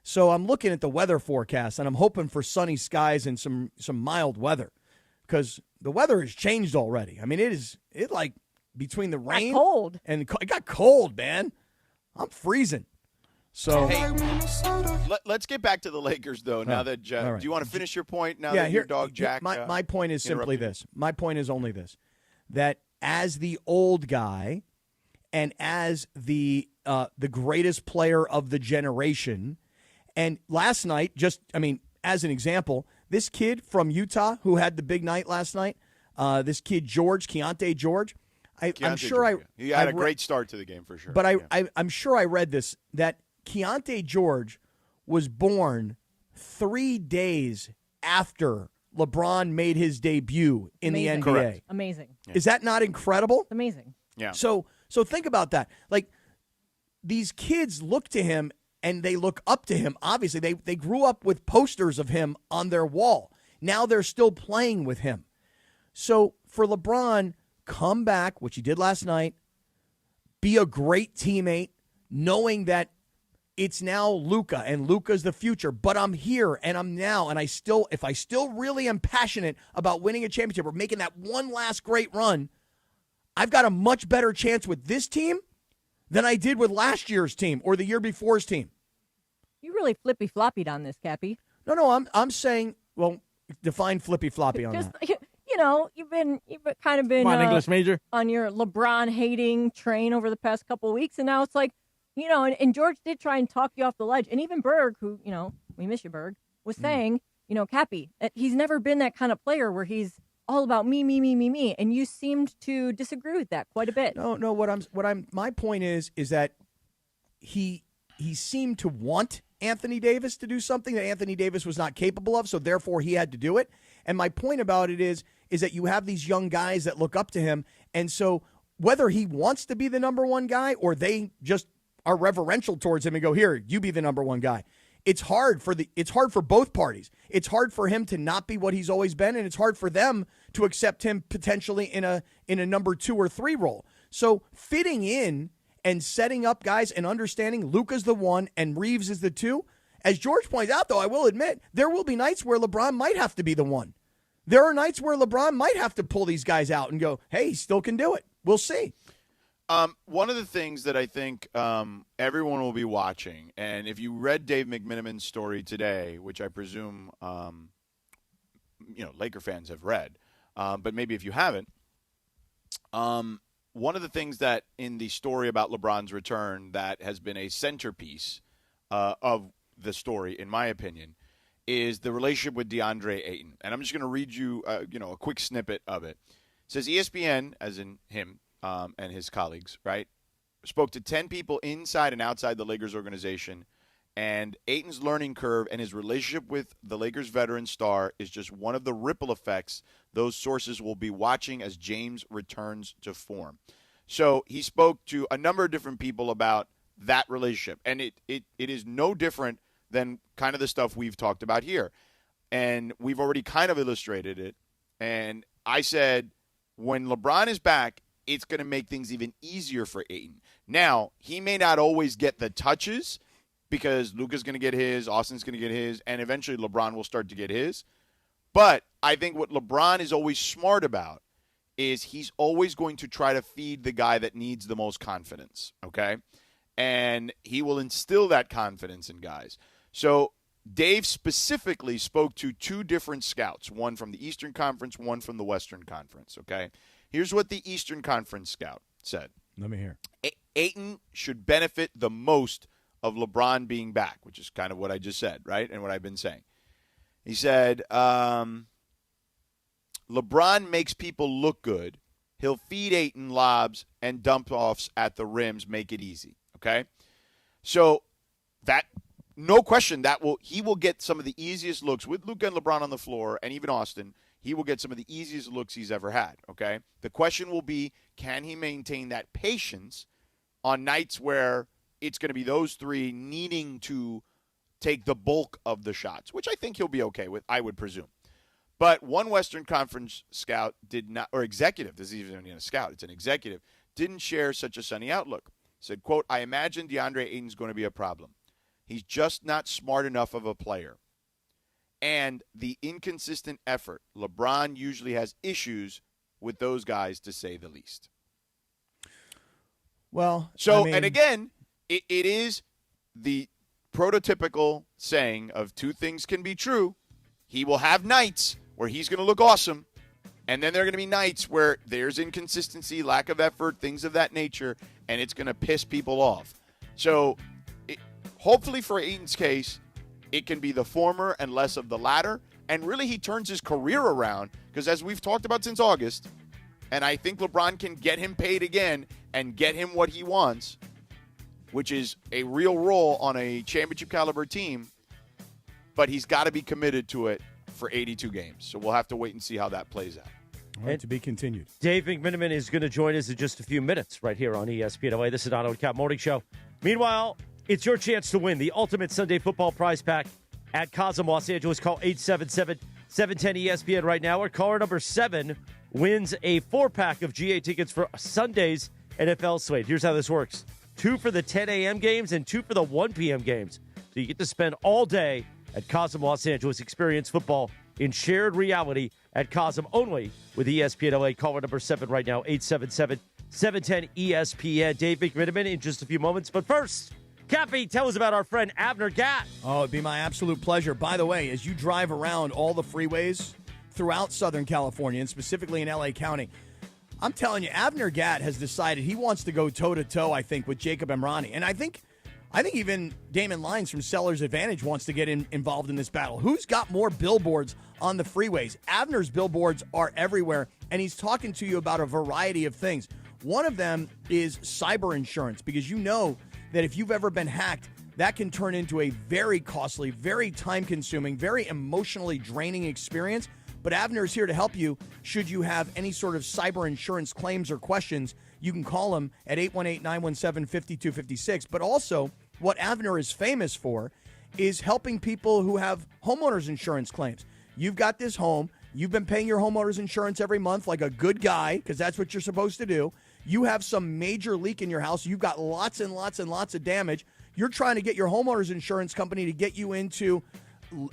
So I'm looking at the weather forecast, and I'm hoping for sunny skies and some mild weather because the weather has changed already. I mean, it like between the rain cold. And it got cold, man. I'm freezing. So let's get back to the Lakers, though. Now that right. Do you want to finish your point now that your dog Jack? My point is simply this. My point is only this: that as the old guy, and as the greatest player of the generation, and last night, as an example, this kid from Utah who had the big night last night, this kid Keontae George. I'm sure he had a great start to the game for sure. But I'm sure I read this that Keontae George was born 3 days after LeBron made his debut in the NBA. Correct. Amazing. Is that not incredible? It's amazing. Yeah. So think about that. Like, these kids look to him and they look up to him. Obviously, they grew up with posters of him on their wall. Now they're still playing with him. So for LeBron, come back, which he did last night, be a great teammate, knowing that it's now Luka, and Luka's the future. But I'm here, and I'm now, and if I still really am passionate about winning a championship or making that one last great run, I've got a much better chance with this team than I did with last year's team or the year before's team. You really flippy-floppied on this, Cappy. No, I'm saying, well, define flippy-floppy on that. You've kind of been Come on, English major. On your LeBron hating train over the past couple of weeks, and now it's like, and George did try and talk you off the ledge, and even Berg, who we miss you, Berg, was saying, Cappy, he's never been that kind of player where he's all about me, and you seemed to disagree with that quite a bit. No, my point is that he seemed to want Anthony Davis to do something that Anthony Davis was not capable of, so therefore he had to do it. And my point about it is that you have these young guys that look up to him, and so whether he wants to be the number one guy or they just are reverential towards him and go, here, you be the number one guy. It's hard for both parties. It's hard for him to not be what he's always been, and it's hard for them to accept him potentially in a number 2 or 3 role. So fitting in and setting up guys and understanding Luka's the one and Reeves is the 2. As George points out, though, I will admit, there will be nights where LeBron might have to be the 1. There are nights where LeBron might have to pull these guys out and go, hey, he still can do it. We'll see. One of the things that I think everyone will be watching, and if you read Dave McMenamin's story today, which I presume Laker fans have read, but maybe if you haven't, one of the things that in the story about LeBron's return that has been a centerpiece of the story, in my opinion, is the relationship with DeAndre Ayton. And I'm just going to read you, a quick snippet of it. It says ESPN, as in him and his colleagues, right, spoke to 10 people inside and outside the Lakers organization, and Ayton's learning curve and his relationship with the Lakers veteran star is just one of the ripple effects those sources will be watching as James returns to form. So he spoke to a number of different people about that relationship, and it is no different than kind of the stuff we've talked about here. And we've already kind of illustrated it. And I said, when LeBron is back, it's going to make things even easier for Ayton. Now, he may not always get the touches because Luka's going to get his, Austin's going to get his, and eventually LeBron will start to get his. But I think what LeBron is always smart about is he's always going to try to feed the guy that needs the most confidence, okay? And he will instill that confidence in guys. So Dave specifically spoke to two different scouts, one from the Eastern Conference, one from the Western Conference, okay? Here's what the Eastern Conference scout said. Let me hear. Ayton should benefit the most of LeBron being back, which is kind of what I just said, right, and what I've been saying. He said, LeBron makes people look good. He'll feed Ayton lobs and dump-offs at the rims, make it easy, okay? So that – no question he will get some of the easiest looks with Luka and LeBron on the floor, and even Austin. He will get some of the easiest looks he's ever had, okay? The question will be, can he maintain that patience on nights where it's going to be those three needing to take the bulk of the shots, which I think he'll be okay with, I would presume. But one Western Conference scout did not, or executive, this isn't even a scout, it's an executive, didn't share such a sunny outlook. Said, quote, I imagine DeAndre Ayton's going to be a problem. He's just not smart enough of a player. And the inconsistent effort. LeBron usually has issues with those guys, to say the least. Well, so, and again, it is the prototypical saying of two things can be true. He will have nights where he's going to look awesome, and then there are going to be nights where there's inconsistency, lack of effort, things of that nature, and it's going to piss people off. So, hopefully for Ayton's case, it can be the former and less of the latter. And really, he turns his career around because, as we've talked about since August, and I think LeBron can get him paid again and get him what he wants, which is a real role on a championship-caliber team, but he's got to be committed to it for 82 games. So we'll have to wait and see how that plays out. All right, to be continued. Dave McMenamin is going to join us in just a few minutes right here on ESPN LA, the Sedano and Kap Morning Show. Meanwhile, it's your chance to win the ultimate Sunday football prize pack at Cosm Los Angeles. Call 877-710-ESPN right now, or caller number 7 wins a 4-pack of GA tickets for Sunday's NFL slate. Here's how this works. 2 for the 10 a.m. games and 2 for the 1 p.m. games. So you get to spend all day at Cosm Los Angeles. Experience football in shared reality at Cosm, only with ESPN LA. Caller number 7 right now, 877-710-ESPN. Dave McMenamin in just a few moments. But first, Cappy, tell us about our friend Abner Gatt. Oh, it'd be my absolute pleasure. By the way, as you drive around all the freeways throughout Southern California, and specifically in LA County, I'm telling you, Abner Gatt has decided he wants to go toe-to-toe, I think, with Jacob Emrani. And I think even Damon Lyons from Sellers Advantage wants to get involved in this battle. Who's got more billboards on the freeways? Abner's billboards are everywhere, and he's talking to you about a variety of things. One of them is cyber insurance, because you know that if you've ever been hacked, that can turn into a very costly, very time-consuming, very emotionally draining experience. But Abner is here to help you should you have any sort of cyber insurance claims or questions. You can call him at 818-917-5256. But also, what Abner is famous for is helping people who have homeowners insurance claims. You've got this home. You've been paying your homeowners insurance every month like a good guy, because that's what you're supposed to do. You have some major leak in your house. You've got lots and lots and lots of damage. You're trying to get your homeowner's insurance company to get you into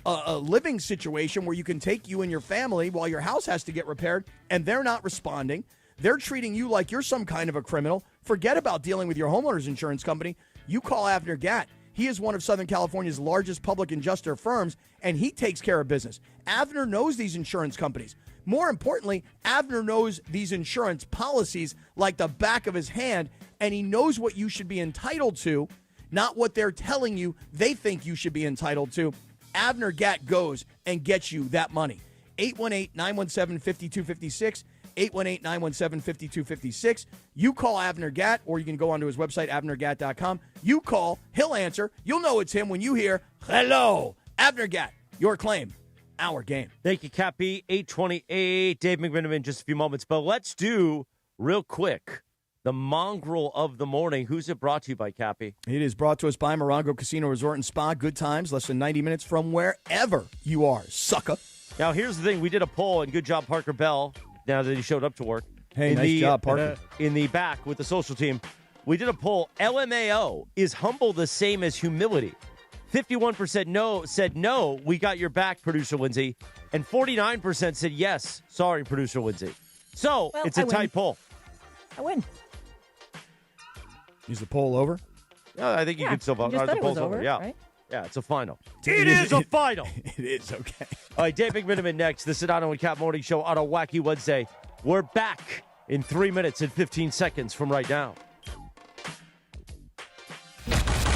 a living situation where you can take you and your family while your house has to get repaired, and they're not responding. They're treating you like you're some kind of a criminal. Forget about dealing with your homeowner's insurance company. You call Abner Gatt. He is one of Southern California's largest public adjuster firms, and he takes care of business. Abner knows these insurance companies. More importantly, Abner knows these insurance policies like the back of his hand, and he knows what you should be entitled to, not what they're telling you they think you should be entitled to. Abner Gatt goes and gets you that money. 818-917-5256, 818-917-5256. You call Abner Gatt, or you can go onto his website, abnergatt.com. You call, he'll answer. You'll know it's him when you hear, hello, Abner Gatt, your claim. Our game. Thank you, Cappy. 828. Dave McMenamin in just a few moments. But let's do, real quick, the mongrel of the morning. Who's it brought to you by, Cappy? It is brought to us by Morongo Casino Resort and Spa. Good times, less than 90 minutes from wherever you are, sucker. Now, here's the thing. We did a poll, and good job, Parker Bell, now that he showed up to work. Hey, nice job, Parker. In the back with the social team, we did a poll. LMAO, is humble the same as humility? 51% said no, we got your back, Producer Lindsay. And 49% said yes, sorry, Producer Lindsay. So, it's a tight poll. I win. Is the poll over? No, I think you can still vote. Just The thought it was poll's over, Yeah. right? Yeah, it's a final. It is a final. It is, okay. All right, Dave McMenamin next. The Sedano and Kap Morning Show on a wacky Wednesday. We're back in 3 minutes and 15 seconds from right now.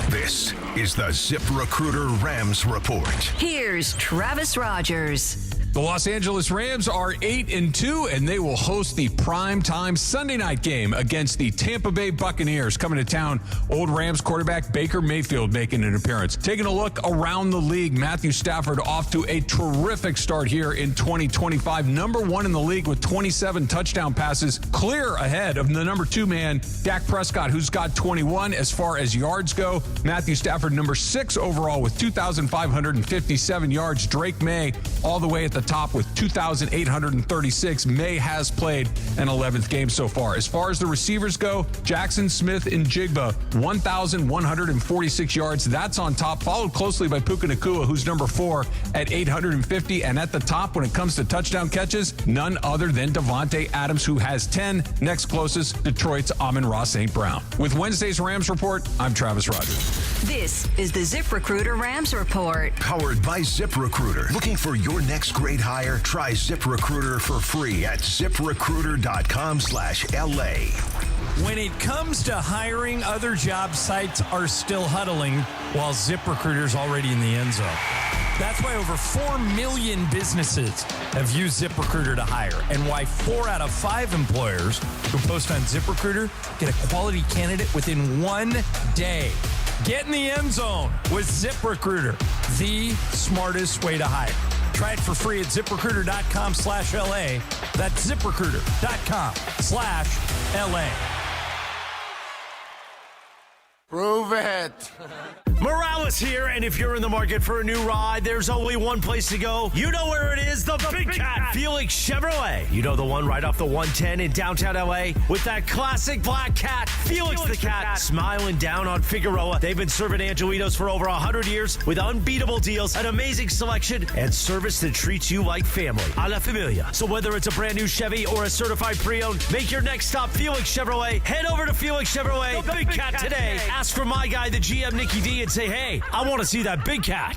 This is the ZipRecruiter Rams Report. Here's Travis Rogers. The Los Angeles Rams are 8-2, and they will host the primetime Sunday night game against the Tampa Bay Buccaneers. Coming to town, old Rams quarterback Baker Mayfield making an appearance. Taking a look around the league, Matthew Stafford off to a terrific start here in 2025. Number 1 in the league with 27 touchdown passes, clear ahead of the number 2 man, Dak Prescott, who's got 21. As far as yards go, Matthew Stafford number 6 overall with 2,557 yards. Drake May all the way at the top with 2,836. May has played an 11th game so far. As far as the receivers go, Jackson, Smith, and Jigba, 1,146 yards. That's on top, followed closely by Puka Nacua, who's number 4 at 850. And at the top, when it comes to touchdown catches, none other than Devontae Adams, who has 10. Next closest, Detroit's Amon-Ra St. Brown. With Wednesday's Rams Report, I'm Travis Rogers. This is the ZipRecruiter Rams Report. Powered by ZipRecruiter. Looking for your next great hire? Try ZipRecruiter for free at ZipRecruiter.com/LA. When it comes to hiring, other job sites are still huddling while ZipRecruiter's already in the end zone. That's why over 4 million businesses have used ZipRecruiter to hire, and why 4 out of 5 employers who post on ZipRecruiter get a quality candidate within 1 day. Get in the end zone with ZipRecruiter, the smartest way to hire. Try it for free at ZipRecruiter.com/LA. That's ZipRecruiter.com/LA. Prove it. Morales here, and if you're in the market for a new ride, there's only one place to go. You know where it is, the Big Cat, Felix Chevrolet. You know the one right off the 110 in downtown LA with that classic black cat, Felix the Cat, smiling down on Figueroa. They've been serving Angelitos for over 100 years with unbeatable deals, an amazing selection, and service that treats you like family. A la familia. So whether it's a brand new Chevy or a certified pre-owned, make your next stop Felix Chevrolet. Head over to Felix Chevrolet, the Big Cat today. Ask for my guy, the GM Nicky D, and say, hey, I want to see that big cat.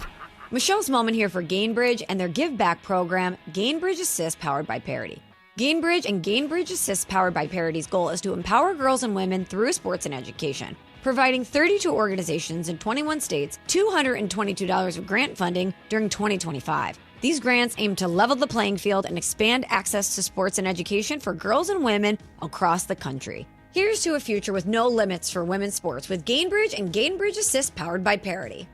Michelle's Moment here for Gainbridge and their Give Back program, Gainbridge Assist, powered by Parity. Gainbridge and Gainbridge Assist, powered by Parity's goal is to empower girls and women through sports and education, providing 32 organizations in 21 states $222 of grant funding during 2025. These grants aim to level the playing field and expand access to sports and education for girls and women across the country. Here's to a future with no limits for women's sports with Gainbridge and Gainbridge Assist, powered by Parity.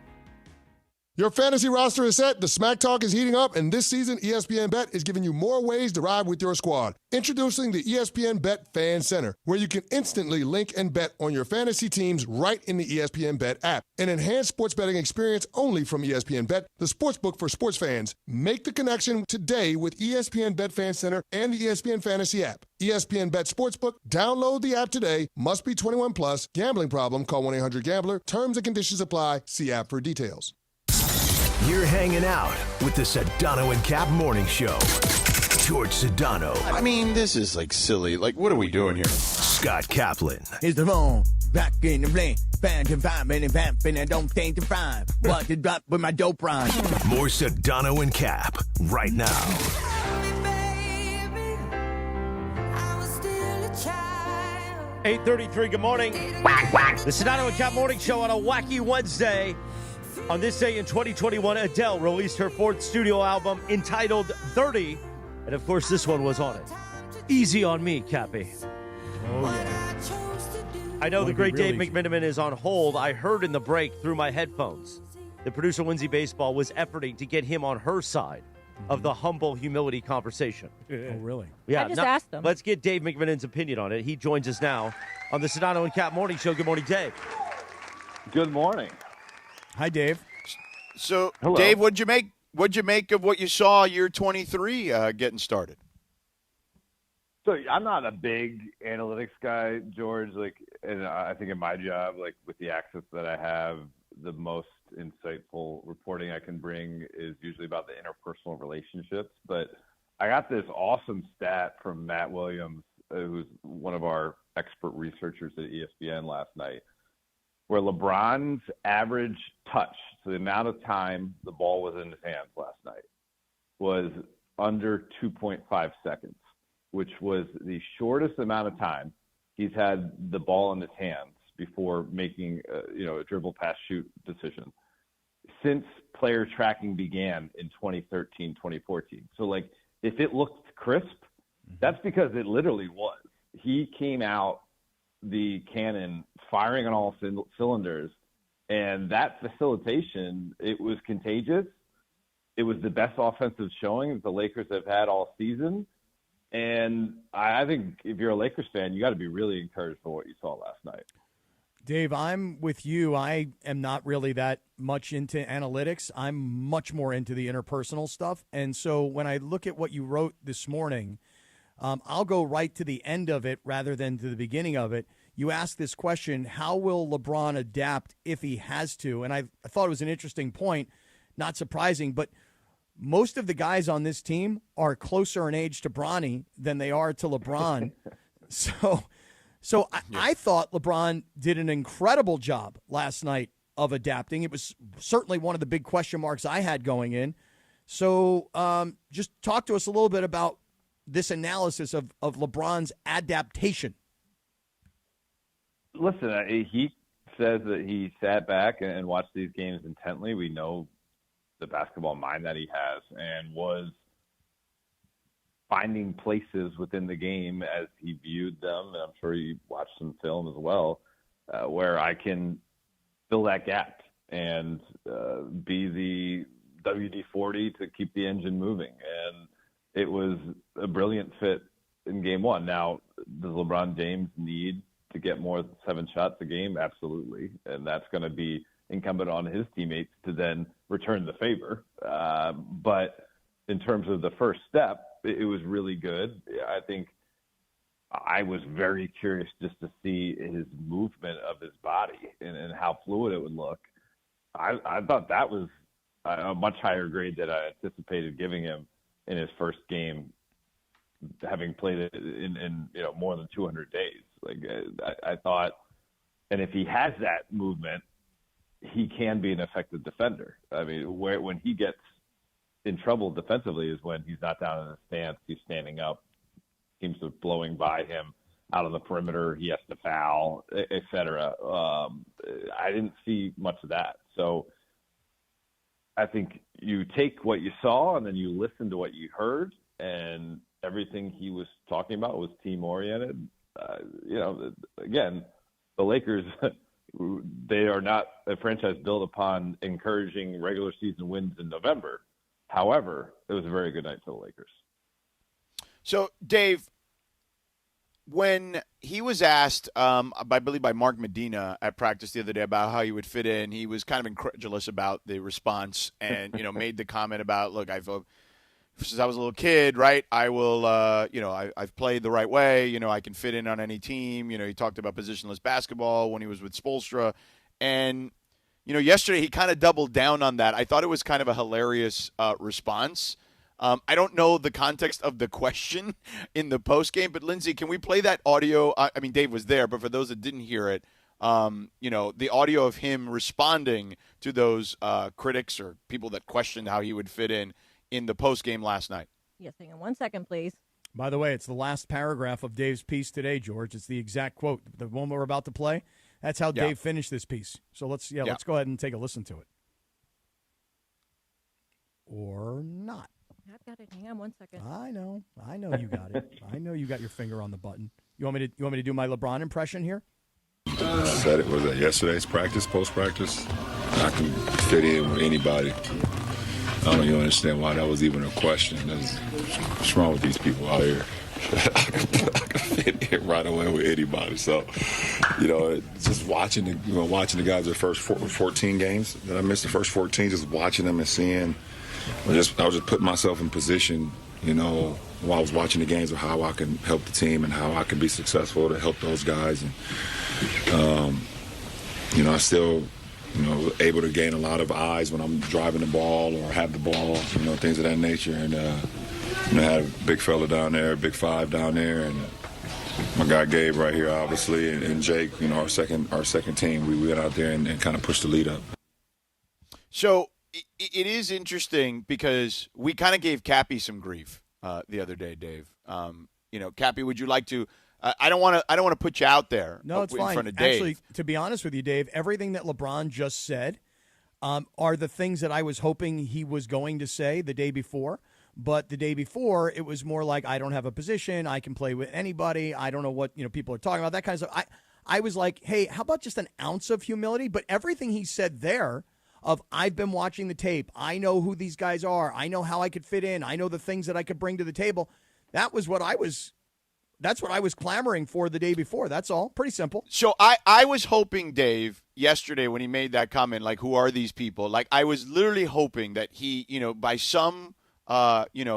Your fantasy roster is set, the smack talk is heating up, and this season ESPN Bet is giving you more ways to ride with your squad. Introducing the ESPN Bet Fan Center, where you can instantly link and bet on your fantasy teams right in the ESPN Bet app. An enhanced sports betting experience only from ESPN Bet, the sportsbook for sports fans. Make the connection today with ESPN Bet Fan Center and the ESPN Fantasy app. ESPN Bet Sportsbook, download the app today. Must be 21 plus. Gambling problem, call 1-800-GAMBLER. Terms and conditions apply. See app for details. You're hanging out with the Sedano and Kap Morning Show. George Sedano. I mean, this is like silly. Like, what are we doing here? Scott Kaplan. Here's the phone. Back in the blink. Band to five and vamping. I don't think to five. What to drop with my dope rhyme. More Sedano and Kap right now. 8:33, good morning. The Sedano and Kap Morning Show on a wacky Wednesday. On this day in 2021, Adele released her 4th studio album entitled 30. And of course, this one was on it. Easy on me, Cappy. Oh, yeah. I know the great Dave McMenamin is on hold. I heard in the break through my headphones. The producer, Lindsay Baseball, was efforting to get him on her side of the humble humility conversation. Oh, really? Yeah. I just asked him. Let's get Dave McMenamin's opinion on it. He joins us now on the Sedano and Kap Morning Show. Good morning, Dave. Good morning. Hi, Dave. So, Hello. Dave, what'd you make of what you saw year 23 getting started? So I'm not a big analytics guy, George. And I think in my job, with the access that I have, the most insightful reporting I can bring is usually about the interpersonal relationships. But I got this awesome stat from Matt Williams, who's one of our expert researchers at ESPN last night, where LeBron's average touch, so the amount of time the ball was in his hands last night, was under 2.5 seconds, which was the shortest amount of time he's had the ball in his hands before making a dribble pass shoot decision since player tracking began in 2013, 2014. So if it looked crisp, that's because it literally was. He came out the cannon firing on all cylinders, and that facilitation, it was contagious. It was the best offensive showing that the Lakers have had all season. And I think if you're a Lakers fan, you got to be really encouraged for what you saw last night. Dave, I'm with you. I am not really that much into analytics. I'm much more into the interpersonal stuff. And so when I look at what you wrote this morning, I'll go right to the end of it rather than to the beginning of it. You asked this question, how will LeBron adapt if he has to? And I thought it was an interesting point, not surprising, but most of the guys on this team are closer in age to Bronny than they are to LeBron. I thought LeBron did an incredible job last night of adapting. It was certainly one of the big question marks I had going in. So just talk to us a little bit about this analysis of LeBron's adaptation. Listen, he says that he sat back and watched these games intently. We know the basketball mind that he has, and was finding places within the game as he viewed them, and I'm sure he watched some film as well, where I can fill that gap and be the WD-40 to keep the engine moving. And it was a brilliant fit in game one. Now, does LeBron James need to get more than 7 shots a game? Absolutely. And that's going to be incumbent on his teammates to then return the favor. But in terms of the first step, it was really good. I think I was very curious just to see his movement of his body and how fluid it would look. I thought that was a much higher grade than I anticipated giving him in his first game, having played it in more than 200 days. I thought, and if he has that movement, he can be an effective defender. I mean, when he gets in trouble defensively is when he's not down in the stance, he's standing up, teams are blowing by him out on the perimeter, he has to foul, et cetera. I didn't see much of that. So I think you take what you saw and then you listen to what you heard, and everything he was talking about was team-oriented. Again, the Lakers, they are not a franchise built upon encouraging regular season wins in November. However, it was a very good night for the Lakers. So, Dave, when he was asked, I believe by Mark Medina at practice the other day about how he would fit in, he was kind of incredulous about the response and, made the comment about, look, since I was a little kid, right, I will, I've played the right way. I can fit in on any team. He talked about positionless basketball when he was with Spoelstra. And, yesterday he kind of doubled down on that. I thought it was kind of a hilarious response. I don't know the context of the question in the postgame, but Lindsay, can we play that audio? I mean, Dave was there, but for those that didn't hear it, the audio of him responding to those critics or people that questioned how he would fit in the postgame last night. Yes, hang on 1 second, please. By the way, it's the last paragraph of Dave's piece today, George. It's the exact quote. The one we're about to play, that's how Dave finished this piece. So let's go ahead and take a listen to it. Or not. I've got it. Hang on 1 second. I know you got it. I know you got your finger on the button. You want me to do my LeBron impression here? Said it was yesterday's practice, post practice. I can fit in with anybody. I don't even understand why that was even a question. What's wrong with these people out here? I could fit in right away with anybody. So, just watching the guys the first 14 games that I missed, the first 14, just watching them and seeing. I was just putting myself in position, while I was watching the games of how I can help the team and how I can be successful to help those guys. And, I still, able to gain a lot of eyes when I'm driving the ball or have the ball, things of that nature. And, I had a big fella down there, big five down there, and my guy Gabe right here, obviously, and Jake, our second team. We went out there and kind of pushed the lead up. So it is interesting because we kind of gave Cappy some grief the other day, Dave. Cappy, would you like to? I don't want to put you out there. No, it's in fine. Front of Dave. Actually, to be honest with you, Dave, everything that LeBron just said are the things that I was hoping he was going to say the day before. But the day before, it was more like, I don't have a position. I can play with anybody. I don't know what people are talking about, that kind of stuff. I was like, hey, how about just an ounce of humility? But everything he said there of, I've been watching the tape. I know who these guys are. I know how I could fit in. I know the things that I could bring to the table. That's what I was clamoring for the day before. That's all. Pretty simple. So I was hoping, Dave, yesterday when he made that comment, like, who are these people? Like, I was literally hoping that he, by some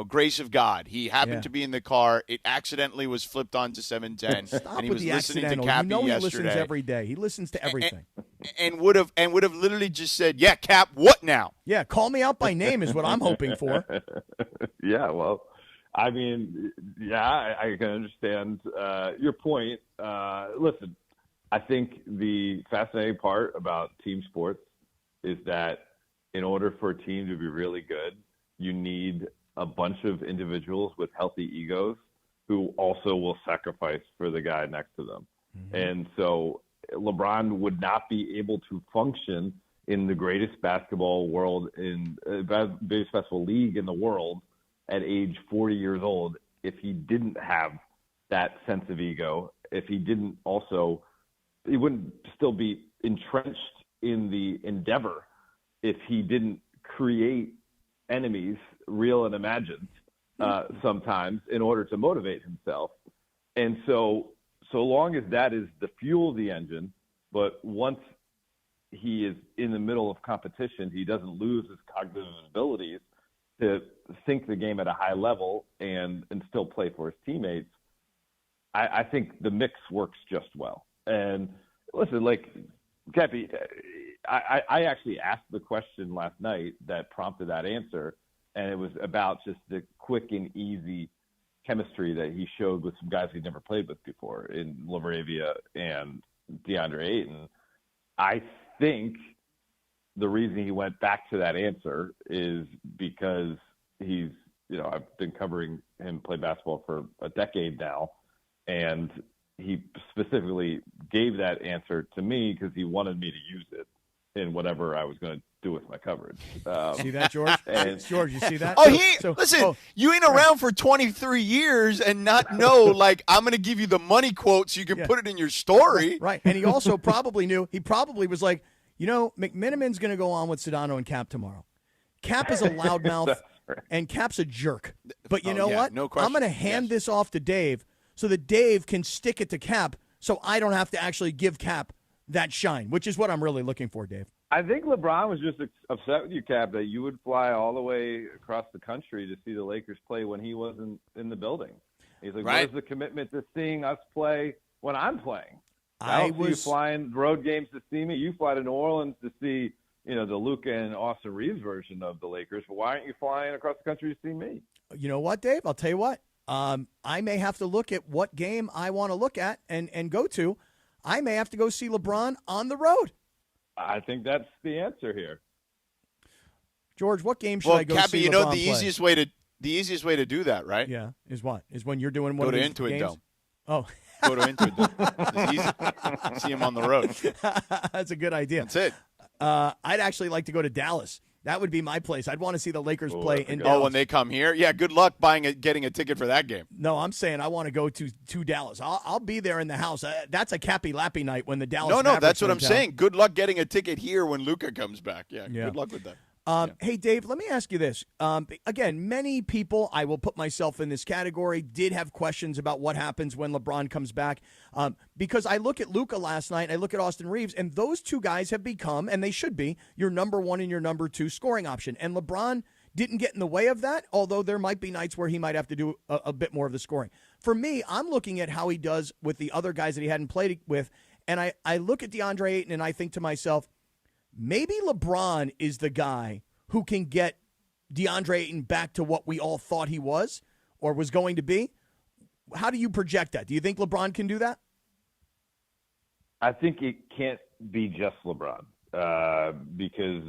grace of God, he happened to be in the car. It accidentally was flipped on to 710, Stop and he with was the listening to accidental. Cappy He yesterday. listens every day. He listens to everything. And would have literally just said, "Yeah, Cap, what now?" Yeah, call me out by name is what I'm hoping for. Yeah, well, I mean, I can understand your point. Listen, I think the fascinating part about team sports is that in order for a team to be really good, you need a bunch of individuals with healthy egos who also will sacrifice for the guy next to them. Mm-hmm. And so LeBron would not be able to function in the greatest basketball league in the world at age 40 years old if he didn't have that sense of ego, if he didn't also, he wouldn't still be entrenched in the endeavor if he didn't create enemies, real and imagined, sometimes in order to motivate himself. And so long as that is the fuel of the engine, but once he is in the middle of competition, he doesn't lose his cognitive abilities to think the game at a high level and still play for his teammates. I think the mix works just well. And listen, like, Cappy, I actually asked the question last night that prompted that answer, and it was about just the quick and easy chemistry that he showed with some guys he'd never played with before in LaRavia and DeAndre Ayton. I think the reason he went back to that answer is because he's, I've been covering him play basketball for a decade now, and he specifically gave that answer to me because he wanted me to use it in whatever I was going to do with my coverage. See that, George? George, you see that? Listen, you ain't around for 23 years and not know, like, I'm going to give you the money quote so you can put it in your story. Right. And he also probably knew, he probably was like, McMenamin's going to go on with Sedano and Kap tomorrow. Kap is a loudmouth, and Kap's a jerk. But you know what? No question. I'm going to hand this off to Dave so that Dave can stick it to Kap so I don't have to actually give Kap that shine, which is what I'm really looking for, Dave. I think LeBron was just upset with you, Cap, that you would fly all the way across the country to see the Lakers play when he wasn't in the building. He's like, where's the commitment to seeing us play when I'm playing? I don't see you flying road games to see me. You fly to New Orleans to see, the Luka and Austin Reeves version of the Lakers, but why aren't you flying across the country to see me? You know what, Dave? I'll tell you what. I may have to look at what game I want to look at and go to. I may have to go see LeBron on the road. I think that's the answer here. George, what game should I go Cappy, see LeBron the easiest way to do that, right? Yeah, is what? Is when you're doing one go of to these Intuit games? Dome. Oh. Go to Intuit Dome. It's easy. See him on the road. That's a good idea. That's it. I'd actually like to go to Dallas. That would be my place. I'd want to see the Lakers play in Dallas. Oh, when they come here? Yeah, good luck getting a ticket for that game. No, I'm saying I want to go to Dallas. I'll be there in the house. That's a Cappy Lappy night when the Dallas Mavericks that's what are I'm in town. saying. Good luck getting a ticket here when Luka comes back. Yeah, good luck with that. Hey, Dave, let me ask you this. Again, many people, I will put myself in this category, did have questions about what happens when LeBron comes back. Because I look at Luka last night, and I look at Austin Reeves, and those two guys have become, and they should be, your number one and your number two scoring option. And LeBron didn't get in the way of that, although there might be nights where he might have to do a bit more of the scoring. For me, I'm looking at how he does with the other guys that he hadn't played with, and I look at DeAndre Ayton, and I think to myself, maybe LeBron is the guy who can get DeAndre Ayton back to what we all thought he was or was going to be. How do you project that? Do you think LeBron can do that? I think it can't be just LeBron because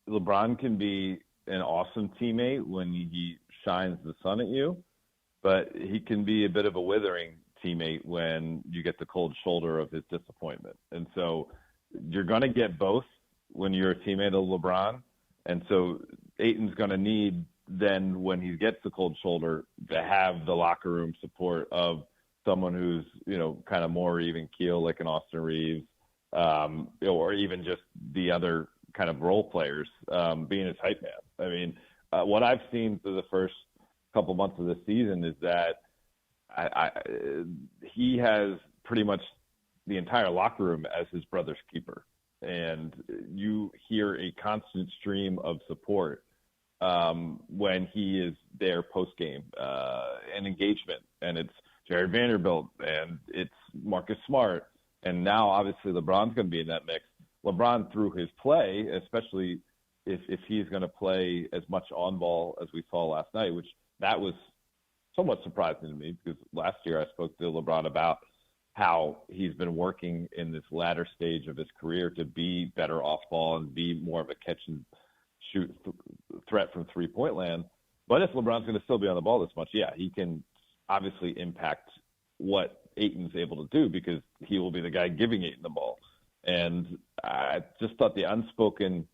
LeBron can be an awesome teammate when he shines the sun at you, but he can be a bit of a withering teammate when you get the cold shoulder of his disappointment. And so you're going to get both when you're a teammate of LeBron. And so Ayton's going to need then when he gets the cold shoulder to have the locker room support of someone who's, kind of more even keel like an Austin Reeves, or even just the other kind of role players being his hype man. I mean, what I've seen through the first couple months of the season is that he has pretty much the entire locker room as his brother's keeper. And you hear a constant stream of support when he is there post-game and engagement. And it's Jared Vanderbilt and it's Marcus Smart. And now, obviously, LeBron's going to be in that mix. LeBron, through his play, especially if he's going to play as much on ball as we saw last night, which that was somewhat surprising to me because last year I spoke to LeBron about how he's been working in this latter stage of his career to be better off ball and be more of a catch and shoot threat from 3-point land. But if LeBron's going to still be on the ball this much, yeah, he can obviously impact what Ayton's able to do because he will be the guy giving Ayton the ball. And I just thought the unspoken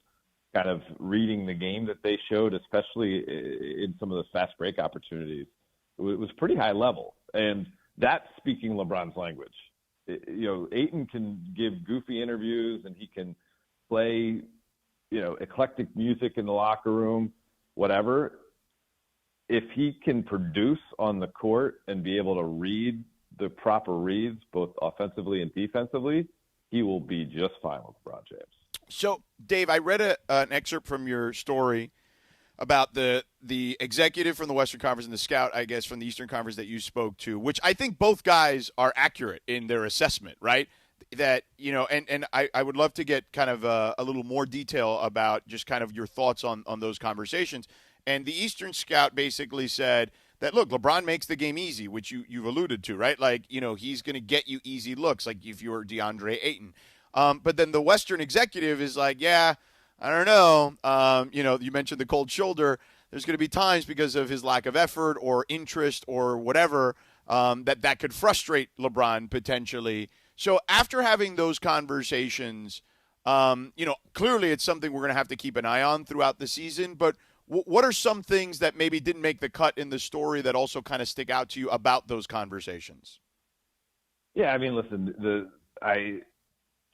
kind of reading the game that they showed, especially in some of those fast break opportunities, it was pretty high level. And that's speaking LeBron's language. Ayton can give goofy interviews and he can play, eclectic music in the locker room, whatever. If he can produce on the court and be able to read the proper reads, both offensively and defensively, he will be just fine with LeBron James. So, Dave, I read an excerpt from your story about the executive from the Western Conference and the scout, I guess, from the Eastern Conference that you spoke to, which I think both guys are accurate in their assessment, right? That, and I would love to get kind of a little more detail about just kind of your thoughts on those conversations. And the Eastern scout basically said that, look, LeBron makes the game easy, which you've alluded to, right? Like, he's going to get you easy looks, like if you're DeAndre Ayton. But then the Western executive is like, yeah, I don't know. You mentioned the cold shoulder. There's going to be times because of his lack of effort or interest or whatever that could frustrate LeBron potentially. So after having those conversations, clearly it's something we're going to have to keep an eye on throughout the season. But what are some things that maybe didn't make the cut in the story that also kind of stick out to you about those conversations? Yeah, I mean, listen, I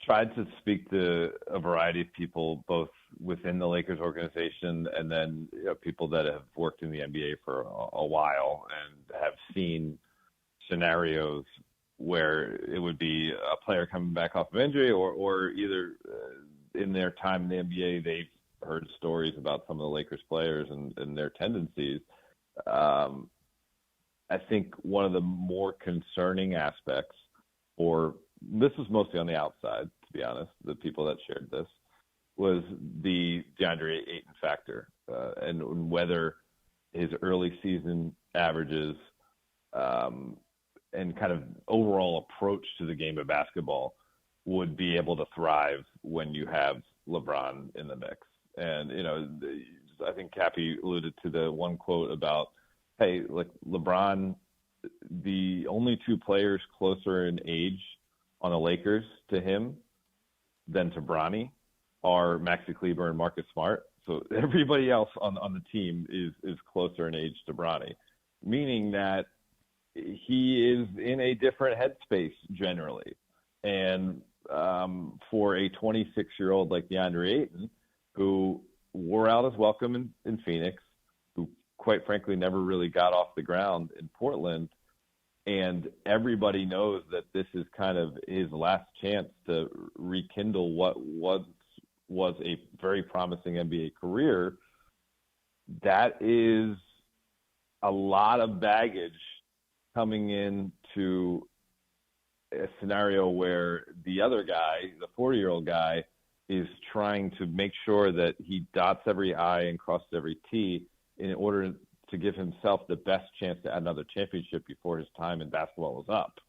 tried to speak to a variety of people, both within the Lakers organization and then people that have worked in the NBA for a while and have seen scenarios where it would be a player coming back off of injury or either in their time in the NBA, they've heard stories about some of the Lakers players and their tendencies. I think one of the more concerning aspects, or this was mostly on the outside, to be honest, the people that shared this, was the DeAndre Ayton factor and whether his early season averages and kind of overall approach to the game of basketball would be able to thrive when you have LeBron in the mix. And, I think Cappy alluded to the one quote about, hey, like LeBron, the only two players closer in age on the Lakers to him than to Bronny are Maxi Kleber and Marcus Smart. So everybody else on the team is closer in age to Bronny, meaning that he is in a different headspace generally. And for a 26-year-old like DeAndre Ayton, who wore out his welcome in Phoenix, who quite frankly never really got off the ground in Portland. And everybody knows that this is kind of his last chance to rekindle what was a very promising NBA career. That is a lot of baggage coming into a scenario where the other guy, the 40-year-old guy, is trying to make sure that he dots every I and crosses every T in order to give himself the best chance to add another championship before his time in basketball was up.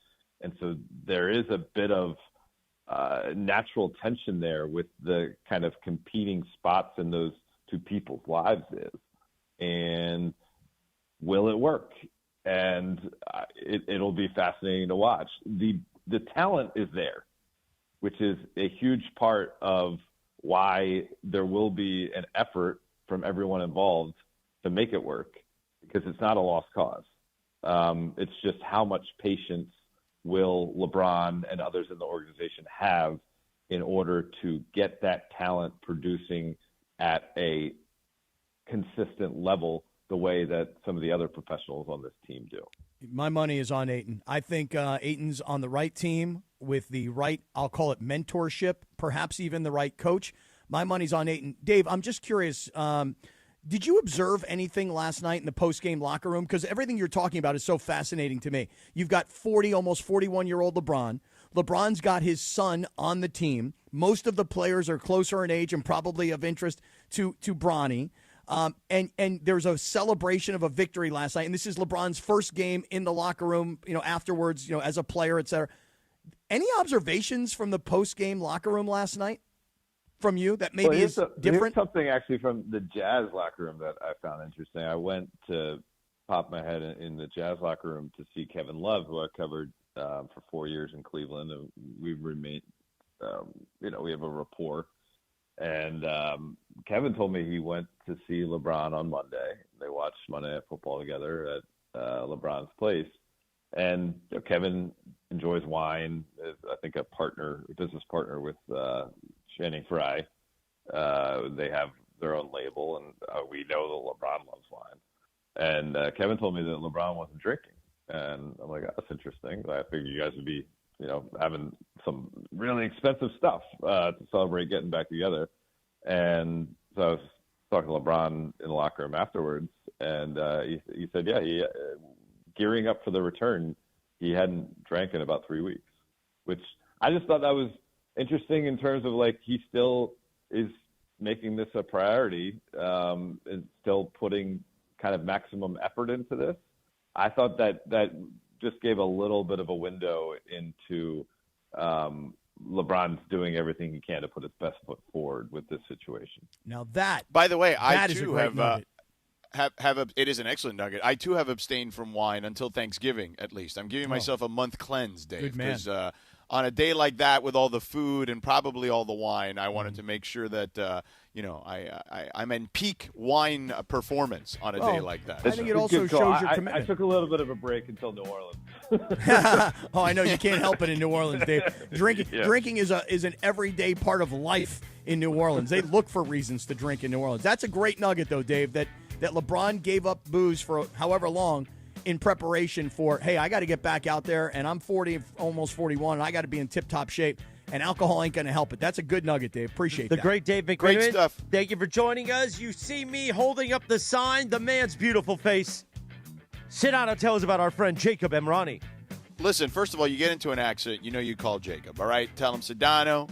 And so there is a bit of natural tension there with the kind of competing spots in those two people's lives is. And will it work? And it'll be fascinating to watch. The talent is there, which is a huge part of why there will be an effort from everyone involved to make it work, because it's not a lost cause. It's just how much patience will LeBron and others in the organization have in order to get that talent producing at a consistent level the way that some of the other professionals on this team do. My money is on Ayton. I think Ayton's on the right team with the right, I'll call it mentorship, perhaps even the right coach. My money's on Ayton. Dave, I'm just curious, did you observe anything last night in the post-game locker room? Because everything you're talking about is so fascinating to me. You've got almost 41-year-old LeBron. LeBron's got his son on the team. Most of the players are closer in age and probably of interest to Bronny. And there's a celebration of a victory last night, and this is LeBron's first game in the locker room, afterwards, as a player, et cetera. Any observations from the post-game locker room last night from you that maybe is different? Here's something actually from the Jazz locker room that I found interesting. I went to pop my head in the Jazz locker room to see Kevin Love, who I covered for 4 years in Cleveland, and we've remained, we have a rapport. And Kevin told me he went to see LeBron on Monday. They watched Monday Night Football together at LeBron's place. And Kevin enjoys wine. Is, I think, a business partner with Channing Frye. They have their own label, and we know that LeBron loves wine. And Kevin told me that LeBron wasn't drinking. And I'm like, oh, that's interesting. I figured you guys would be having some really expensive stuff to celebrate getting back together. And so I was talking to LeBron in the locker room afterwards, and he said, gearing up for the return, he hadn't drank in about 3 weeks, which I just thought that was interesting in terms of, like, he still is making this a priority and still putting kind of maximum effort into this. I thought that just gave a little bit of a window into LeBron's doing everything he can to put his best foot forward with this situation. Now that, by the way, I too have it is an excellent nugget. I too have abstained from wine until Thanksgiving, at least. I'm giving myself a month cleanse, Dave, because on a day like that with all the food and probably all the wine, I wanted to make sure that I'm in peak wine performance on a day like that. I think it also shows your commitment. I took a little bit of a break until New Orleans. Oh, I know you can't help it in New Orleans, Dave. Drinking is an everyday part of life in New Orleans. They look for reasons to drink in New Orleans. That's a great nugget, though, Dave, that LeBron gave up booze for however long in preparation for, hey, I got to get back out there, and I'm 40, almost 41, and I got to be in tip-top shape, and alcohol ain't going to help it. That's a good nugget, Dave. Appreciate that. The great Dave McMenamin. Great stuff. Thank you for joining us. You see me holding up the sign, the man's beautiful face. Sedano, tell us about our friend Jacob Emrani. Listen, first of all, you get into an accident, you call Jacob, all right? Tell him Sedano,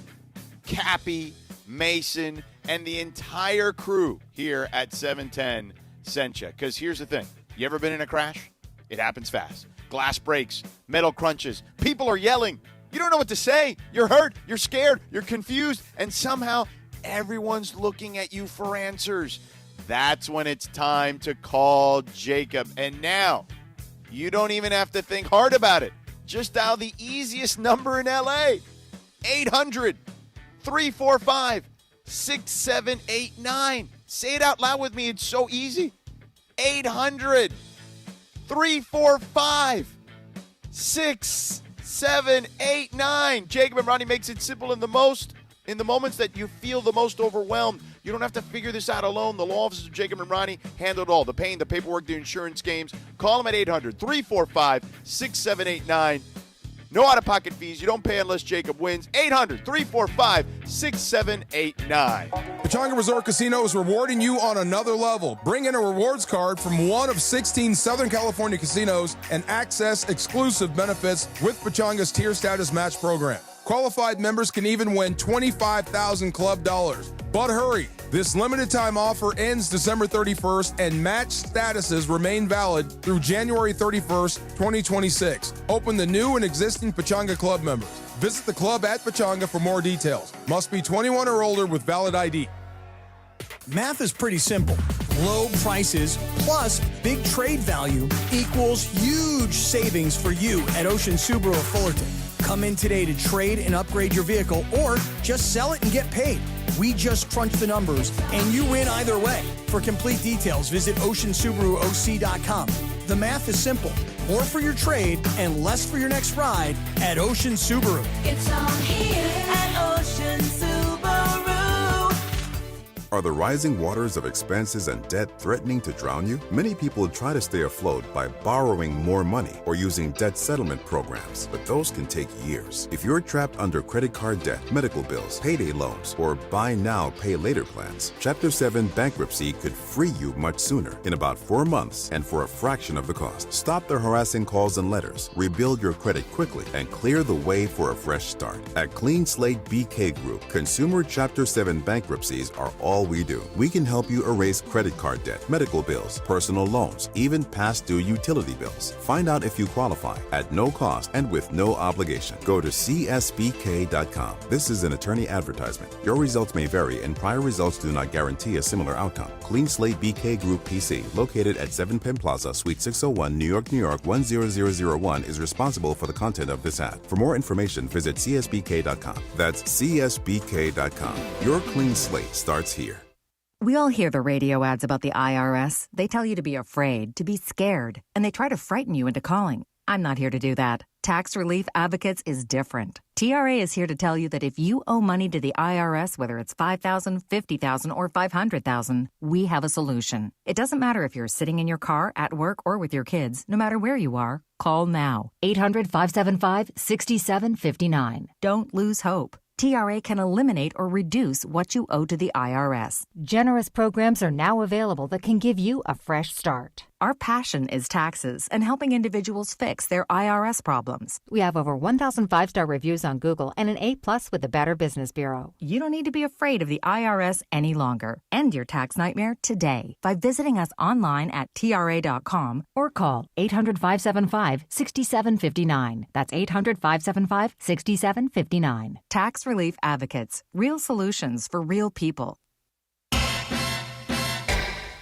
Cappy, Mason, and the entire crew here at 710 sent you. Because here's the thing. You ever been in a crash? It happens fast. Glass breaks, metal crunches, people are yelling. You don't know what to say. You're hurt, you're scared, you're confused, and somehow everyone's looking at you for answers. That's when it's time to call Jacob. And now, you don't even have to think hard about it. Just dial the easiest number in LA, 800-345-6789. Say it out loud with me. It's so easy. 800-345-6789. Jacob and Ronnie makes it simple in the most In the moments that you feel the most overwhelmed, you don't have to figure this out alone. The law offices of Jacob and Ronnie handle it all. The pain, the paperwork, the insurance games. Call them at 800-345-6789. No out-of-pocket fees. You don't pay unless Jacob wins. 800-345-6789. Pechanga Resort Casino is rewarding you on another level. Bring in a rewards card from one of 16 Southern California casinos and access exclusive benefits with Pechanga's tier status match program. Qualified members can even win $25,000 club dollars. But hurry, this limited time offer ends December 31st and match statuses remain valid through January 31st, 2026. Open to new and existing Pechanga Club members. Visit the club at Pechanga for more details. Must be 21 or older with valid ID. Math is pretty simple. Low prices plus big trade value equals huge savings for you at Ocean Subaru of Fullerton. Come in today to trade and upgrade your vehicle or just sell it and get paid. We just crunch the numbers and you win either way. For complete details, visit OceanSubaruOC.com. The math is simple. More for your trade and less for your next ride at Ocean Subaru. It's all here at Ocean Subaru. Are the rising waters of expenses and debt threatening to drown you? Many people try to stay afloat by borrowing more money or using debt settlement programs, but those can take years. If you're trapped under credit card debt, medical bills, payday loans, or buy now, pay later plans, Chapter 7 bankruptcy could free you much sooner, in about 4 months and for a fraction of the cost. Stop the harassing calls and letters, rebuild your credit quickly, and clear the way for a fresh start. At Clean Slate BK Group, consumer Chapter 7 bankruptcies are all we do. We can help you erase credit card debt, medical bills, personal loans, even past due utility bills. Find out if you qualify at no cost and with no obligation. Go to csbk.com. This is an attorney advertisement. Your results may vary and prior results do not guarantee a similar outcome. Clean Slate BK Group PC, located at 7 Penn Plaza, Suite 601, New York, 10001, is responsible for the content of this ad. For more information, visit csbk.com. That's csbk.com. Your clean slate starts here. We all hear the radio ads about the IRS. They tell you to be afraid, to be scared, and they try to frighten you into calling. I'm not here to do that. Tax Relief Advocates is different. TRA is here to tell you that if you owe money to the IRS, whether it's $5,000, $50,000, or $500,000, we have a solution. It doesn't matter if you're sitting in your car, at work, or with your kids. No matter where you are, call now. 800-575-6759. Don't lose hope. TRA can eliminate or reduce what you owe to the IRS. Generous programs are now available that can give you a fresh start. Our passion is taxes and helping individuals fix their IRS problems. We have over 1,000 5-star reviews on Google and an A+ with the Better Business Bureau. You don't need to be afraid of the IRS any longer. End your tax nightmare today by visiting us online at TRA.com or call 800-575-6759. That's 800-575-6759. Tax Relief Advocates. Real solutions for real people.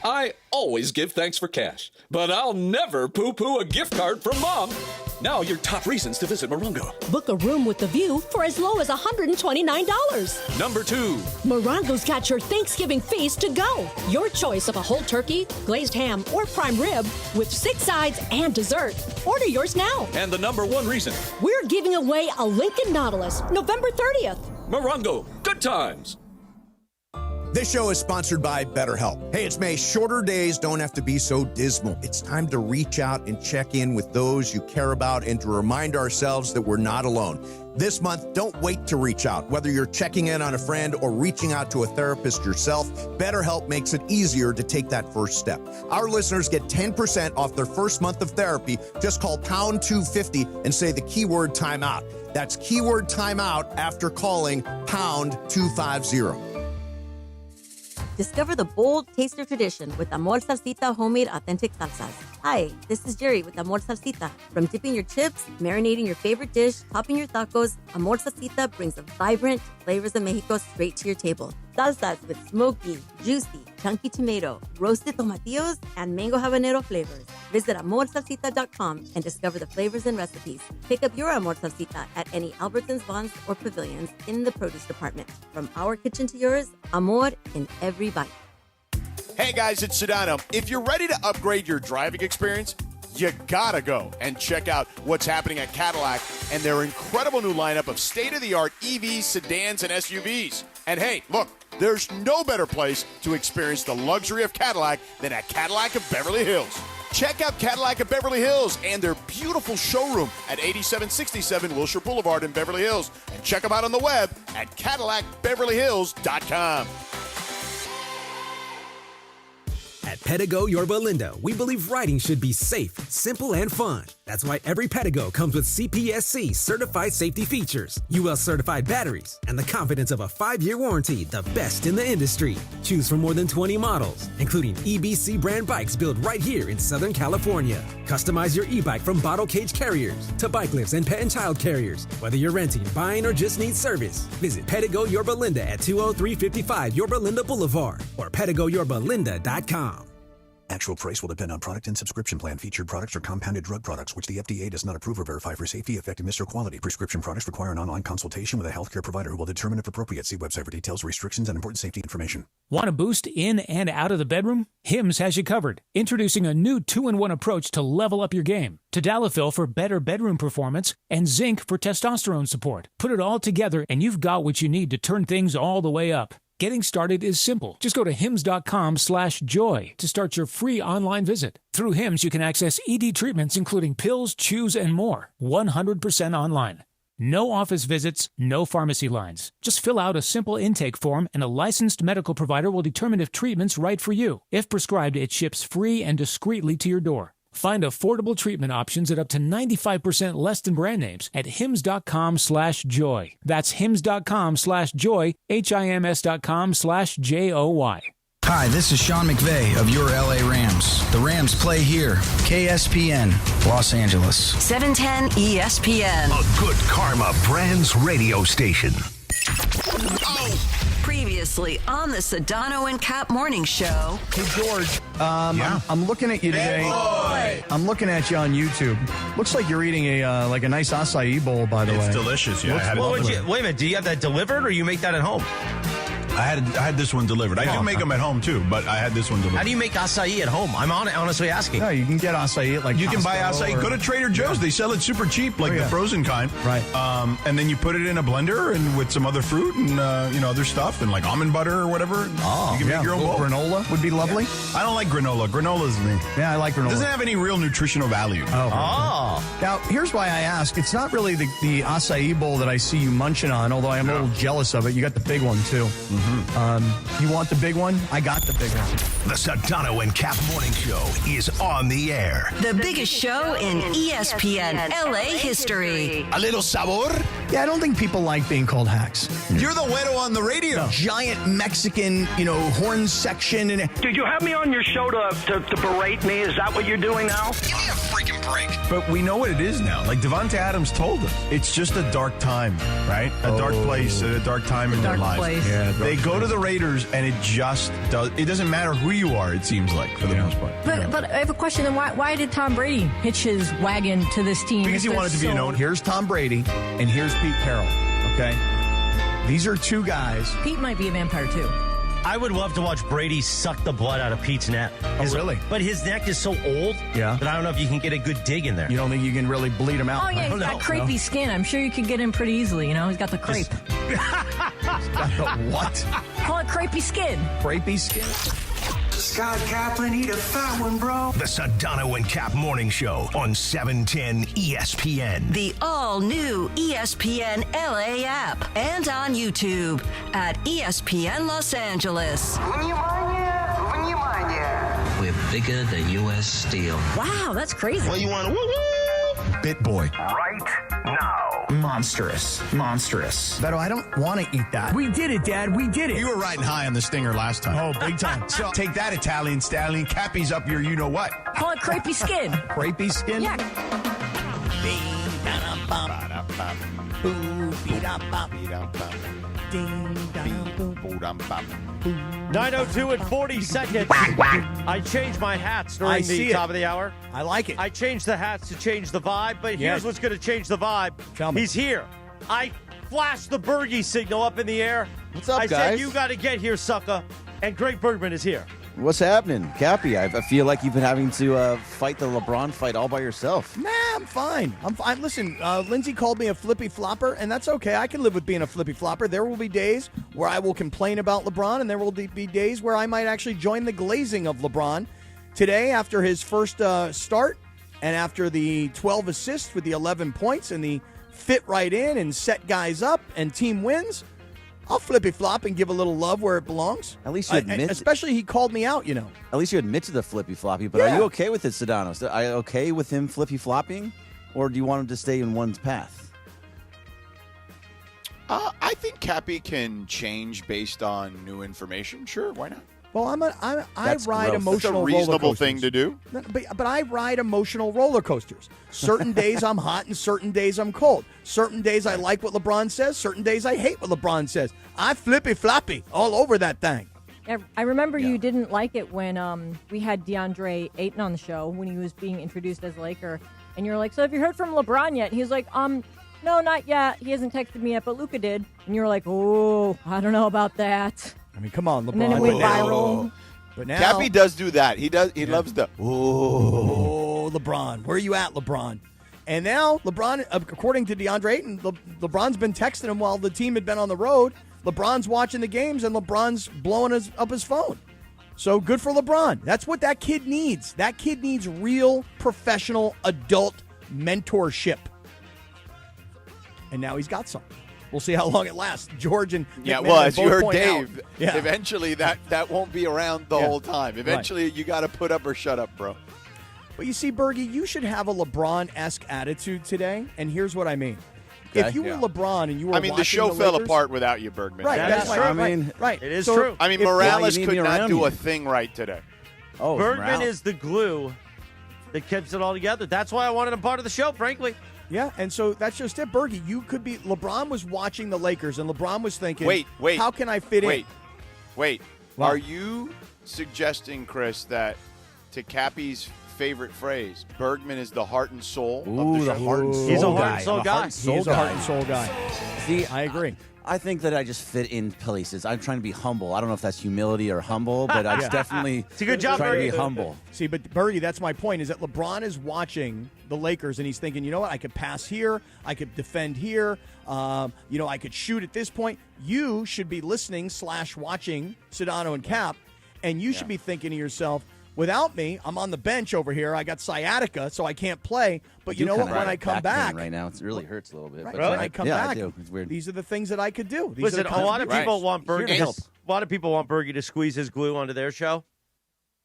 I always give thanks for cash, but I'll never poo-poo a gift card from Mom. Now your top reasons to visit Morongo. Book a room with a view for as low as $129. Number 2. Morongo's got your Thanksgiving feast to go. Your choice of a whole turkey, glazed ham, or prime rib with 6 sides and dessert. Order yours now. And the number 1 reason. We're giving away a Lincoln Nautilus November 30th. Morongo, good times. This show is sponsored by BetterHelp. Hey, it's May. Shorter days don't have to be so dismal. It's time to reach out and check in with those you care about and to remind ourselves that we're not alone. This month, don't wait to reach out. Whether you're checking in on a friend or reaching out to a therapist yourself, BetterHelp makes it easier to take that first step. Our listeners get 10% off their first month of therapy. Just call pound 250 and say the keyword timeout. That's keyword timeout after calling pound 250. Discover the bold taster tradition with Amor Salsita homemade authentic salsas. Hi, this is Jerry with Amor Salsita. From dipping your chips, marinating your favorite dish, topping your tacos, Amor Salsita brings the vibrant flavors of Mexico straight to your table. Salsas with smoky, juicy, chunky tomato, roasted tomatillos, and mango habanero flavors. Visit AmorSalsita.com and discover the flavors and recipes. Pick up your Amor Salsita at any Albertsons, Vons, or Pavilions in the produce department. From our kitchen to yours, Amor in every bite. Hey guys, it's Sedano. If you're ready to upgrade your driving experience, you gotta go and check out what's happening at Cadillac and their incredible new lineup of state-of-the-art EVs, sedans, and SUVs. And hey, look, there's no better place to experience the luxury of Cadillac than at Cadillac of Beverly Hills. Check out Cadillac of Beverly Hills and their beautiful showroom at 8767 Wilshire Boulevard in Beverly Hills. And check them out on the web at CadillacBeverlyHills.com. At Pedigo Yorba Linda, we believe riding should be safe, simple, and fun. That's why every Pedigo comes with CPSC certified safety features, UL certified batteries, and the confidence of a 5-year warranty, the best in the industry. Choose from more than 20 models, including EBC brand bikes built right here in Southern California. Customize your e-bike from bottle cage carriers to bike lifts and pet and child carriers. Whether you're renting, buying, or just need service, visit Pedigo Yorba Linda at 20355 Yorba Linda Boulevard or PedigoYorbaLinda.com. Actual price will depend on product and subscription plan. Featured products are compounded drug products, which the FDA does not approve or verify for safety, effectiveness, or quality. Prescription products require an online consultation with a healthcare provider who will determine if appropriate. See website for details, restrictions, and important safety information. Want a boost in and out of the bedroom? Hims has you covered. Introducing a new 2-in-1 approach to level up your game. Tadalafil for better bedroom performance and zinc for testosterone support. Put it all together and you've got what you need to turn things all the way up. Getting started is simple. Just go to hims.com/joy to start your free online visit. Through Hims, you can access ED treatments including pills, chews, and more. 100% online. No office visits, no pharmacy lines. Just fill out a simple intake form and a licensed medical provider will determine if treatment's right for you. If prescribed, it ships free and discreetly to your door. Find affordable treatment options at up to 95% less than brand names at hims.com/joy. That's hims.com/joy, HIMS.com/JOY. Hi, this is Sean McVay of your LA Rams. The Rams play here. KSPN, Los Angeles. 710 ESPN. A good karma brands radio station. Previously on the Sedano and Kap morning show. Hey, George. I'm looking at you today. I'm looking at you on YouTube. Looks like you're eating a nice acai bowl, by the way. It's delicious. Yeah, wait a minute. Do you have that delivered or you make that at home? I had this one delivered. I do make them at home too, but I had this one delivered. How do you make acai at home? I'm honestly asking. No, you can get acai at you can buy acai. Go to Trader Joe's. They sell it super cheap, like the frozen kind. Right. And then you put it in a blender and with some other fruit and other stuff and like almond butter or whatever. You can make your own bowl. Granola would be lovely. Yeah. I don't like granola. Granola's me. Yeah, I like granola. It doesn't have any real nutritional value. Oh. Now, here's why I ask. It's not really the acai bowl that I see you munching on, although I am a little jealous of it. You got the big one, too. Mm-hmm. You want the big one? I got the big one. The Sedano and Kap morning show is on the air. The biggest show in ESPN LA history. A little sabor? Yeah, I don't think people like being called hacks. You're the güero on the radio. Giant Mexican, horn section. Did you have me on your show to berate me? Is that what you're doing now? Give me a freaking break. But we know what it is now. Like Devonta Adams told us. It's just a dark time, right? A dark place, a dark time in their lives. Yeah, they go to the Raiders and it just does. It doesn't matter who you are, it seems like, for the most part. But I have a question. Then why did Tom Brady hitch his wagon to this team? Because he wanted to be known. Here's Tom Brady and here's Pete Carroll. Okay, these are two guys. Pete might be a vampire too. I would love to watch Brady suck the blood out of Pete's neck. Really? But his neck is so old that I don't know if you can get a good dig in there. You don't think you can really bleed him out? Oh, yeah, he's got crepey skin. I'm sure you could get him pretty easily. He's got the crepe. He's got the what? Call it crepey skin. Crepey skin? Scott Kaplan, eat a fat one, bro. The Sedano and Kap morning show on 710 ESPN. The all-new ESPN LA app and on YouTube at ESPN Los Angeles. We're bigger than U.S. Steel. Wow, that's crazy. Well, you want to Bit boy. Right now. Monstrous. Beto, I don't want to eat that. We did it, Dad. We did it. You were riding high on the stinger last time. Oh, big time. So take that, Italian stallion. Cappy's up your you-know-what. Call it crepey skin. Crepey skin? Yeah. 9:02 and 40 seconds. I changed my hats during the top of the hour. I like it. I changed the hats to change the vibe, but here's what's going to change the vibe. Tell me. He's here. I flashed the Bergie signal up in the air. What's up, I guys? said, you got to get here, sucker. And Greg Bergman is here. What's happening? Cappy, I feel like you've been having to fight the LeBron fight all by yourself. Nah, I'm fine. I'm fine. Listen, Lindsay called me a flippy flopper, and that's okay. I can live with being a flippy flopper. There will be days where I will complain about LeBron, and there will be days where I might actually join the glazing of LeBron. Today, after his first start, and after the 12 assists with the 11 points and the fit right in and set guys up and team wins, I'll flippy flop and give a little love where it belongs. At least you admit. Especially he called me out, At least you admit to the flippy floppy. But are you okay with it, Sedano? Are you okay with him flippy flopping, or do you want him to stay in one's path? I think Cappy can change based on new information. Sure, why not? Well, I ride emotional roller coasters. That's a reasonable thing to do. But I ride emotional roller coasters. Certain days I'm hot and certain days I'm cold. Certain days I like what LeBron says. Certain days I hate what LeBron says. I flippy floppy all over that thing. Yeah, I remember you didn't like it when we had DeAndre Ayton on the show when he was being introduced as Laker. And you're like, so have you heard from LeBron yet? And he's like, no, not yet. He hasn't texted me yet, but Luka did. And you're like, oh, I don't know about that. I mean, come on, LeBron. And then it went viral. But now, Cappy does do that. He does. He loves the. Oh, LeBron. Where are you at, LeBron? And now, LeBron, according to DeAndre Ayton, LeBron's been texting him while the team had been on the road. LeBron's watching the games, and LeBron's blowing up his phone. So good for LeBron. That's what that kid needs. That kid needs real, professional, adult mentorship. And now he's got some. We'll see how long it lasts. George and McMenamin as you both heard point Dave, out. eventually that won't be around the whole time. Eventually, you got to put up or shut up, bro. But you see, Bergie, you should have a LeBron-esque attitude today, and here's what I mean. Okay. If you were LeBron and you were watching the show fell Lakers, apart without you, Bergman. Right, that's true. right. It is So true. I mean, if- Morales you need could me not around do you. a thing right today. Oh, Bergman Morales. is the glue that keeps it all together. That's why I wanted him part of the show, frankly. Yeah, and so that's just it, Bergie. You could be. LeBron was watching the Lakers, and LeBron was thinking, Wait. how can I fit in? Wait. What? Are you suggesting, Chris, that to Cappy's favorite phrase, Bergman is the heart and soul of the show? heart and soul He's a guy. heart and soul guy. He's a heart and soul guy. See, I agree. I think that I just fit in places. I'm trying to be humble. I don't know if that's humility or humble, but I'm definitely It's a good job, trying to be Bergie. humble. See, but Bergie, that's my point, is that LeBron is watching the Lakers, and he's thinking, you know what, I could pass here, I could defend here, I could shoot at this point. You should be listening / watching Sedano and Kap, and you should be thinking to yourself, without me, I'm on the bench over here. I got sciatica, so I can't play. But you know what? When I come back right now, it really hurts a little bit. Right, But when I come yeah, back, I do. It's weird. these are the things that I could do. These Listen, are the a lot of people want Here to Bergie. help. A lot of people want Bergie to squeeze his glue onto their show.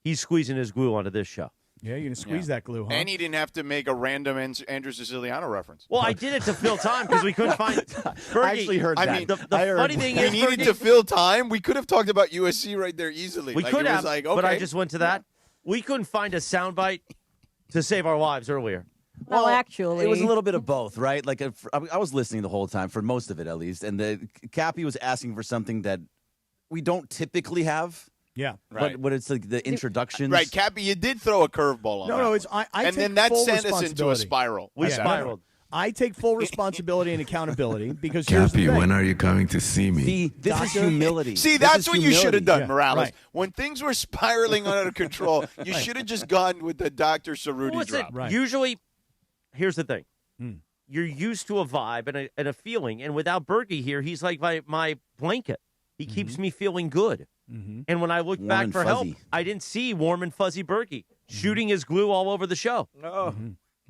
He's squeezing his glue onto this show. Yeah, you're going to squeeze that glue, huh? And he didn't have to make a random Andrew Siciliano reference. Well, I did it to fill time because we couldn't find Bergie. I actually heard that. I mean, the funny thing we is, needed Bergie, to fill time. We could have talked about USC right there easily. we could it have, was like, but I okay. just went to that. We couldn't find a soundbite to save our lives earlier. Well, actually, It was a little bit of both, right? Like I was listening the whole time, for most of it at least, and the Cappy was asking for something that we don't typically have. Yeah. Right. But it's like the introductions. Right, Cappy, you did throw a curveball on that. No, it's I and take then that full sent us into a responsibility. spiral. We Yeah. spiraled. I take full responsibility and accountability because here's the Cappy, thing. when are you coming to see me? See, this is humility. See, This that's is what you should have humility. done, Yeah, Morales. right. When things were spiraling out of control, you should have just gone with the Dr. Cerruti Listen, drop. Right. usually, here's the thing. Hmm. You're used to a vibe and a feeling, and without Bergie here, he's like my blanket. He keeps me feeling good. Mm-hmm. And when I looked Warm back and for help, fuzzy. I didn't see warm and fuzzy Bergie shooting his glue all over the show. Wow.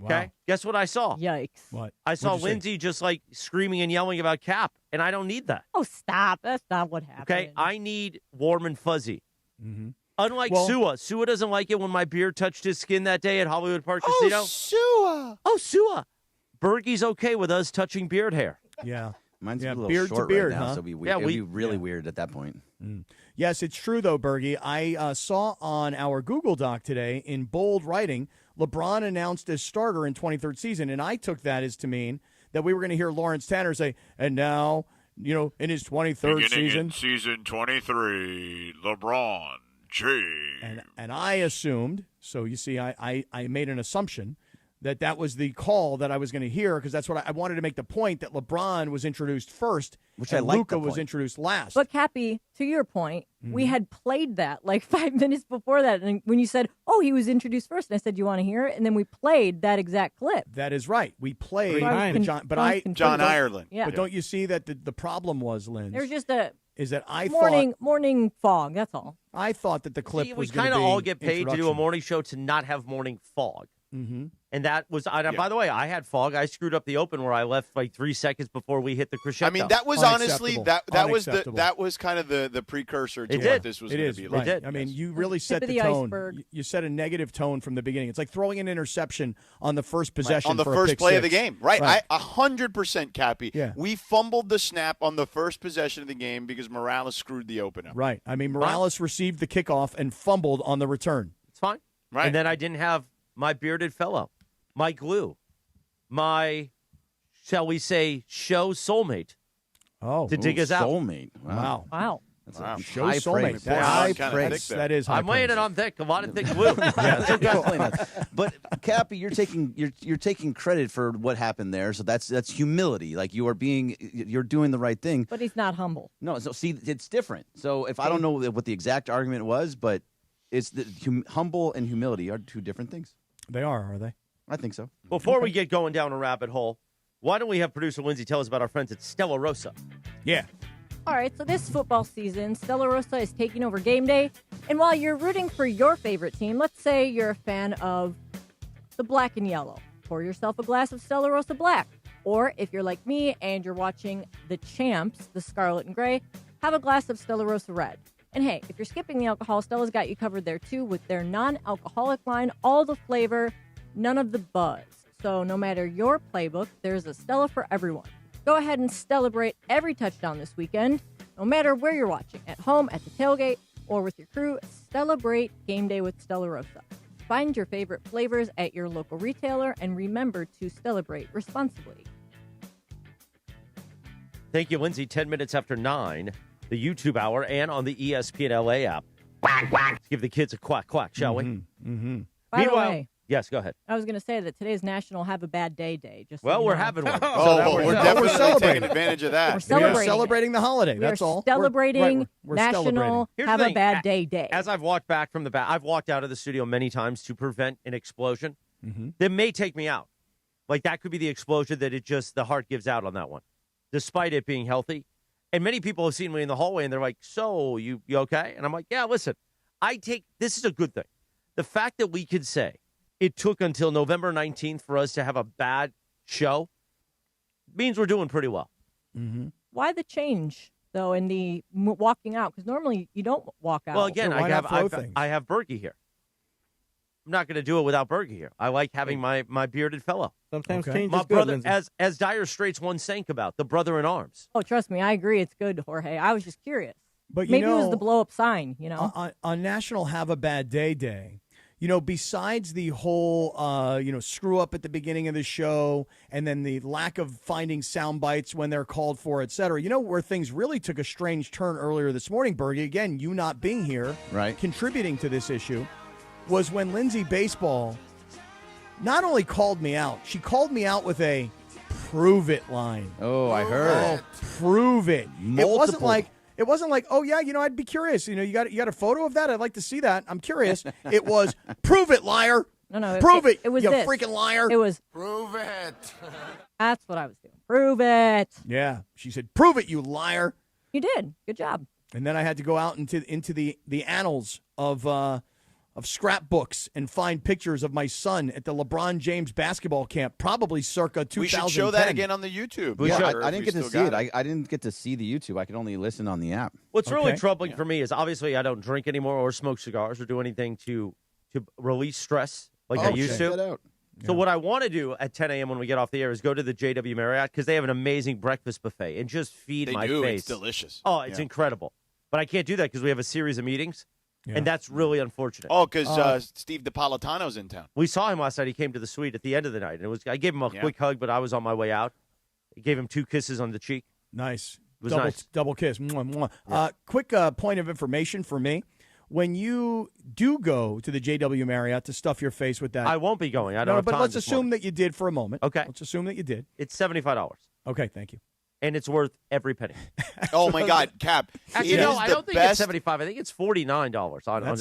Okay? Guess what I saw? Yikes. What? I saw What'd you say? Lindsay just like screaming and yelling about Cap, and I don't need that. Oh, stop. That's not what happened. Okay? I need warm and fuzzy. Mm-hmm. Unlike Well- Sua doesn't like it when my beard touched his skin that day at Hollywood Park Casino. Sua. Sua. Bergie's okay with us touching beard hair. Yeah. Mine's Yeah, a little beard to short beard, right now, huh? so it'd be, Yeah, it'd we- be really weird at that point. Yes, it's true, though, Bergie. I saw on our Google Doc today in bold writing, LeBron announced as starter in 23rd season, and I took that as to mean that we were going to hear Lawrence Tanner say, and now, in his 23rd season. season 23, LeBron James. And I assumed, so you see, I made an assumption that was the call that I was going to hear, because that's what I wanted to make the point that LeBron was introduced first, which and I like. Luka was introduced last. But Cappy, to your point, we had played that like 5 minutes before that, and when you said, "Oh, he was introduced first," and I said, "Do you want to hear it?" and then we played that exact clip. That is right. We played John John Ireland. Yeah. But don't you see that the problem was, Lynn? There's just a is that I morning fog. That's all. I thought that the clip See, was we going to kind be of all get paid to do a introduction. morning show to not have morning fog. Mm-hmm. And that was, by the way, I had fog. I screwed up the open where I left like 3 seconds before we hit the crescendo. I mean, that was honestly that was kind of the precursor to what this was going to be like. Right. I mean, you really set the tone. You set a negative tone from the beginning. It's like throwing an interception on the first possession on the for first a pick play six. of the game. Right. 100% Cappy. Yeah. We fumbled the snap on the first possession of the game because Morales screwed the open up. Right. I mean, Morales received the kickoff and fumbled on the return. It's fine. Right. And then I didn't have my bearded fellow, my glue, my, shall we say, show soulmate. Oh, to dig us out. Soulmate. Wow. That's Wow. a Show high soulmate. praise. That's High high praise. praise. That is high I'm weighing praise. it on thick. A lot of thick glue. But Cappy, you're taking credit for what happened there. So that's humility. Like you're doing the right thing. But he's not humble. No, so see, it's different. So if I don't know what the exact argument was, but it's humble and humility are two different things. They are they? I think so. Before we get going down a rabbit hole, why don't we have producer Lindsay tell us about our friends at Stella Rosa? Yeah. All right, so this football season, Stella Rosa is taking over game day. And while you're rooting for your favorite team, let's say you're a fan of the black and yellow, pour yourself a glass of Stella Rosa Black. Or if you're like me and you're watching the champs, the scarlet and gray, have a glass of Stella Rosa Red. And hey, if you're skipping the alcohol, Stella's got you covered there too with their non-alcoholic line, all the flavor, none of the buzz. So no matter your playbook, there's a Stella for everyone. Go ahead and celebrate every touchdown this weekend, no matter where you're watching, at home, at the tailgate, or with your crew. Celebrate game day with Stella Rosa. Find your favorite flavors at your local retailer, and remember to celebrate responsibly. Thank you, Lindsay. 10 minutes after 9, the YouTube hour, and on the ESPN LA app. Quack, quack. Let's give the kids a quack, quack, shall we? Mm-hmm. By the Meanwhile, way, yes, go ahead. I was going to say that today's National Have a Bad Day Day. Just so Well, you we're know. having one. We're definitely taking advantage of that. We're celebrating. Celebrating the holiday. We That's are all. Celebrating We're National celebrating. Here's Have the a thing. Bad Day Day. As I've walked back from the back, I've walked out of the studio many times to prevent an explosion. Mm-hmm. That may take me out. Like that could be the explosion that the heart gives out on that one, despite it being healthy. And many people have seen me in the hallway and they're like, "So you okay?" And I'm like, "Yeah, listen, this is a good thing. The fact that we could say it took until November 19th for us to have a bad show means we're doing pretty well." Mm-hmm. Why the change, though, in the walking out? Because normally you don't walk out. Well, again, why not throw things? I have Bergie here. I'm not going to do it without Bergie here. I like having my bearded fellow. Sometimes Okay. change My is good, brother, Lindsay. as Dire Straits once sang about, the brother in arms. Oh, trust me, I agree. It's good, Jorge. I was just curious. But you Maybe it was know, the blow up sign, you know? on National Have a Bad Day Day, besides the whole, screw up at the beginning of the show and then the lack of finding sound bites when they're called for, et cetera, where things really took a strange turn earlier this morning, Bergie, again, you not being here, right, contributing to this issue, was when Lindsay Baseball not only called me out, she called me out with a prove it line. Oh, I heard. Prove it. Multiple. It wasn't like, oh, yeah, I'd be curious. You got a photo of that? I'd like to see that. I'm curious. It was, prove it, liar. No. Prove it, It was you this. freaking liar. It was, Prove it. that's what I was doing. Prove it. Yeah. She said, prove it, you liar. You did. Good job. And then I had to go out into the annals of scrapbooks and find pictures of my son at the LeBron James basketball camp, probably circa 2010. We should show that again on the YouTube. I didn't get to see it. I didn't get to see the YouTube. I could only listen on the app. What's really troubling for me is obviously I don't drink anymore or smoke cigars or do anything to release stress like I used check to. that out. So what I want to do at 10 a.m. when we get off the air is go to the JW Marriott because they have an amazing breakfast buffet and just feed They my do. face. It's delicious. Oh, it's Yeah. incredible. But I can't do that because we have a series of meetings, and that's really unfortunate. Oh, because Steve DiPolitano's in town. We saw him last night. He came to the suite at the end of the night, and I gave him a quick hug, but I was on my way out. I gave him 2 kisses on the cheek. Nice. It was nice. Double kiss. Mwah, mwah. Yeah. Quick point of information for me. when you do go to the JW Marriott to stuff your face with that. I won't be going. I don't No, have but time let's this assume morning. that you did for a moment. Okay. Let's assume that you did. It's $75. Okay, thank you. And it's worth every penny. Oh my God, Cap! Actually, it no, is I the don't think best. it's $75. I think it's $49.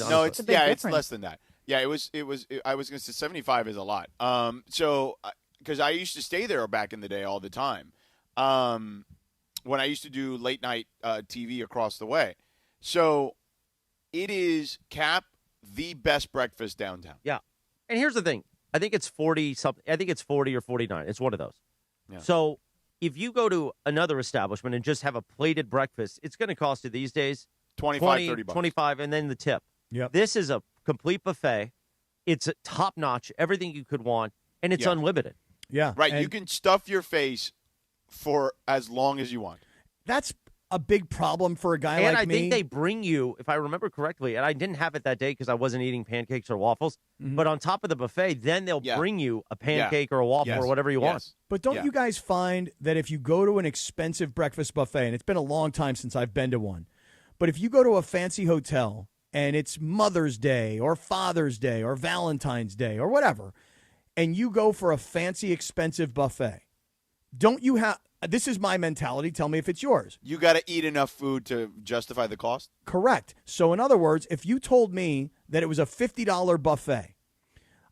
No, it's it's less than that. Yeah, it was. I was going to say 75 is a lot. So because I used to stay there back in the day all the time, when I used to do late night TV across the way. So it is, Cap, the best breakfast downtown. Yeah, and here's the thing. I think it's 40 something. I think it's 40 or 49. It's one of those. Yeah. So if you go to another establishment and just have a plated breakfast, it's going to cost you these days 25, 30 bucks. 25, and then the tip. Yep. This is a complete buffet. It's top notch, everything you could want, and it's unlimited. Yeah. Right. And you can stuff your face for as long as you want. That's a big problem for a guy And like I me. think they bring you, if I remember correctly, and I didn't have it that day because I wasn't eating pancakes or waffles, but on top of the buffet, then they'll bring you a pancake or a waffle or whatever you want. But don't you guys find that if you go to an expensive breakfast buffet, and it's been a long time since I've been to one, but if you go to a fancy hotel and it's Mother's Day or Father's Day or Valentine's Day or whatever, and you go for a fancy, expensive buffet, don't you have – this is my mentality. Tell me if it's yours. You got to eat enough food to justify the cost? Correct. So in other words, if you told me that it was a $50 buffet,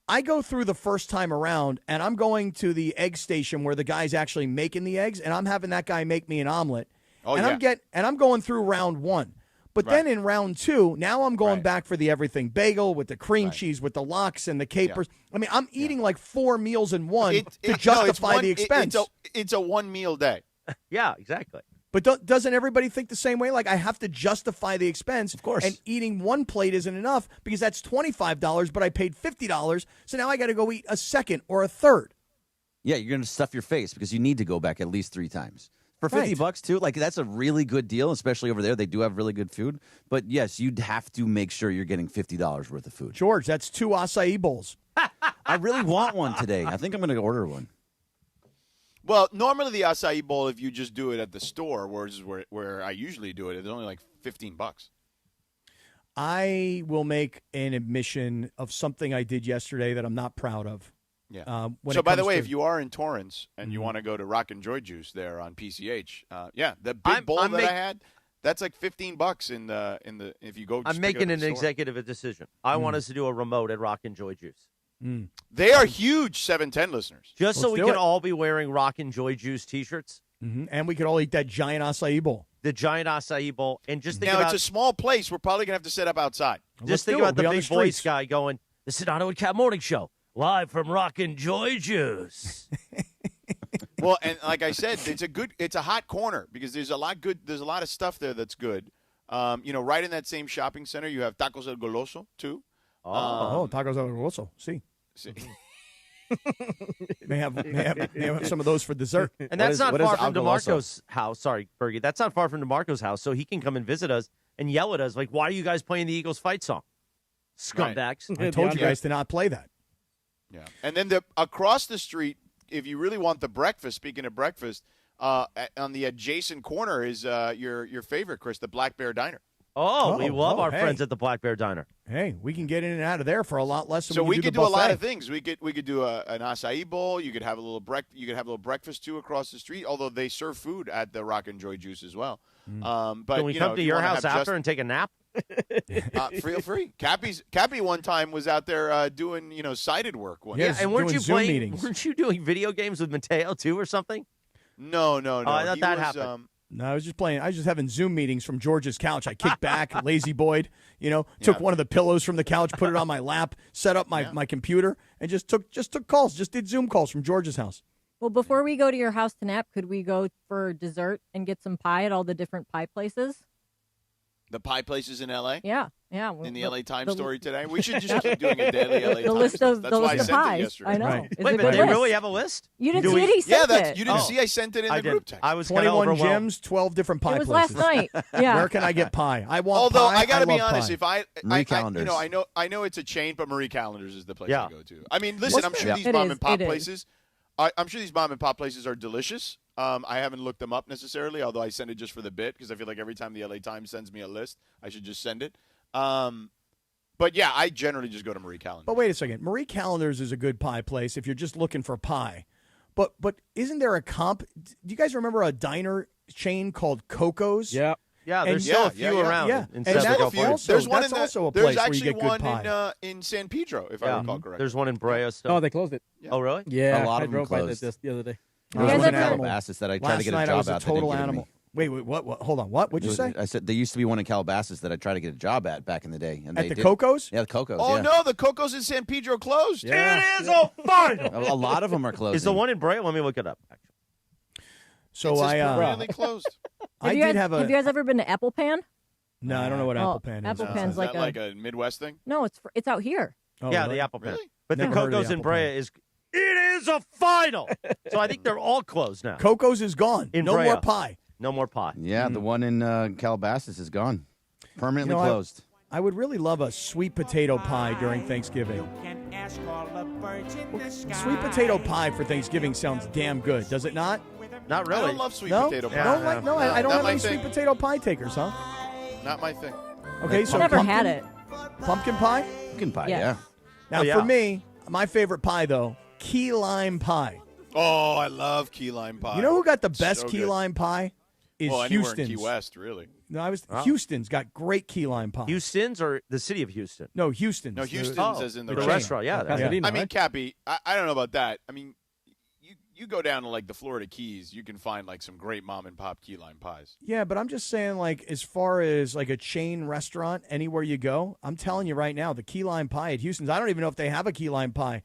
I go through the first time around and I'm going to the egg station where the guy's actually making the eggs and I'm having that guy make me an omelet. I'm going through round one. But then in round two, now I'm going back for the everything bagel with the cream cheese, with the lox and the capers. I mean, I'm eating like 4 meals in one to justify the expense. It's a one meal day. Yeah, exactly. But doesn't everybody think the same way? Like, I have to justify the expense. Of course. And eating one plate isn't enough because that's $25, but I paid $50. So now I got to go eat a second or a third. Yeah, you're going to stuff your face because you need to go back at least 3 times. For $50 too, like that's a really good deal, especially over there. They do have really good food. But yes, you'd have to make sure you're getting $50 worth of food. George, that's 2 acai bowls. I really want one today. I think I'm going to order one. Well, normally the acai bowl, if you just do it at the store, where I usually do it, it's only like $15. I will make an admission of something I did yesterday that I'm not proud of. Yeah. So, by the way, if you are in Torrance and you want to go to Rock and Joy Juice there on PCH, the big bowl I had, that's like $15 in the if you go. I'm making an executive decision. I want us to do a remote at Rock and Joy Juice. They are huge 710 listeners. Just so we can all be wearing Rock and Joy Juice T-shirts. And we could all eat that giant acai bowl. The giant acai bowl. And just think now, about, it's a small place. We're probably going to have to set up outside. Just think about the big voice guy going, the Sedano and Kap Morning Show. Live from Rock and Joy Juice. Well, and like I said, it's a hot corner because there's a lot of stuff there that's good. Right in that same shopping center, you have Tacos El Goloso too. Tacos El Goloso. See. may have some of those for dessert. And that's not far from DeMarco's house. Sorry, Bergie. That's not far from DeMarco's house, so he can come and visit us and yell at us like, "Why are you guys playing the Eagles fight song, scumbags?" I told you guys to not play that. Yeah, and then across the street, if you really want the breakfast. Speaking of breakfast, on the adjacent corner is your favorite, Chris, the Black Bear Diner. We love our friends at the Black Bear Diner. Hey, we can get in and out of there for a lot less. So we could do a lot of things. We could do an acai bowl. You could have a little breakfast too across the street. Although they serve food at the Rock and Joy Juice as well. But can we come to your house after and take a nap? Feel free. Cappy one time was out there doing sided work. And weren't you playing? Meetings. Weren't you doing video games with Mateo too, or something? No. I thought that happened. No, I was just playing. I was just having Zoom meetings from George's couch. I kicked back, lazy boyed, took one of the pillows from the couch, put it on my lap, set up my computer, and just took calls. Just did Zoom calls from George's house. Well, before we go to your house to nap, could we go for dessert and get some pie at all the different pie places? The pie places in L.A.? Yeah. In the L.A. Times story today? We should just keep doing a daily L.A. Times. List of, That's why I sent pies. it yesterday. I know. Right. It's Wait a minute, they really have a list? You didn't see it? He sent it. You didn't see I sent it in the group text. I was 21 gyms, 12 different pie places. It places. was last night. Yeah. Where can I get pie? I want Although, pie. I got to be love honest, pie. Marie Callender's. I know it's a chain, but Marie Callender's is the place Yeah. I go to. I mean, listen, I'm sure these It mom is, and pop it is. places. I'm sure these mom and pop places are delicious. I haven't looked them up necessarily, although I send it just for the bit because I feel like every time the LA Times sends me a list, I should just send it. But yeah, I generally just go to Marie Callender's. But wait a second. Marie Callender's is a good pie place if you're just looking for pie. But isn't there a comp? Do you guys remember a diner chain called Coco's? Yeah, there's still a few around. Yeah. In And Southern California. There's one also a there's place where you actually get good one pie. in San Pedro, if I recall correctly. There's one in Brea still. Oh, they closed it. Oh, really? Yeah, A lot I of them drove by closed. this the other day. There was guys one in ever- Calabasas that I tried to Last get a night I job was a at. They didn't total give it to me. animal. Wait, what? Hold on. What? What'd you say? I said there used to be one in Calabasas that I tried to get a job at back in the day. And At they the did. Coco's? Yeah, the Coco's. Oh yeah. no, the Coco's in San Pedro closed. Yeah. It is a final. A lot of them are closing. Is the one in Brea? Let me look it up. So It's I permanently closed. I you did guys, have a. you guys ever been to Apple Pan? No, I don't know what Apple Pan is. Apple No, Pan's is like that like a Midwest thing? No, it's out here. Oh, Yeah, really? the Apple Pan. Really? But Never the heard of the Coco's in Apple Brea Pan. is. It is a final. So I think they're all closed now. Coco's is gone. In No Brea. more pie. No more pie. Yeah, the one in Calabasas is gone. Permanently You know, closed. I would really love a sweet potato pie during Thanksgiving. Sweet potato pie for Thanksgiving sounds damn good, does it not? Not I really. don't love sweet No, potato pie. don't like. No, I don't Not have my any thing. sweet potato pie takers, huh? Not my thing. Okay, so I've never pumpkin, had it. Pumpkin pie. Pumpkin pie, Yes. yeah. Now, Oh, yeah. for me, my favorite pie though, key lime pie. Oh, I love key lime pie. You know who got the best So key good. lime pie? Is Well, anywhere Houston's. in Key West, really. No, Oh. Houston's got great key lime pie. Houston's or the city of Houston? No, Houston's. No, Houston's Oh, as in the the restaurant. Yeah, that's Yeah. Pasadena, I mean, right? Cappy, I don't know about that. I mean, you go down to like the Florida Keys, you can find like some great mom and pop key lime pies. Yeah, but I'm just saying, like, as far as like a chain restaurant, anywhere you go, I'm telling you right now, the key lime pie at Houston's. I don't even know if they have a key lime pie.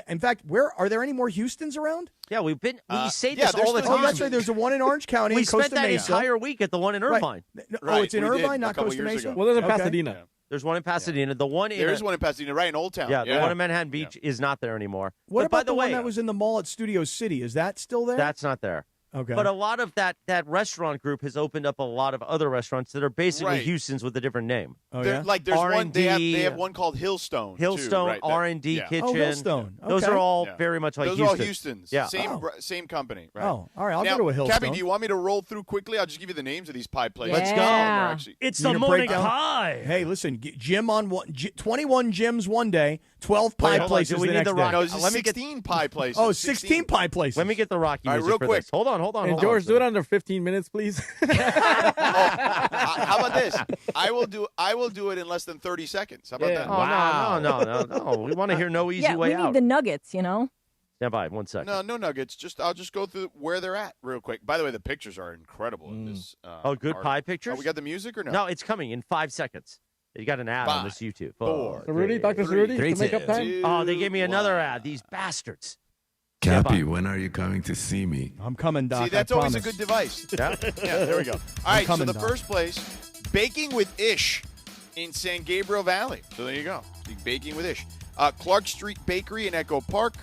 In fact, where are there any more Houston's around? Yeah, we say yeah, this there's all the still Oh, time. that's right. There's a one in Orange County. We in Costa spent that Mesa. entire week at the one in Right. Irvine. No, Right, it's in we did Irvine, a not couple Costa years Mesa. ago. Well, there's in Okay. Pasadena. There's one in Pasadena. The one in There is one in Pasadena, right in Old Town. Yeah, the one in Manhattan Beach is not there anymore. What but about by the way, one that was in the mall at Studio City? Is that still there? that's not there. okay. But a lot of that restaurant group has opened up a lot of other restaurants that are basically Right. Houston's with a different name. oh They're- yeah. Like there's one they R&D. have one called Hillstone. too, Hillstone, right? That- R&D yeah. Kitchen. Oh, Hillstone. Those Okay. are all Yeah. very much like Those Houston. are all Houston's. Yeah. Same company. Right. Oh, all right. I'll now, go to a Hillstone. Cappy, do you want me to roll through quickly? I'll just give you the names of these pie places. Let's go. They're Yeah. actually- It's You the need a morning breakdown? pie. Hey, listen, Jim on 21 gyms one day, 12 pie Wait, hold on. places Do we the need next the day. rock- No, this is Let me get- 16 pie places. Oh, 16 pie places. Let me get the Rocky All right, music real for quick. this. Hold on. And George, do it under 15 minutes, please. How about this? I will do it in less than 30 seconds. How about that? Oh, no. We want to hear no easy Yeah, way we out. need the nuggets, you know? Stand by 1 second. No nuggets. I'll just go through where they're at real quick. By the way, the pictures are incredible in this. Oh, good article. pie pictures? Oh, we got the music or no? No, it's coming in 5 seconds. You got an ad on 5, this YouTube. 4, Cerruti, Dr. Cerruti, Three, to make up two, time. Oh, they gave me another ad. These bastards. Cappy, when are you coming to see me? I'm coming, Doc. See, that's I always a promise. good device. Yeah. Yeah, there we go. All right, coming, so the Doc. first place, Baking with Ish in San Gabriel Valley. So there you go. Baking with Ish. Clark Street Bakery in Echo Park.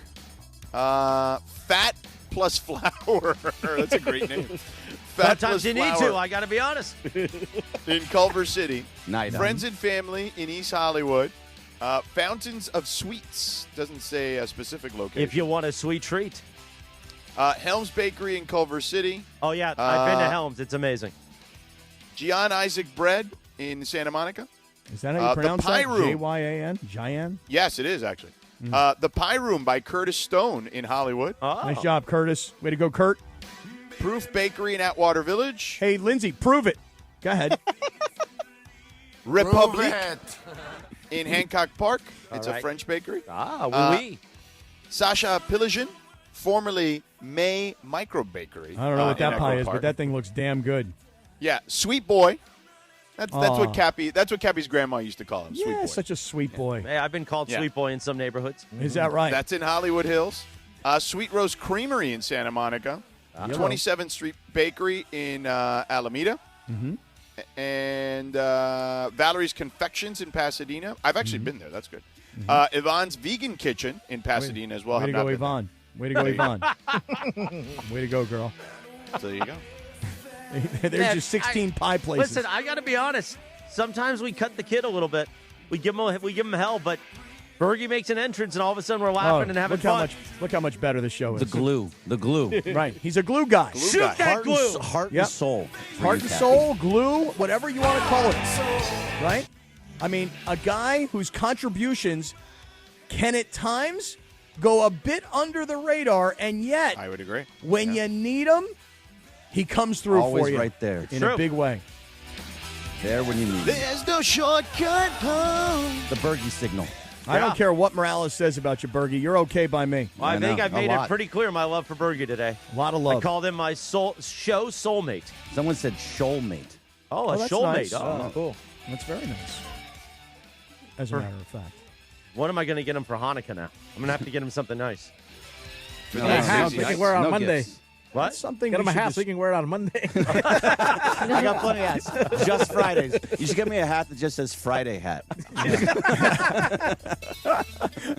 Fat plus Flour. That's a great name. Fat Sometimes plus you need Flour to. I got to be honest. in Culver City. Nice. Friends and Family in East Hollywood. Fountains of Sweets. Doesn't say a specific location. If you want a sweet treat. Helms Bakery in Culver City. Oh, yeah. I've been to Helms. It's amazing. Gian Isaac Bread in Santa Monica. Is that how you pronounce the Pie that? Room. Jyan? Jyan? Yes, it is actually. The Pie Room by Curtis Stone in Hollywood. Oh. Nice job, Curtis. Way to go, Kurt. Proof Bakery in Atwater Village. Hey, Lindsay, prove it. Go ahead. Republic in Hancock Park. It's right. a French bakery. Oui. Sasha Pilligin, formerly May Micro Bakery. I don't know what in that pie Echo is, Park. but that thing looks damn good. Yeah, Sweet Boy. That's Aw. what Cappy. That's what Cappy's grandma used to call him. Sweet Yeah, Boy. such a sweet boy. Hey, I've been called Yeah. sweet boy in some neighborhoods. Is that right? That's in Hollywood Hills. Sweet Rose Creamery in Santa Monica. 27th Street Bakery in Alameda. Mhm. And Valerie's Confections in Pasadena. I've actually been there. That's good. Yvonne's Vegan Kitchen in Pasadena as well. Way to Have not go, been Yvonne. Way to go, Yvonne. Way to go, girl. there. So there you go. There's Man, your 16 pie places. Listen, I got to be honest. Sometimes we cut the kid a little bit. We give him hell, but Bergie makes an entrance, and all of a sudden we're laughing and having fun. Look how much better this show is. The glue. Right. He's a glue guy. Shoot that glue. Heart Yep. and soul. Heart and soul, glue, whatever you want to call it. Right? I mean, a guy whose contributions can at times go a bit under the radar, and yet I would agree. When you need him, he comes through Always for you. right there. In a big way. There when you need it. There's no shortcut home. The Bergie signal. I don't care what Morales says about you, Bergie. You're okay by me. Well, I think I've made it pretty clear my love for Bergie today. A lot of love. I called him my show soulmate. Someone said shoalmate. Oh, a that's soulmate. nice. Oh, Cool. That's very nice. As a matter of fact. What am I going to get him for Hanukkah now? I'm going to have to get him something nice. Get him a hat so he can wear it on Monday. gifts. What? That's something Get him we a should hat just- so he can wear it on Monday. I got plenty of hats. Just Fridays. You should get me a hat that just says Friday hat.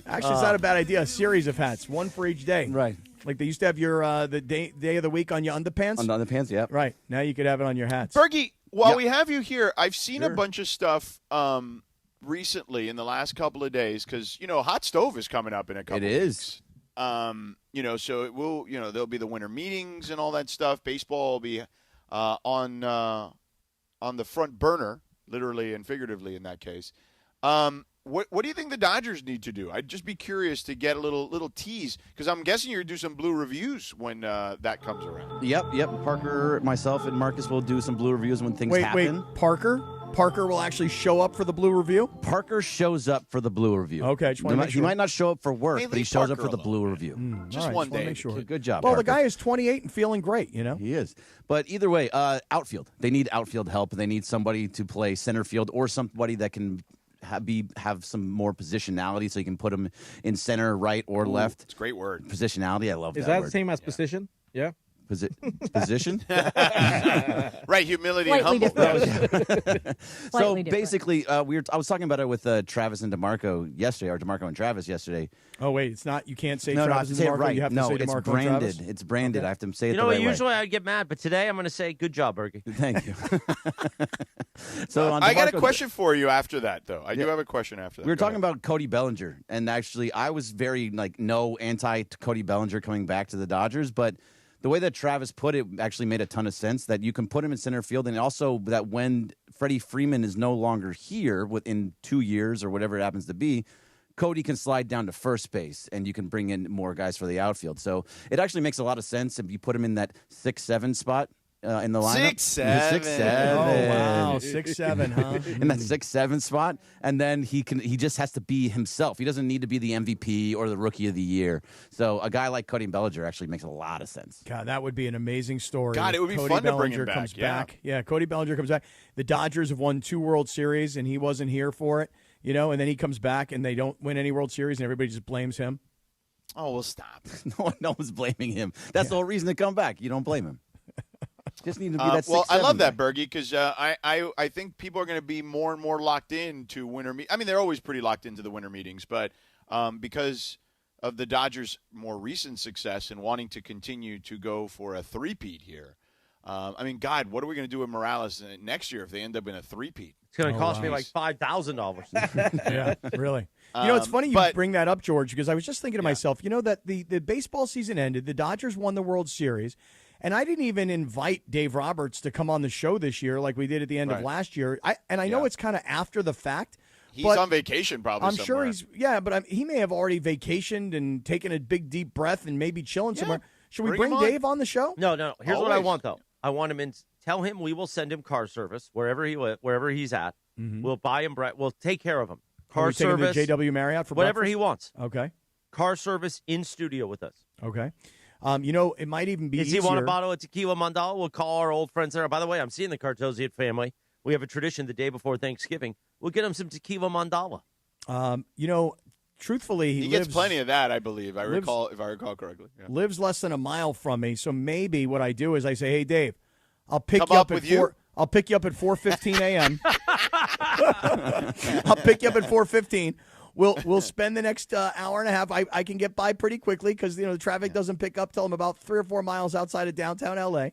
Actually, it's not a bad idea. A series of hats, one for each day. Right. Like they used to have your the day of the week on your underpants. On the underpants, yeah. Right. Now you could have it on your hats. Bergie, while Yeah. we have you here, I've seen a Sure. bunch of stuff recently in the last couple of days because, Hot Stove is coming up in a couple It is. weeks. So it will, there'll be the winter meetings and all that stuff. Baseball will be on the front burner, literally and figuratively in that case. What do you think the Dodgers need to do? I'd just be curious to get a little tease because I'm guessing you're going to do some blue reviews when that comes around. Yep. Parker, myself, and Marcus will do some blue reviews when things happen. Wait, Parker will actually show up for the blue review? Parker shows up for the blue review. Okay, just want to make sure. He might not show up for work, Hey, but he leave shows up Parker for the blue review. Just All right, one just wanna day. make sure. Good job, Well, Parker. the guy is 28 and feeling great, He is. But either way, outfield. They need outfield help. They need somebody to play center field or somebody that can have some more positionality so you can put them in center, right, or left. It's a great word. Positionality, I love Is that that word. the same as position? Yeah. Position? Right, humility Slightly and humble. different. So Slightly different. basically, I was talking about it with Travis and DeMarco yesterday, or DeMarco and Travis yesterday. Oh, wait, it's not. You can't say No, I Travis have to and say it DeMarco. right. You have to No, say it's DeMarco and branded. Travis. It's branded. Okay. I have to say it You the know right what? way. Usually I'd get mad, but today I'm going to say good job, Bergie. Thank you. So on I got a DeMarco- question for you after that, though. I do have a question after that. We were Go talking ahead. about Cody Bellinger, and actually, I was very anti Cody Bellinger coming back to the Dodgers, but the way that Travis put it actually made a ton of sense. That you can put him in center field, and also that when Freddie Freeman is no longer here within 2 years or whatever it happens to be, Cody can slide down to first base, and you can bring in more guys for the outfield. So it actually makes a lot of sense if you put him in that 6-7 spot. In the lineup, 6'7". 6'7". Oh, wow. 6'7", huh? In that 6-7 spot, and then he just has to be himself. He doesn't need to be the MVP or the Rookie of the Year. So a guy like Cody Bellinger actually makes a lot of sense. God, that would be an amazing story. God, if it would be Cody fun to bring Bellinger him back, comes yeah. back. Yeah, Cody Bellinger comes back. The Dodgers have won 2 World Series, and he wasn't here for it. And then he comes back, and they don't win any World Series, and everybody just blames him. Oh, well, stop. No one's blaming him. That's the whole reason to come back. You don't blame him. Just need to be that 6'7". Well, I love that, Bergie, because I think people are going to be more and more locked in to winter meetings. I mean, they're always pretty locked into the winter meetings, but because of the Dodgers' more recent success and wanting to continue to go for a three-peat here, I mean, God, what are we going to do with Morales next year if they end up in a three-peat? It's going to cost me like $5,000. Yeah, really. It's funny you bring that up, George, because I was just thinking to myself, that the baseball season ended, the Dodgers won the World Series, and I didn't even invite Dave Roberts to come on the show this year like we did at the end of last year. I know it's kind of after the fact. He's but on vacation probably I'm somewhere. sure but he may have already vacationed and taken a big, deep breath and maybe chilling somewhere. Should we bring him on. Dave on the show? No. Here's what I Always. want, though. I want him in. Tell him we will send him car service wherever he's at. Mm-hmm. We'll buy him. We'll take care of him. Are Car we taking service, the JW Marriott for whatever breakfast? he wants. Okay. Car service in studio with us. Okay. It might even be Does easier. he want a bottle of tequila Mandala? We'll call our old friends there. By the way, I'm seeing the Cartosian family. We have a tradition the day before Thanksgiving. We'll get him some tequila Mandala. Truthfully, He lives, gets plenty of that, I believe. If I recall correctly. Yeah. lives less than a mile from me. So maybe what I do is I say, "Hey, Dave, I'll pick Come you up up at with you? I'll pick you up at 4:15 a.m. I'll pick you up at 4:15. We'll spend the next hour and a half. I can get by pretty quickly because the traffic doesn't pick up till I'm about 3 or 4 miles outside of downtown LA.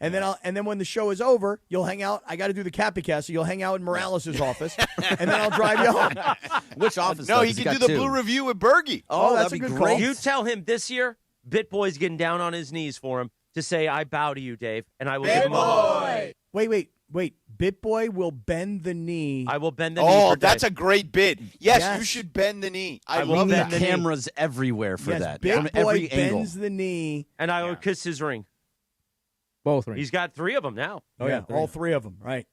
And then when the show is over, you'll hang out. I got to do the Cappy Cast, so you'll hang out in Morales' office, and then I'll drive you home. Which office? No, though? he 'Cause can got do the two. blue review with Bergie. Oh, that's that'd a be good great. call. You tell him this year, BitBoy's getting down on his knees for him to say, I bow to you, Dave, and I will give him a hug. Wait. BitBoy will bend the knee. I will bend the knee. Oh, for that's Dave. a great bid. Yes, you should bend the knee. I love need that. cameras everywhere for that. Big From Boy every bends angle. the knee. And I will kiss his ring. Both rings. He's got 3 of them now. Oh, yeah, all 3 of them, right.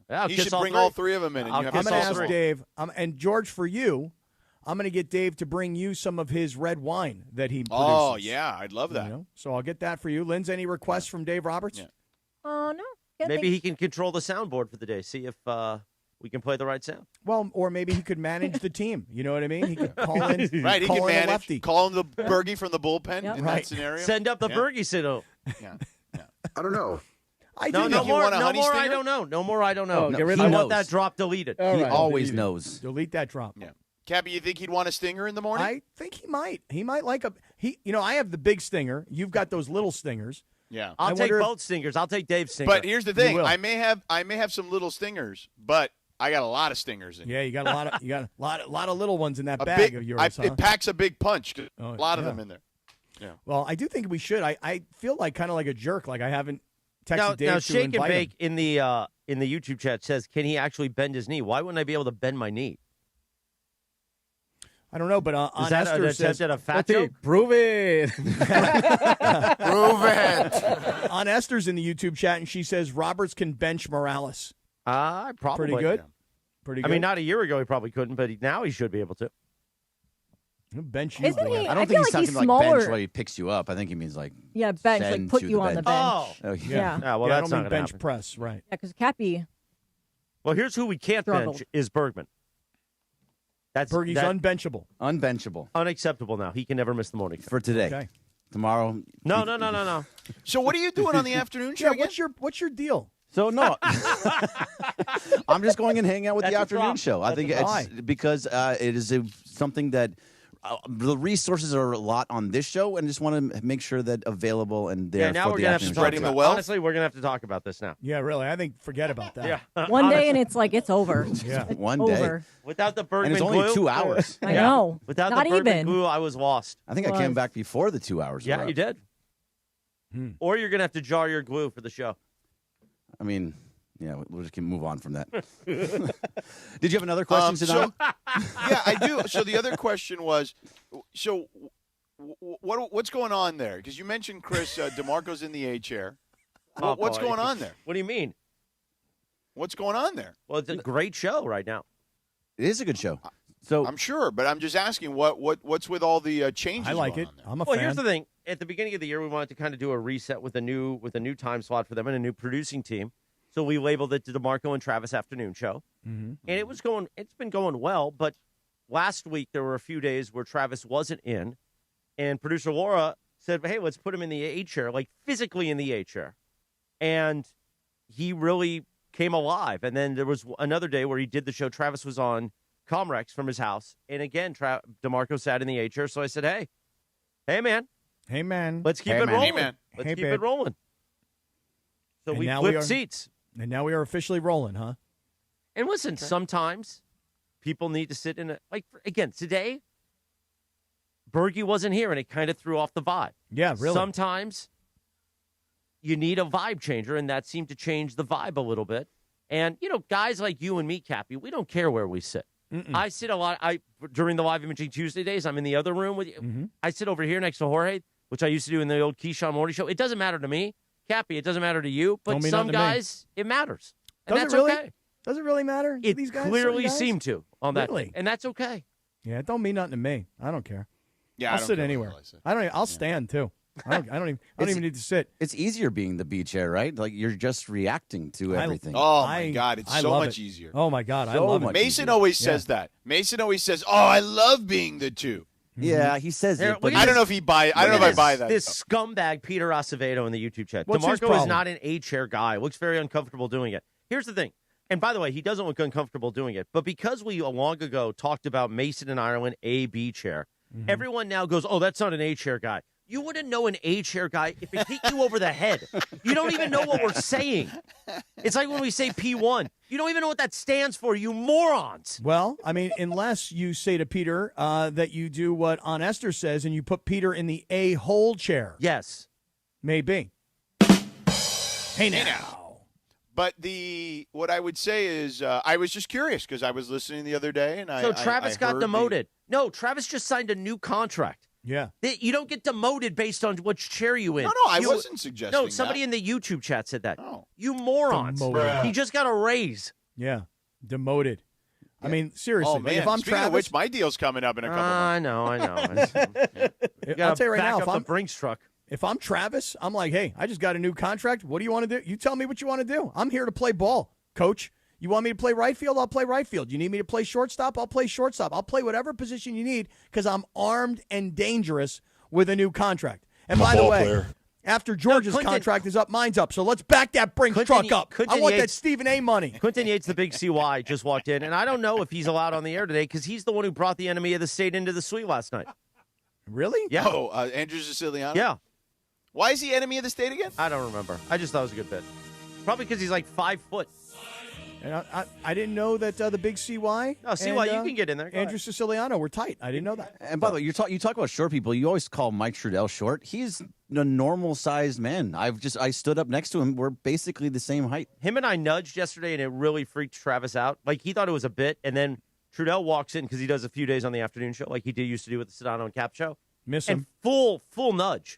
I'll He kiss should all bring 3. all 3 of them in. And I'll you have kiss to I'm going all to ask 3. Dave, and George, for you, I'm going to get Dave to bring you some of his red wine that he produces. Oh, yeah, I'd love that. You know? So I'll get that for you. Linz, any requests from Dave Roberts? Yeah. Oh, no. Can't Maybe think- he can control the soundboard for the day. See if we can play the right sound. Well, or maybe he could manage the team. You know what I mean? He could call in. Right, he call can in a manage. lefty. Call him the Bergie from the bullpen in Right. that scenario. Send up the Yeah. Bergie signal. Yeah. I don't know. No think you more. want a No honey more. I stinger? don't know. No more. I don't know. Oh, get rid I of want knows. that drop deleted. All He right, always delete it. knows. Delete that drop. Yeah. Cappy, you think he'd want a stinger in the morning? I think he might. He might like a. I have the big stinger. You've got those little stingers. Yeah. I'll I take wonder if- both stingers. I'll take Dave's stinger. But here's the thing: will. I may have some little stingers, but I got a lot of stingers in. Yeah, you got a lot of little ones in that A bag big, of yours. Huh? It packs a big punch. A Oh, lot of yeah. them in there. Yeah. Well, I do think we should. I feel like kind of like a jerk. Like I haven't texted Dave now to Shake and invite Bake him. in the YouTube chat says, can he actually bend his knee? Why wouldn't I be able to bend my knee? I don't know, but Is on that Esther an says attempt at a fat Let's see. joke? Prove it. Prove it. on Esther's in the YouTube chat, and she says Roberts can bench Morales. Probably. Pretty good. Pretty good. I mean, not a year ago he probably couldn't, but now he should be able to. He'll bench you. Isn't boy. he- I I don't feel think he's like he's talking like bench smaller. while he picks you up. I think he means like Yeah, bench, like send put to you the on the bench. bench. Oh. Yeah. Yeah, well, Yeah, I that's don't not mean going bench to happen. press, right? Yeah, because Cappy. Well, here's who we can't Struggled. bench is Bergman. That's Bergie's unbenchable. Unbenchable unacceptable now. He can never miss the morning show. for today. Okay. Tomorrow. No. So what are you doing on the afternoon show? Yeah, again? what's your deal? So no, I'm just going and hanging out with That's the a afternoon drop. show. I That's think a it's drop. because it is something that the resources are a lot on this show, and just want to make sure that available and there Yeah, now for we're the going to have to afternoon talk Spreading show. the about wealth? Honestly, we're going to have to talk about this now. Yeah, really. I think forget about that. Yeah. One day and it's like it's over. Yeah. One Over. day, Without the Bergman and it's only glue, 2 hours. I know. Without Not the Bergman even. glue, I was lost. I think I came back before the 2 hours. Yeah, were you up. did. Or you're going to have to jar your glue for the show. I mean, yeah, we'll just move on from that. Did you have another question, Sedano? Yeah, I do. So the other question was, so what's going on there? Because you mentioned Chris DeMarco's in the A chair. Oh, What's boy. going on there? What do you mean? What's going on there? Well, it's a great show right now. It is a good show. So I'm sure, but I'm just asking what's with all the changes. I like going it. on there? I'm a Well, fan. here's the thing. At the beginning of the year, we wanted to kind of do a reset with a new time slot for them and a new producing team. So we labeled it the DeMarco and Travis Afternoon Show. Mm-hmm. And it's been going well, but last week there were a few days where Travis wasn't in, and producer Laura said, hey, let's put him in the A chair, like physically in the A chair. And he really came alive. And then there was another day where he did the show. Travis was on Comrex from his house. And again, DeMarco sat in the A chair. So I said, hey, man, Hey, man. let's keep Hey, it man. rolling. Hey, man. Let's Hey, keep babe. it rolling. So And we now flipped we are- seats. And now we are officially rolling, huh? And listen, sometimes people need to sit in a, like, again, today, Bergie wasn't here and it kind of threw off the vibe. Yeah, really. Sometimes you need a vibe changer, and that seemed to change the vibe a little bit. And, guys like you and me, Cappy, we don't care where we sit. Mm-mm. I sit a lot. During the Live Imaging Tuesday days, I'm in the other room with you. Mm-hmm. I sit over here next to Jorge, which I used to do in the old Keyshawn Morty show. It doesn't matter to me, Cappy. It doesn't matter to you, but Don't mean some nothing to me. guys, it matters. And Does that's it really? okay. Does it really matter? to It these guys, clearly certain guys? seemed to on that, Really? and that's okay. Yeah, it don't mean nothing to me. I don't care. Yeah, I'll I don't sit care what anywhere. the hell I say. I don't. I'll stand too. I don't even need to sit. it's easier being the B chair, right? Like you're just reacting to everything. Oh my God, it's I so love much it. easier. Oh my God, I So love much it. Mason easier. always says that. Mason always says, "Oh, I love being the two." Yeah, he says Here, it, but look at I don't know if he buy. I don't know if I buy that. This scumbag Peter Acevedo in the YouTube chat. What's his DeMarco is problem? not an A-chair guy. Looks very uncomfortable doing it. Here's the thing. And by the way, he doesn't look uncomfortable doing it. But because we long ago talked about Mason and Ireland A-B chair, everyone now goes, oh, that's not an A-chair guy. You wouldn't know an A-chair guy if it hit you over the head. You don't even know what we're saying. It's like when we say P1. You don't even know what that stands for, you morons. Well, I mean, unless you say to Peter that you do what Aunt Esther says and you put Peter in the A-hole chair. Yes. Maybe. Hey now. But what I would say is I was just curious because I was listening the other day, and Travis got demoted. No, Travis just signed a new contract. Yeah. You don't get demoted based on which chair you in. No, I wasn't suggesting No, somebody in the YouTube chat said that. Oh. You morons. He just got a raise. Yeah. Demoted. I mean, seriously. Oh, man. If I'm Speaking Travis, of which, my deal's coming up in a couple months. I know. I'll tell you right now, if I'm the Brinks truck. If I'm Travis, I'm like, hey, I just got a new contract. What do you want to do? You tell me what you want to do. I'm here to play ball, coach. You want me to play right field? I'll play right field. You need me to play shortstop? I'll play shortstop. I'll play whatever position you need because I'm armed and dangerous with a new contract. And by the way, after George's contract is up, mine's up. So let's back that Brinks truck up. I want that Stephen A. money. Quentin Yates, the big CY, just walked in, and I don't know if he's allowed on the air today because he's the one who brought the enemy of the state into the suite last night. Really? Yeah. Oh, Andrew Siciliano? Yeah. Why is he enemy of the state again? I don't remember. I just thought it was a good bit. Probably because he's like 5 foot. And I didn't know that the big CY. No, CY, you can get in there. Go Andrew ahead. Siciliano, we're tight. I didn't know that. And by the way, you talk about short people. You always call Mike Trudell short. He's a normal-sized man. I stood up next to him. We're basically the same height. Him and I nudged yesterday, and it really freaked Travis out. Like, he thought it was a bit, and then Trudell walks in because he does a few days on the afternoon show like he used to do with the Sedano and Kap show. Miss him. And full nudge.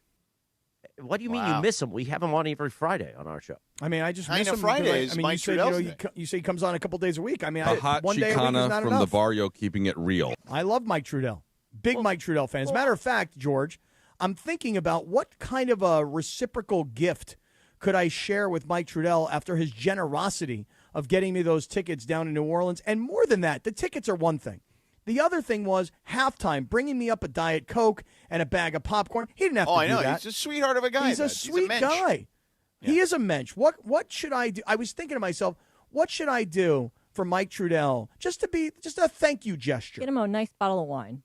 What do you mean Wow. you miss him? We have him on every Friday on our show. I mean, I just miss Kinda him. Fridays, I mean, Mike you said, Trudell's day. you say he comes on a couple days a week. I mean, A hot one day a week is Chicana not from enough. the barrio, keeping it real. I love Mike Trudell. Big Mike Trudell fan. As a matter of fact, George, I'm thinking about what kind of a reciprocal gift could I share with Mike Trudell after his generosity of getting me those tickets down in New Orleans. And more than that, the tickets are one thing. The other thing was halftime, bringing me up a Diet Coke and a bag of popcorn. He didn't have to do I know. that. He's a sweetheart of a guy. He's a sweet guy. Yeah. He is a mensch. What should I do? I was thinking to myself, what should I do for Mike Trudell just a thank you gesture? Get him a nice bottle of wine.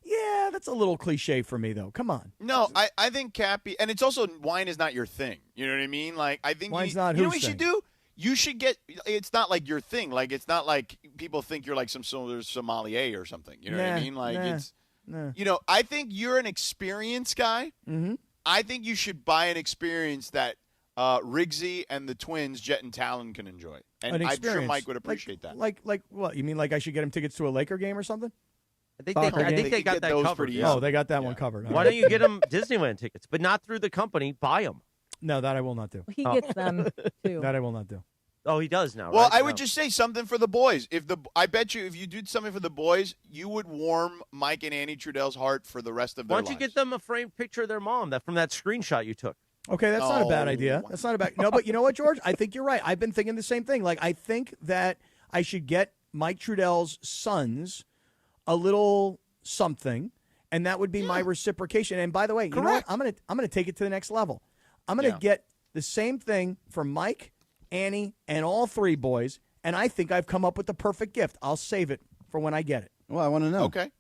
Yeah, that's a little cliche for me, though. Come on. No, I think Cappy, and it's also wine is not your thing. You know what I mean? Like, I think Wine's not you know whose what you should thing? do? You should get. It's not like your thing. Like, it's not like people think you're like some sort of sommelier or something. You know what I mean? Like, it's. You know, I think you're an experienced guy. Mm-hmm. I think you should buy an experience that Riggsy and the twins, Jet and Talon, can enjoy. And I'm sure Mike would appreciate that. Like what? You mean like I should get him tickets to a Laker game or something? I think they got that covered. pretty Yeah. Oh, they got that one covered. Why don't you get him Disneyland tickets, but not through the company? Buy them. No, that I will not do. He gets them, too. That I will not do. Oh, he does now. Well, right? I would just say something for the boys. I bet you if you did something for the boys, you would warm Mike and Annie Trudell's heart for the rest of their Why lives. don't you get them a framed picture of their mom from that screenshot you took? Okay, that's not a bad idea. That's not a bad. No, but you know what, George? I think you're right. I've been thinking the same thing. Like, I think that I should get Mike Trudell's sons a little something, and that would be my reciprocation. And by the way, you know what? I'm gonna take it to the next level. I'm gonna get the same thing for Mike, Annie, and all three boys, and I think I've come up with the perfect gift. I'll save it for when I get it. Well, I want to know. Okay.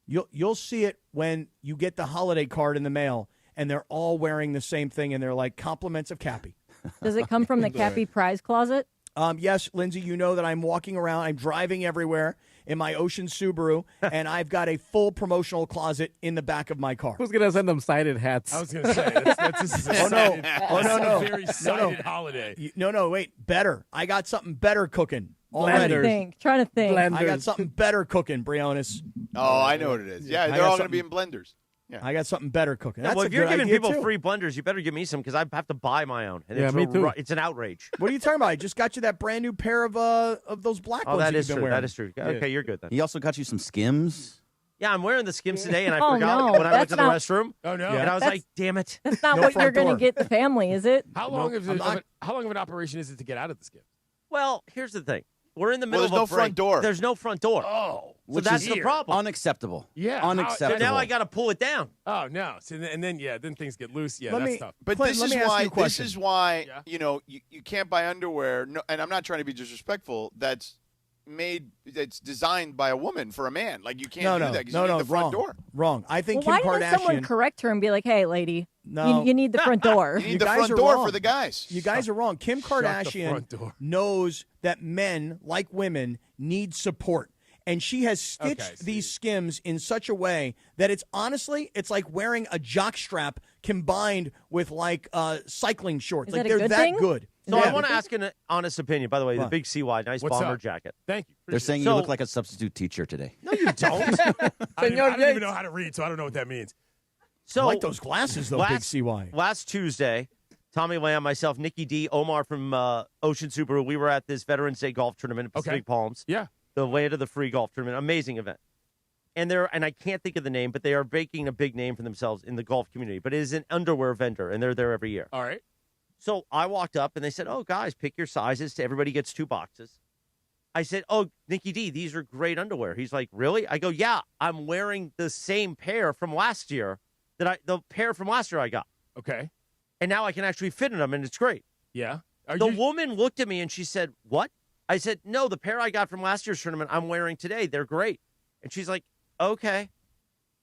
You'll see it when you get the holiday card in the mail, and they're all wearing the same thing, and they're like compliments of Cappy. Does it come from the Cappy prize closet? Yes, Lindsay, you know that I'm walking around, I'm driving everywhere in my Ocean Subaru, and I've got a full promotional closet in the back of my car. Who's going to send them sided hats? I was going to say, this is a no. very sided holiday. No, wait, better. I got something better cooking already. Trying to think. I got something better cooking, Briones. Oh, I know what it is. Yeah, they're all going to be in blenders. Yeah. I got something better cooking. Yeah, That's well, a if you're good giving idea, people too. free blenders, you better give me some because I have to buy my own. And Yeah, me too. It's an outrage. What are you talking about? I just got you that brand new pair of those black ones that you've is been true. wearing. That is true. Okay, you're good then. He also got you some Skims. Yeah, I'm wearing the Skims today, and I Oh, forgot no, when I went that's to the not- restroom. Oh, no. And I was That's- like, damn it. That's not No what front you're going door. to get the family, is it? How long of an operation is it to get out of the skip? Well, here's the thing. We're in the middle there's of a no front break. door. There's no front door. Oh. So that's the problem. Unacceptable. Yeah. Unacceptable. So now I got to pull it down. Oh, no. So, then things get loose. Yeah, Let that's me- tough. But Clint, this let is me ask you a why. This question. is why Yeah. you know you can't buy underwear. No, and I'm not trying to be disrespectful. That's designed by a woman for a man. Like you can't do that because you need the front wrong. door. Wrong. I think Well, Kim why doesn't someone Kardashian. correct her and be like, hey, lady, No. you need the front door? You need the front are door wrong. for the guys. You guys are wrong. Kim Shut the Kardashian front door. knows that men, like women, need support. And she has stitched Okay, these Skims in such a way that it's like wearing a jock strap combined with like cycling shorts. Is like that a they're good that thing? good. So I want to ask an honest opinion. By the way, the big CY, nice What's bomber up? jacket. Thank you. They're saying you look like a substitute teacher today. No, you don't. I don't even know how to read, so I don't know what that means. So I like those glasses, though, Big CY. Last Tuesday, Tommy Lamb, myself, Nikki D, Omar from Ocean Subaru, we were at this Veterans Day golf tournament at Pacific Palms. Yeah. The Land of the Free golf tournament. Amazing event. And I can't think of the name, but they are making a big name for themselves in the golf community. But it is an underwear vendor, and they're there every year. All right. So I walked up, and they said, oh, guys, pick your sizes. Everybody gets 2 boxes. I said, oh, Nikki D, these are great underwear. He's like, really? I go, yeah, I'm wearing the same pair from last year. The pair from last year I got. Okay. And now I can actually fit in them, and it's great. Yeah. The woman looked at me, and she said, what? I said, no, the pair I got from last year's tournament I'm wearing today. They're great. And she's like, okay.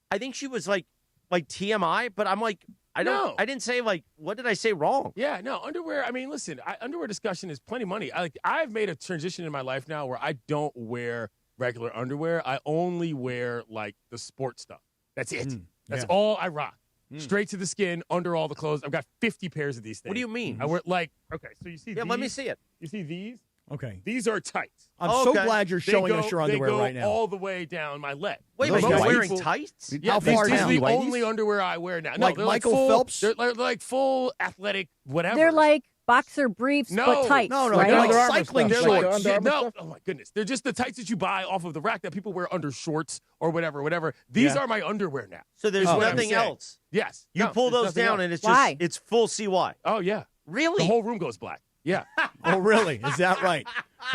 I think she was like TMI, but I'm like, I didn't say, like, what did I say wrong? Yeah, no, underwear. I mean, listen, underwear discussion is plenty money. I've made a transition in my life now where I don't wear regular underwear. I only wear, like, the sports stuff. That's it. That's all I rock. Straight to the skin, under all the clothes. I've got 50 pairs of these things. What do you mean? I wear, like, okay, so you see these? Yeah, let me see it. You see these? Okay. These are tights. I'm so glad you're showing us your underwear right now. They go all the way down my leg. Wait, you're wearing tights? Yeah, How far these down? are the only underwear I wear now. No, Like they're Michael full, Phelps? They're like full athletic whatever. They're like boxer briefs, but tights. No, right? they're like They're cycling They're shorts. like, no, oh my goodness. They're just the tights that you buy off of the rack that people wear under shorts or whatever. These are my underwear now. So there's nothing else? Yes. You pull there's those nothing down, else. and it's just it's full CY. Oh, yeah. Really? The whole room goes black. Yeah. Oh, really? Is that right?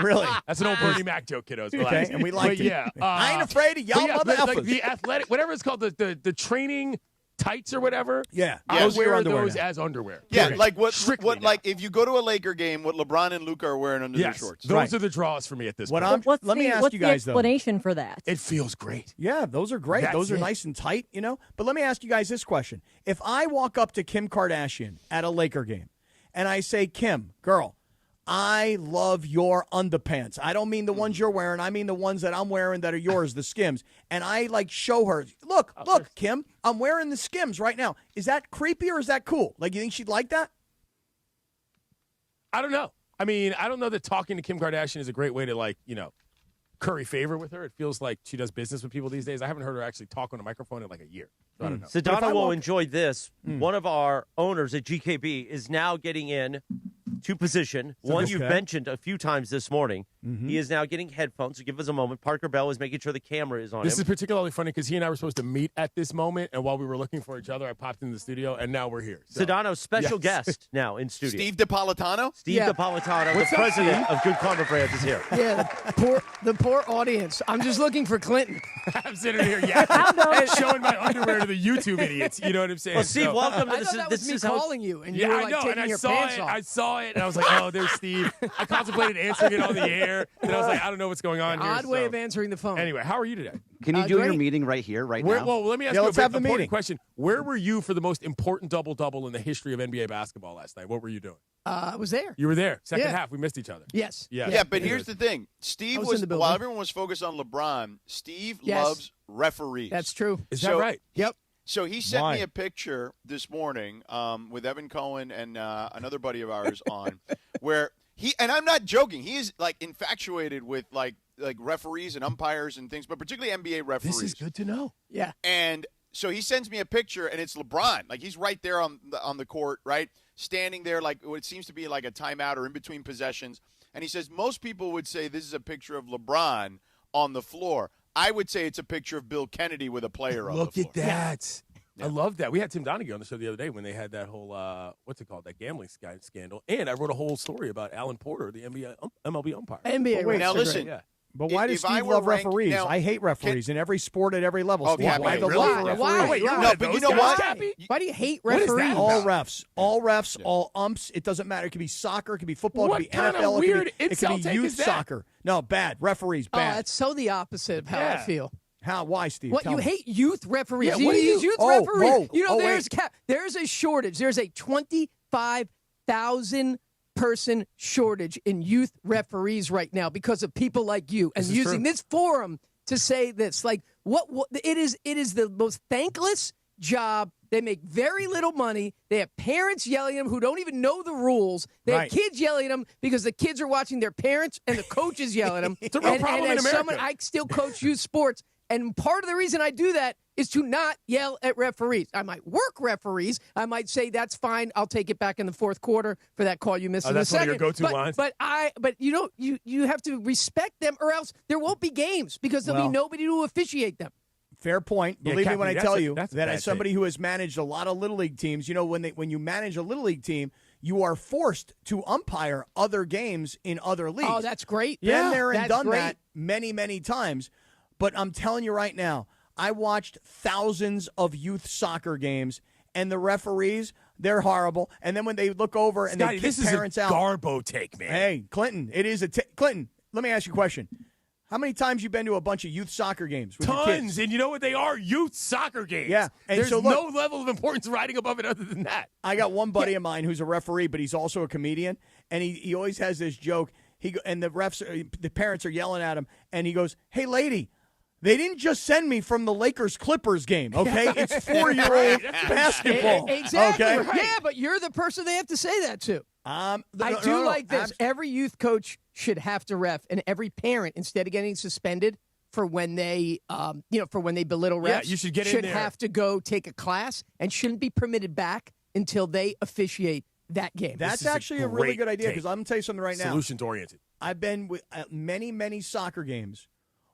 Really? That's an old Bernie Mac joke, kiddos. Okay, and we liked But it. yeah. I ain't afraid of y'all mother but, like effers. the athletic, whatever it's called, the training tights or whatever. Yeah. I Those are your wear underwear those now. as underwear. Yeah, Period. like what Strictly now. like if you go to a Laker game, what LeBron and Luka are wearing under their Yes, shorts. those are the draws for me at this point. What's let me ask what's you guys, the though. explanation for that? It feels great. Yeah, those are great. That's Those are it. nice and tight, you know. But let me ask you guys this question. If I walk up to Kim Kardashian at a Laker game and I say, Kim, girl, I love your underpants. I don't mean the ones you're wearing. I mean the ones that I'm wearing that are yours, the Skims. And I, like, show her, look, Kim, I'm wearing the Skims right now. Is that creepy or is that cool? Like, you think she'd like that? I don't know. I mean, I don't know that talking to Kim Kardashian is a great way to, like, curry favor with her. It feels like she does business with people these days. I haven't heard her actually talk on a microphone in like a year. So I don't know. Sedano will enjoy this. One of our owners at GKB is now getting in to position. One you've mentioned a few times this morning. He is now getting headphones. So give us a moment. Parker Bell is making sure the camera is on This him. is particularly funny because he and I were supposed to meet at this moment, and while we were looking for each other, I popped into the studio, and now we're here. So. Sedano's special guest now in studio. Steve DiPolitano? Steve DiPolitano, What's the up, president Steve? of Good Karma Brands, is here. Yeah, the poor audience. I'm just looking for Clinton. I'm sitting here and showing my underwear to the YouTube idiots. You know what I'm saying? Well, Steve, welcome to I this. thought that was me calling you, and you Yeah, were I like know, taking and I your saw pants it. off. I saw it, and I was like, "Oh, there's Steve." I contemplated answering it on the air, and I was like, "I don't know what's going on here." Odd way of answering the phone. Anyway, how are you today? Can you do your great. meeting right here, right now? Well, let me ask Yeah, you let's a have the important meeting. question. Where were you for the most important double-double in the history of NBA basketball last night? What were you doing? I was there. You were there. Second Yeah. half, we missed each other. Yes. Yeah, but here's the thing. Steve I was was, in the building. while everyone was focused on LeBron, Steve Yes. loves referees. That's true. Is that right? Yep. So he sent Why? me a picture this morning with Evan Cohen and another buddy of ours on where and I'm not joking, he is like infatuated with like referees and umpires and things, but particularly NBA referees. This is good to know. Yeah. And so he sends me a picture, and it's LeBron. Like, he's right there on the court, right, standing there like what seems to be like a timeout or in between possessions. And he says, most people would say this is a picture of LeBron on the floor. I would say it's a picture of Bill Kennedy with a player on the floor. Look at that. I love that. We had Tim Donaghy on the show the other day when they had that whole, what's it called, that gambling scandal. And I wrote a whole story about Alan Porter, the MLB umpire. NBA. Wait, now refs are listen. great. Yeah. But why does If I Steve were love ranked- referees? now, I hate referees in every sport at every level. Oh, Steve, Cappy, why the really? love for referees? Why? Wait, you're Why? one of but you those know guys, what? Cappy? Why do you hate What is referees? that? All refs, all umps. It doesn't matter. It could be soccer, it could be football, What it could be kind of NFL, weird it could insult be take youth is that? soccer. No, bad. Referees, Oh, bad. that's so the opposite of how I Yeah. feel. How? Why, Steve? What Tell you me. hate youth referees? Yeah, what do you- youth Oh, referees? whoa. You know, Oh, there's a shortage. There's a 25,000 person shortage in youth referees right now because of people like you and This is using true. this forum to say this. Like, what it is the most thankless job. They make very little money. They have parents yelling at them who don't even know the rules. They have kids yelling at them because the kids are watching their parents and the coaches yell at them. It's a real problem in America. I still coach youth sports. And part of the reason I do that is to not yell at referees. I might work referees. I might say, that's fine. I'll take it back in the fourth quarter for that call you missed in the second. That's one of your go-to lines? But you have to respect them, or else there won't be games because there'll be nobody to officiate them. Fair point. Believe me when I tell you that as somebody who has managed a lot of Little League teams, when you manage a Little League team, you are forced to umpire other games in other leagues. Oh, that's great. Been there and done that many, many times. But I'm telling you right now, I watched thousands of youth soccer games, and the referees, they're horrible. And then when they look over and Scotty, they kick parents out. This is a Garbo take, man. Hey, Clinton, it is Clinton, let me ask you a question. How many times you been to a bunch of youth soccer games with your kids? Tons, and you know what they are? Youth soccer games. Yeah. And there's so no level of importance riding above it other than that. I got one buddy of mine who's a referee, but he's also a comedian, and he always has this joke. And the parents are yelling at him, and he goes, "Hey, lady, they didn't just send me from the Lakers-Clippers game, okay? It's 4-year-old basketball." Exactly. Okay? Right. Yeah, but you're the person they have to say that to. I do like this. Every youth coach should have to ref, and every parent, instead of getting suspended for when they, belittle refs, you should get in there. have to go take a class and shouldn't be permitted back until they officiate that game. That's actually a really good idea because I'm going to tell you something right now. Solutions-oriented. I've been with many, many soccer games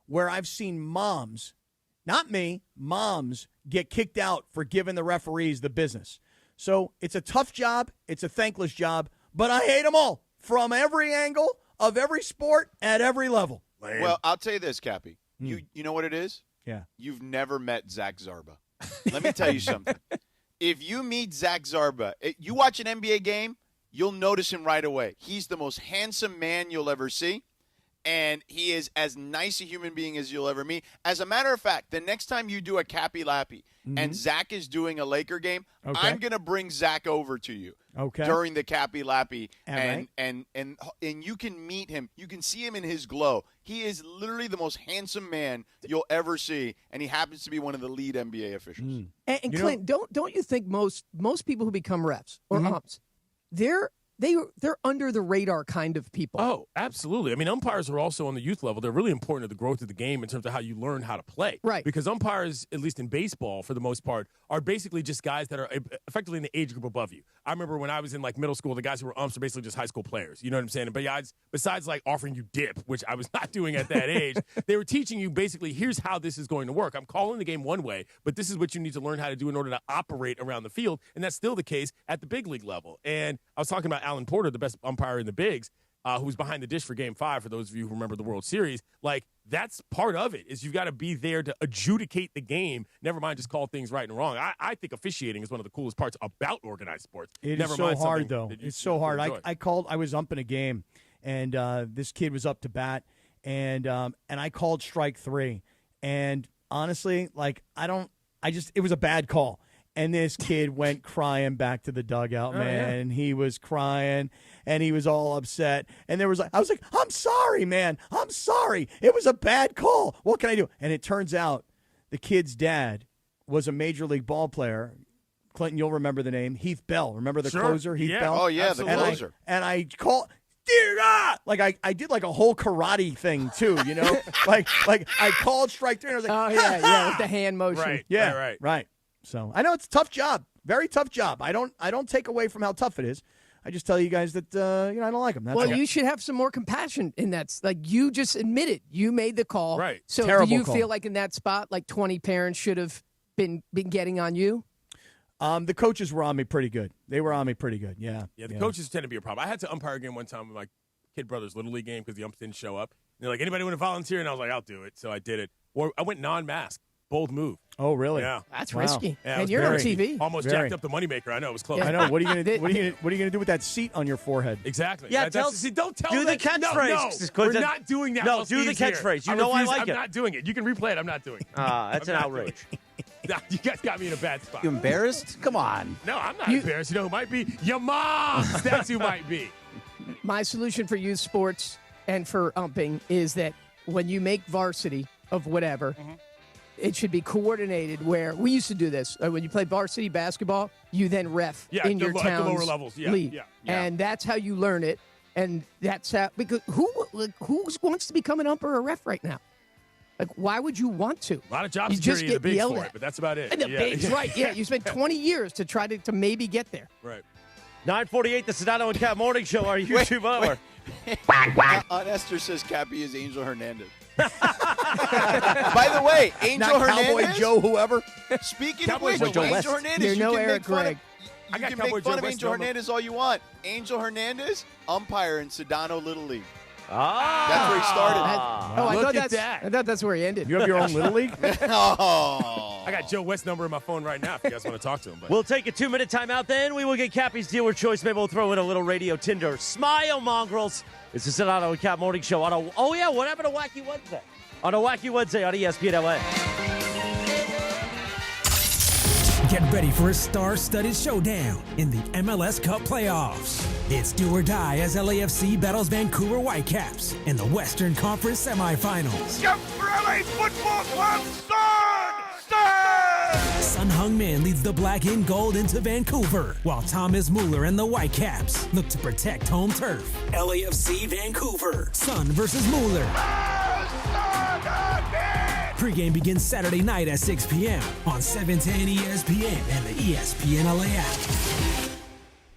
where I've seen moms, not me, moms get kicked out for giving the referees the business. So it's a tough job. It's a thankless job, but I hate them all from every angle of every sport at every level. Well, I'll tell you this, Cappy. You know what it is? Yeah. You've never met Zach Zarba. Let me tell you something. If you meet Zach Zarba, you watch an NBA game, you'll notice him right away. He's the most handsome man you'll ever see. And he is as nice a human being as you'll ever meet. As a matter of fact, the next time you do a Cappy Lappy and Zach is doing a Laker game, I'm going to bring Zach over to you during the Cappy Lappy. And you can meet him. You can see him in his glow. He is literally the most handsome man you'll ever see, and he happens to be one of the lead NBA officials. And Clint, don't you think most people who become refs or umps, they're under the radar kind of people? Oh, absolutely. I mean, umpires are also on the youth level. They're really important to the growth of the game in terms of how you learn how to play. Right. Because umpires, at least in baseball for the most part, are basically just guys that are effectively in the age group above you. I remember when I was in middle school, the guys who were umps are basically just high school players. You know what I'm saying? But besides offering you dip, which I was not doing at that age, they were teaching you basically, here's how this is going to work. I'm calling the game one way, but this is what you need to learn how to do in order to operate around the field. And that's still the case at the big league level. And I was talking about Alan Porter, the best umpire in the bigs, who was behind the dish for Game 5, for those of you who remember the World Series. That's part of it, is you've got to be there to adjudicate the game, never mind just call things right and wrong. I think officiating is one of the coolest parts about organized sports. It is so hard, though. It's so hard. I was umping a game, and this kid was up to bat, and I called strike 3. And honestly, it was a bad call. And this kid went crying back to the dugout, man. And he was crying, and he was all upset. And I was like, I'm sorry, man. I'm sorry. It was a bad call. What can I do? And it turns out the kid's dad was a major league ball player. Clinton, you'll remember the name. Heath Bell. Remember the closer, Heath Bell? Oh, yeah, absolutely. The closer. And I called – I did a whole karate thing too, you know? like I called strike 3, and I was like, yeah, with the hand motion. Right, yeah, right. So I know it's a tough job, very tough job. I don't take away from how tough it is. I just tell you guys that I don't like them. That's all. You should have some more compassion in that. You just admitted you made the call, right? So terrible do you call. feel like in that spot, 20 parents should have been getting on you? The coaches were on me pretty good. They were on me pretty good. Yeah. Yeah. The coaches tend to be a problem. I had to umpire a game one time with my kid brother's Little League game because the umps didn't show up. And they're like, anybody want to volunteer? And I was like, I'll do it. So I did it. Or I went non-mask. Bold move. Oh, really? Yeah. That's risky. Yeah, and you're on TV. Almost jacked up the moneymaker. I know, it was close. I know. What are you gonna do with that seat on your forehead? Exactly. Yeah, don't tell do me the catchphrase. No, we're not doing that. No, do the catchphrase. You know I like it. I'm not doing it. You can replay it. I'm not doing it. That's an outrage. You guys got me in a bad spot. You embarrassed? Come on. No, I'm not embarrassed. You know who might be? Your mom. That's who might be. My solution for youth sports and for umping is that when you make varsity of whatever, it should be coordinated where we used to do this. When you play varsity basketball, you then ref in your town's lower levels. league. And that's how you learn it. And that's how, because who wants to become an umpire or a ref right now? Like, why would you want to? A lot of job you security just in the get bigs yelled for at. it, but that's about it. And the bigs, right? Yeah, you spent 20 years to try to maybe get there. Right. 9:48, the Sedano and Kap Morning Show, our YouTube hour. Aunt Esther says Cappy is Angel Hernandez. By the way, Angel Not Hernandez. Cowboy Joe, whoever. Speaking Cowboy of which, Joe Angel West. Hernandez, You're you no can Eric make fun Gregg. of. You can make fun of Angel Hernandez all you want. Angel Hernandez, umpire in Sedano Little League. That's where he started. I thought that's where he ended. You have your own Little League? Oh. I got Joe West's number in my phone right now if you guys want to talk to him. But. We'll take a 2-minute timeout, then we will get Cappy's dealer choice. Maybe we'll throw in a little radio Tinder. Smile, mongrels. It's the Sedano and Kap Morning Show on a, what happened to Wacky Wednesday? On a Wacky Wednesday on ESPN LA. Get ready for a star-studded showdown in the MLS Cup playoffs. It's do or die as LAFC battles Vancouver Whitecaps in the Western Conference semifinals. LA Football Club, Sun Heung-min leads the black in gold into Vancouver, while Thomas Mueller and the Whitecaps look to protect home turf. LAFC Vancouver, Sun versus Mueller. Pre-game begins Saturday night at 6 p.m. on 710 ESPN and the ESPN LA app.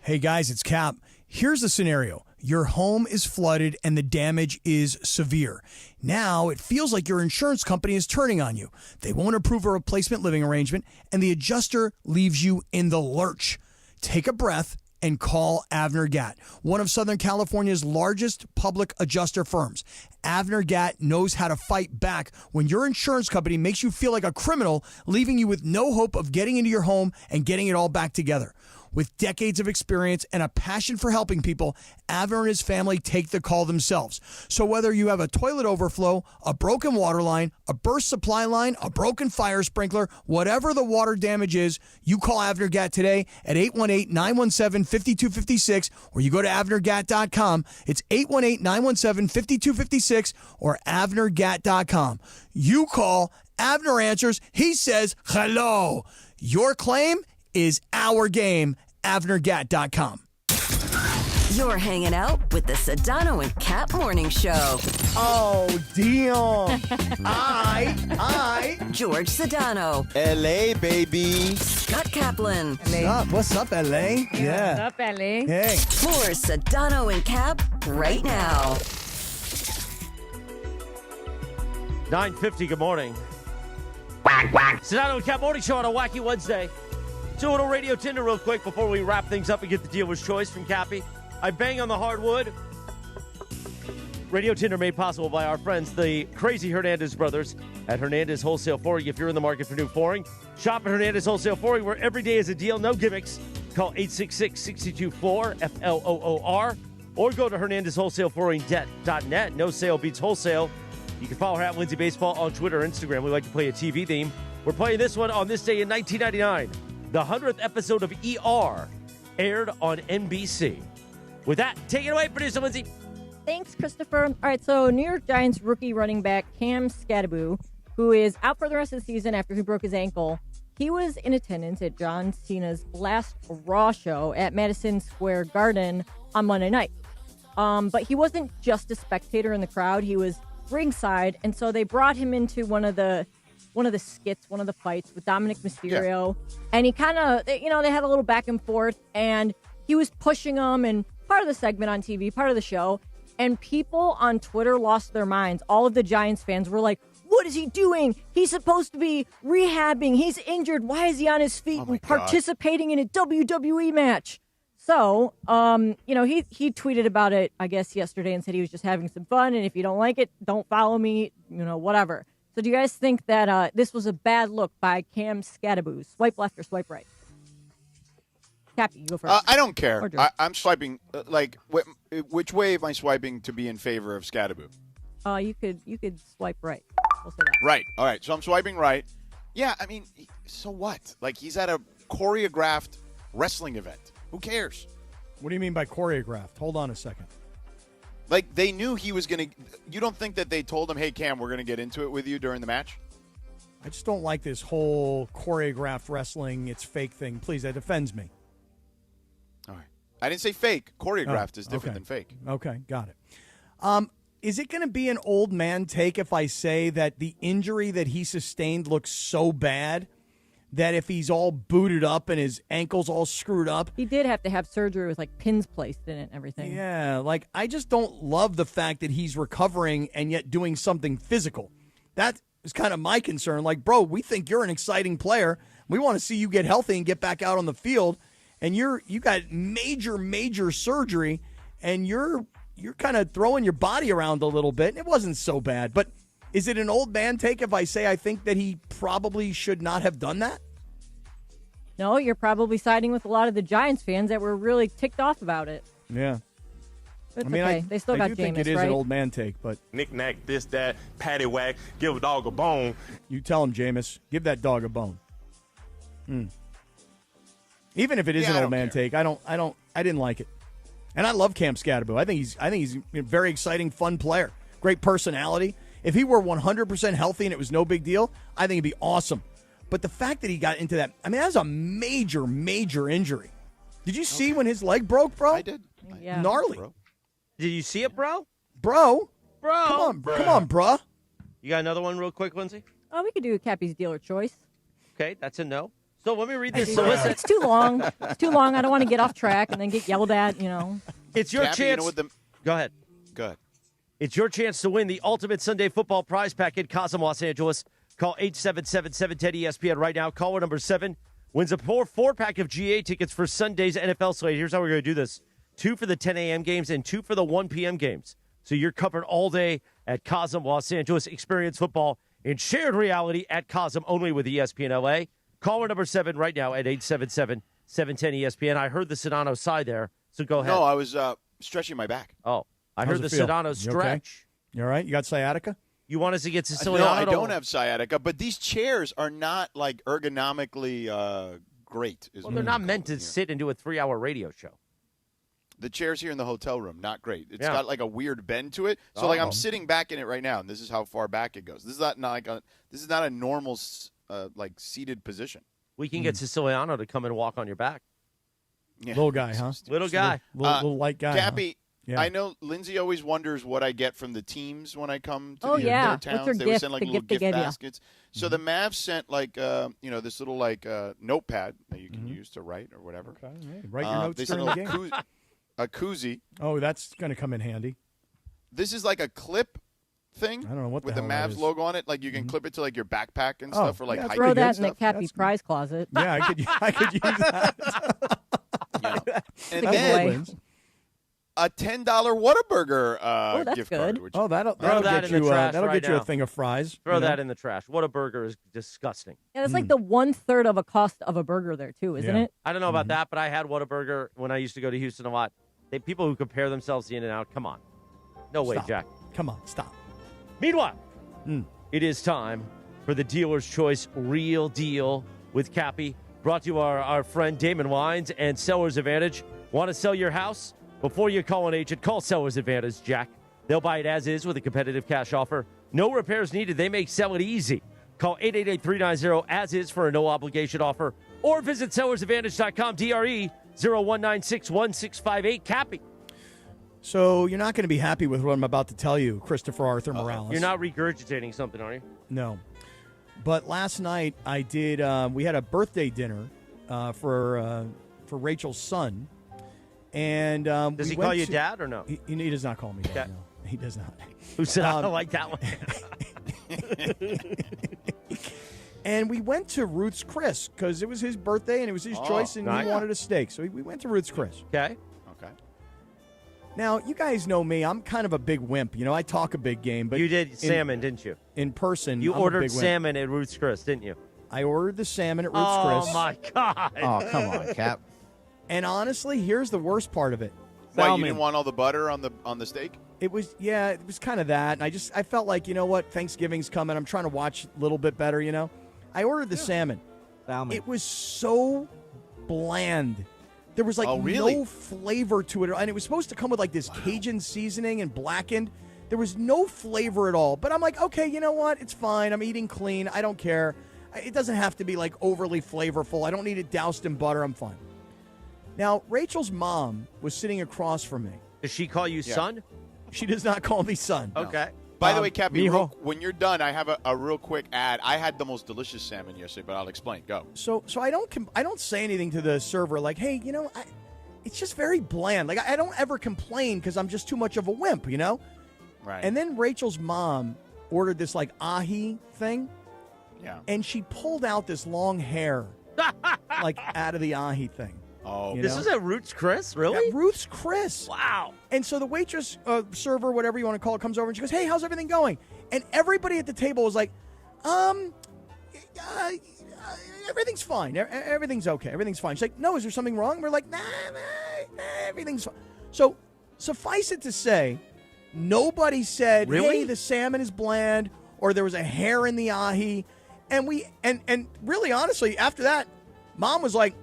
Hey guys, it's Cap. Here's the scenario. Your home is flooded and the damage is severe. Now it feels like your insurance company is turning on you. They won't approve a replacement living arrangement and the adjuster leaves you in the lurch. Take a breath and call Avner Gatt, one of Southern California's largest public adjuster firms. Avner Gatt knows how to fight back when your insurance company makes you feel like a criminal, leaving you with no hope of getting into your home and getting it all back together. With decades of experience and a passion for helping people, Avner and his family take the call themselves. So whether you have a toilet overflow, a broken water line, a burst supply line, a broken fire sprinkler, whatever the water damage is, you call Avner Gatt today at 818-917-5256 or you go to avnergatt.com. It's 818-917-5256 or avnergatt.com. You call, Avner answers, he says hello. Your claim is our game, avnergatt.com. You're hanging out with the Sedano and Kap Morning Show. Oh, Dion. I. George Sedano. LA, baby. Scott Kaplan. What's up, LA? Yeah. What's up, LA? Hey. More Sedano and Kap right now. 9:50, good morning. Sedano and Kap Morning Show on a Wacky Wednesday. So a little radio Tinder real quick before we wrap things up and get the dealer's choice from Cappy. I bang on the hardwood. Radio Tinder made possible by our friends, the crazy Hernandez brothers at Hernandez Wholesale Flooring. If you're in the market for new flooring, shop at Hernandez Wholesale Flooring, where every day is a deal, no gimmicks. Call 866-62-FLOOR, F-L-O-O-R, or go to HernandezWholesaleFlooring.net. No sale beats wholesale. You can follow her at Lindsay Baseball on Twitter or Instagram. We like to play a TV theme. We're playing this one on this day in 1999. The 100th episode of ER aired on NBC. With that, take it away, producer Lindsay. Thanks, Christopher. All right, so New York Giants rookie running back Cam Skattebo, who is out for the rest of the season after he broke his ankle, he was in attendance at John Cena's last Raw show at Madison Square Garden on Monday night. But he wasn't just a spectator in the crowd. He was ringside, and so they brought him into one of the skits, one of the fights with Dominic Mysterio. Yeah. And he kind of, they had a little back and forth, and he was pushing him, and part of the segment on TV, part of the show, and people on Twitter lost their minds. All of the Giants fans were like, what is he doing? He's supposed to be rehabbing. He's injured. Why is he on his feet and participating in a WWE match? So, he tweeted about it, I guess, yesterday and said he was just having some fun, and if you don't like it, don't follow me, whatever. So do you guys think that this was a bad look by Cam Skattebo? Swipe left or swipe right? Cappy, you go first. I don't care. I'm swiping. Which way am I swiping to be in favor of Skattebo? You could swipe right. We'll say that. Right. All right. So I'm swiping right. Yeah. I mean, so what? Like, he's at a choreographed wrestling event. Who cares? What do you mean by choreographed? Hold on a second. Like, they knew he was going to – you don't think that they told him, hey, Cam, we're going to get into it with you during the match? I just don't like this whole choreographed wrestling, it's fake thing. Please, that offends me. All right. I didn't say fake. Choreographed is different than fake. Okay, got it. Is it going to be an old man take if I say that the injury that he sustained looks so bad that if he's all booted up and his ankle's all screwed up? He did have to have surgery with like pins placed in it and everything. Yeah, like I just don't love the fact that he's recovering and yet doing something physical. That is kind of my concern. Like, bro, we think you're an exciting player. We want to see you get healthy and get back out on the field. And you got major surgery, and you're kind of throwing your body around a little bit. It wasn't so bad, but is it an old man take if I say I think that he probably should not have done that? No, you're probably siding with a lot of the Giants fans that were really ticked off about it. Yeah. But I mean, okay. They still got I do Jameis, think it is right? an old man take, but Knick-knack, this, that, paddywhack, give a dog a bone. You tell him, Jameis, give that dog a bone. Even if it is an old man take, I didn't like it. And I love Cam Scatterbo. I think he's a very exciting, fun player. Great personality. If he were 100% healthy and it was no big deal, I think it'd be awesome. But the fact that he got into that, I mean, that was a major injury. Did you see when his leg broke, bro? I did. Yeah. Gnarly. Did you see it, bro? Bro. Bro. Come on, bruh. You got another one real quick, Lindsay? Oh, we could do a Cappy's dealer choice. Okay, that's a no. So let me read this solicit. It's too long. It's too long. I don't want to get off track and then get yelled at, It's your Cappy, chance. Go ahead. Go ahead. It's your chance to win the ultimate Sunday football prize pack in Cosmo, Los Angeles. Call 877-710-ESPN right now. Caller number 7 wins a four-pack of GA tickets for Sunday's NFL slate. Here's how we're going to do this. 2 for the 10 a.m. games and 2 for the 1 p.m. games. So you're covered all day at Cosmo, Los Angeles. Experience football in shared reality at Cosmo, only with ESPN LA. Caller number 7 right now at 877-710-ESPN. I heard the Sedano sigh there, so go ahead. No, I was stretching my back. Oh, I How's heard the it feel? Sedano You stretch. Okay? You all right? You got sciatica? You want us to get Siciliano? No, I don't have sciatica, but these chairs are not like ergonomically great. Well, they're not meant to sit and do a 3-hour radio show. The chairs here in the hotel room, not great. It's Yeah. got like a weird bend to it. So like I'm sitting back in it right now, and this is how far back it goes. This is not a normal like seated position. We can get Siciliano to come and walk on your back. Yeah. Little guy, huh? Little guy. Little light guy. Cappy, huh? Yeah. I know Lindsay always wonders what I get from the teams when I come to their What's towns. your They gift? would send like The little gift they gift gave you. baskets. So the Mavs sent like this little like notepad that you can use to write or whatever. Okay. Hey, write your notes they sent during the a little a koozie. Oh, that's going to come in handy. This is like a clip thing. I don't know what with the the hell that Mavs is. logo on it. Like you can clip it to like your backpack and Oh, stuff for like yeah, hiking Throw and that in the stuff. Cappy prize closet. Yeah, I could use that. And Big then boy. a $10 Whataburger that's gift good. card. Which that'll Throw that get in the you. trash That'll right get you now. a thing of fries. Throw you know? that in the trash. What a burger is disgusting. Yeah, it's like the 1/3 of a cost of a burger there too, isn't Yeah. it? I don't know about that, but I had Whataburger when I used to go to Houston a lot. People who compare themselves to In-N-Out, come on. No way, Stop. Jack. Come on, stop. Meanwhile, it is time for the Dealer's Choice Real Deal with Cappy. Brought to you by our friend Damon Wines and Seller's Advantage. Want to sell your house? Before you call an agent, call Seller's Advantage, Jack. They'll buy it as is with a competitive cash offer. No repairs needed. They make sell it easy. Call 888-390-AS-IS for a no-obligation offer. Or visit sellersadvantage.com, DRE 01961658. Cappy. So you're not going to be happy with what I'm about to tell you, Christopher Arthur Morales. You're not regurgitating something, are you? No. But last night I did. We had a birthday dinner for Rachel's son, and Does he call you dad or no? He does not call me dad. Okay. No, he does not. Who said I don't like that one? And we went to Ruth's Chris because it was his birthday and it was his choice, and nice. he wanted a steak, so we went to Ruth's Chris. Okay. Now, you guys know me. I'm kind of a big wimp. You know, I talk a big game. But You did salmon, didn't you? In person, You I'm a ordered big wimp. salmon at Ruth's Chris, didn't you? I ordered the salmon at Ruth's Chris. Oh, my God. Oh, come on, Cap. And honestly, here's the worst part of it. Why, you didn't want all the butter on the steak? It was kind of that. And I felt like, you know what, Thanksgiving's coming. I'm trying to watch a little bit better, you know. I ordered the salmon. It was so bland. There was like Oh, really? no flavor to it. And it was supposed to come with like this Cajun seasoning and blackened. There was no flavor at all. But I'm like, okay, you know what? It's fine. I'm eating clean. I don't care. It doesn't have to be like overly flavorful. I don't need it doused in butter. I'm fine. Now, Rachel's mom was sitting across from me. Does she call you son? She does not call me son. Okay. By the way, Cappy, when you're done, I have a real quick ad. I had the most delicious salmon yesterday, but I'll explain. Go. So I don't say anything to the server like, hey, you know, it's just very bland. Like I don't ever complain because I'm just too much of a wimp, you know. Right. And then Rachel's mom ordered this like ahi thing. Yeah. And she pulled out this long hair, like out of the ahi thing. Oh, this is at Ruth's Chris, really? At Ruth's Chris. Wow. And so the waitress, server, whatever you want to call it, comes over and she goes, hey, how's everything going? And everybody at the table was like, everything's fine. Everything's okay. Everything's fine. She's like, no, is there something wrong? We're like, nah, everything's fine. So suffice it to say, nobody said, hey, the salmon is bland, or there was a hair in the ahi. And and really, honestly, after that, Mom was like,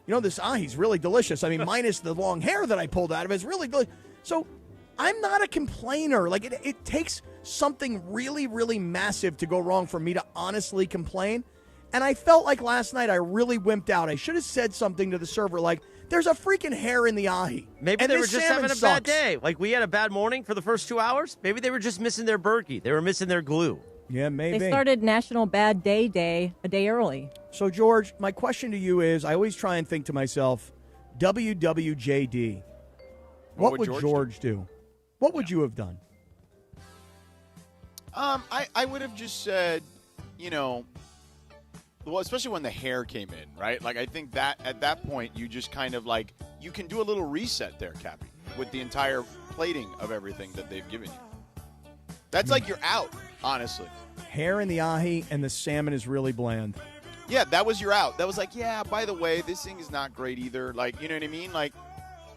you know, this ahi's really delicious. I mean, minus the long hair that I pulled out of it, it's really delicious. So I'm not a complainer. Like, it takes something really, really massive to go wrong for me to honestly complain. And I felt like last night I really wimped out. I should have said something to the server like, there's a freaking hair in the ahi. Maybe and they were just having a bad sucks. day. Like, we had a bad morning for the first 2 hours. Maybe they were just missing their Berkey. They were missing their glue. Yeah, maybe. They started National Bad Day a day early. So, George, my question to you is, I always try and think to myself, WWJD, what would George do? What would you have done? I would have just said, you know, well, especially when the hair came in, right? Like, I think that at that point, you just kind of like, you can do a little reset there, Cappy, with the entire plating of everything that they've given you. That's like you're out, honestly. Hair in the ahi and the salmon is really bland. Yeah, that was your out. That was like, yeah, by the way, this thing is not great either. Like, you know what I mean? Like,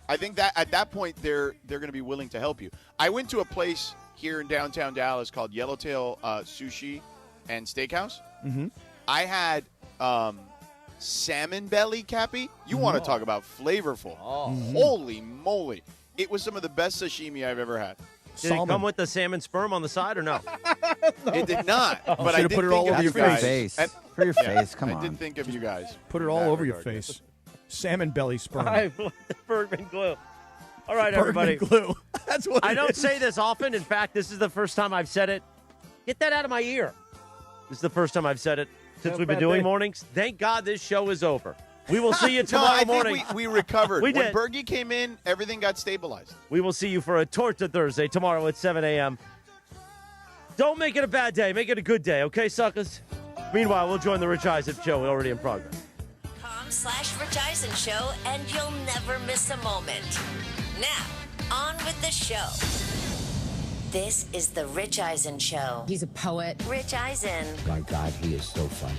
I think that at that point, they're going to be willing to help you. I went to a place here in downtown Dallas called Yellowtail Sushi and Steakhouse. Mm-hmm. I had salmon belly, Cappy. You want to talk about flavorful. Holy moly. It was some of the best sashimi I've ever had. Did it come with the salmon sperm on the side or no? It did not. But I did put it all over your face. For your face, come on. I did think of you guys. Put it all over your face. Salmon belly sperm. I want the Bergman glue. All right, Bergman everybody. glue. That's what I it don't is. say this often. In fact, this is the first time I've said it. Get that out of my ear. This is the first time I've said it since we've been doing mornings. Thank God this show is over. We will see you tomorrow morning. Think we recovered. We When did. Bergie came in, everything got stabilized. We will see you for a Torta Thursday tomorrow at 7 a.m. Don't make it a bad day. Make it a good day, okay, suckers? Meanwhile, we'll join the Rich Eisen show already in progress. .com/Rich Eisen show, and you'll never miss a moment. Now, on with the show. This is the Rich Eisen show. He's a poet. Rich Eisen. My God, he is so funny.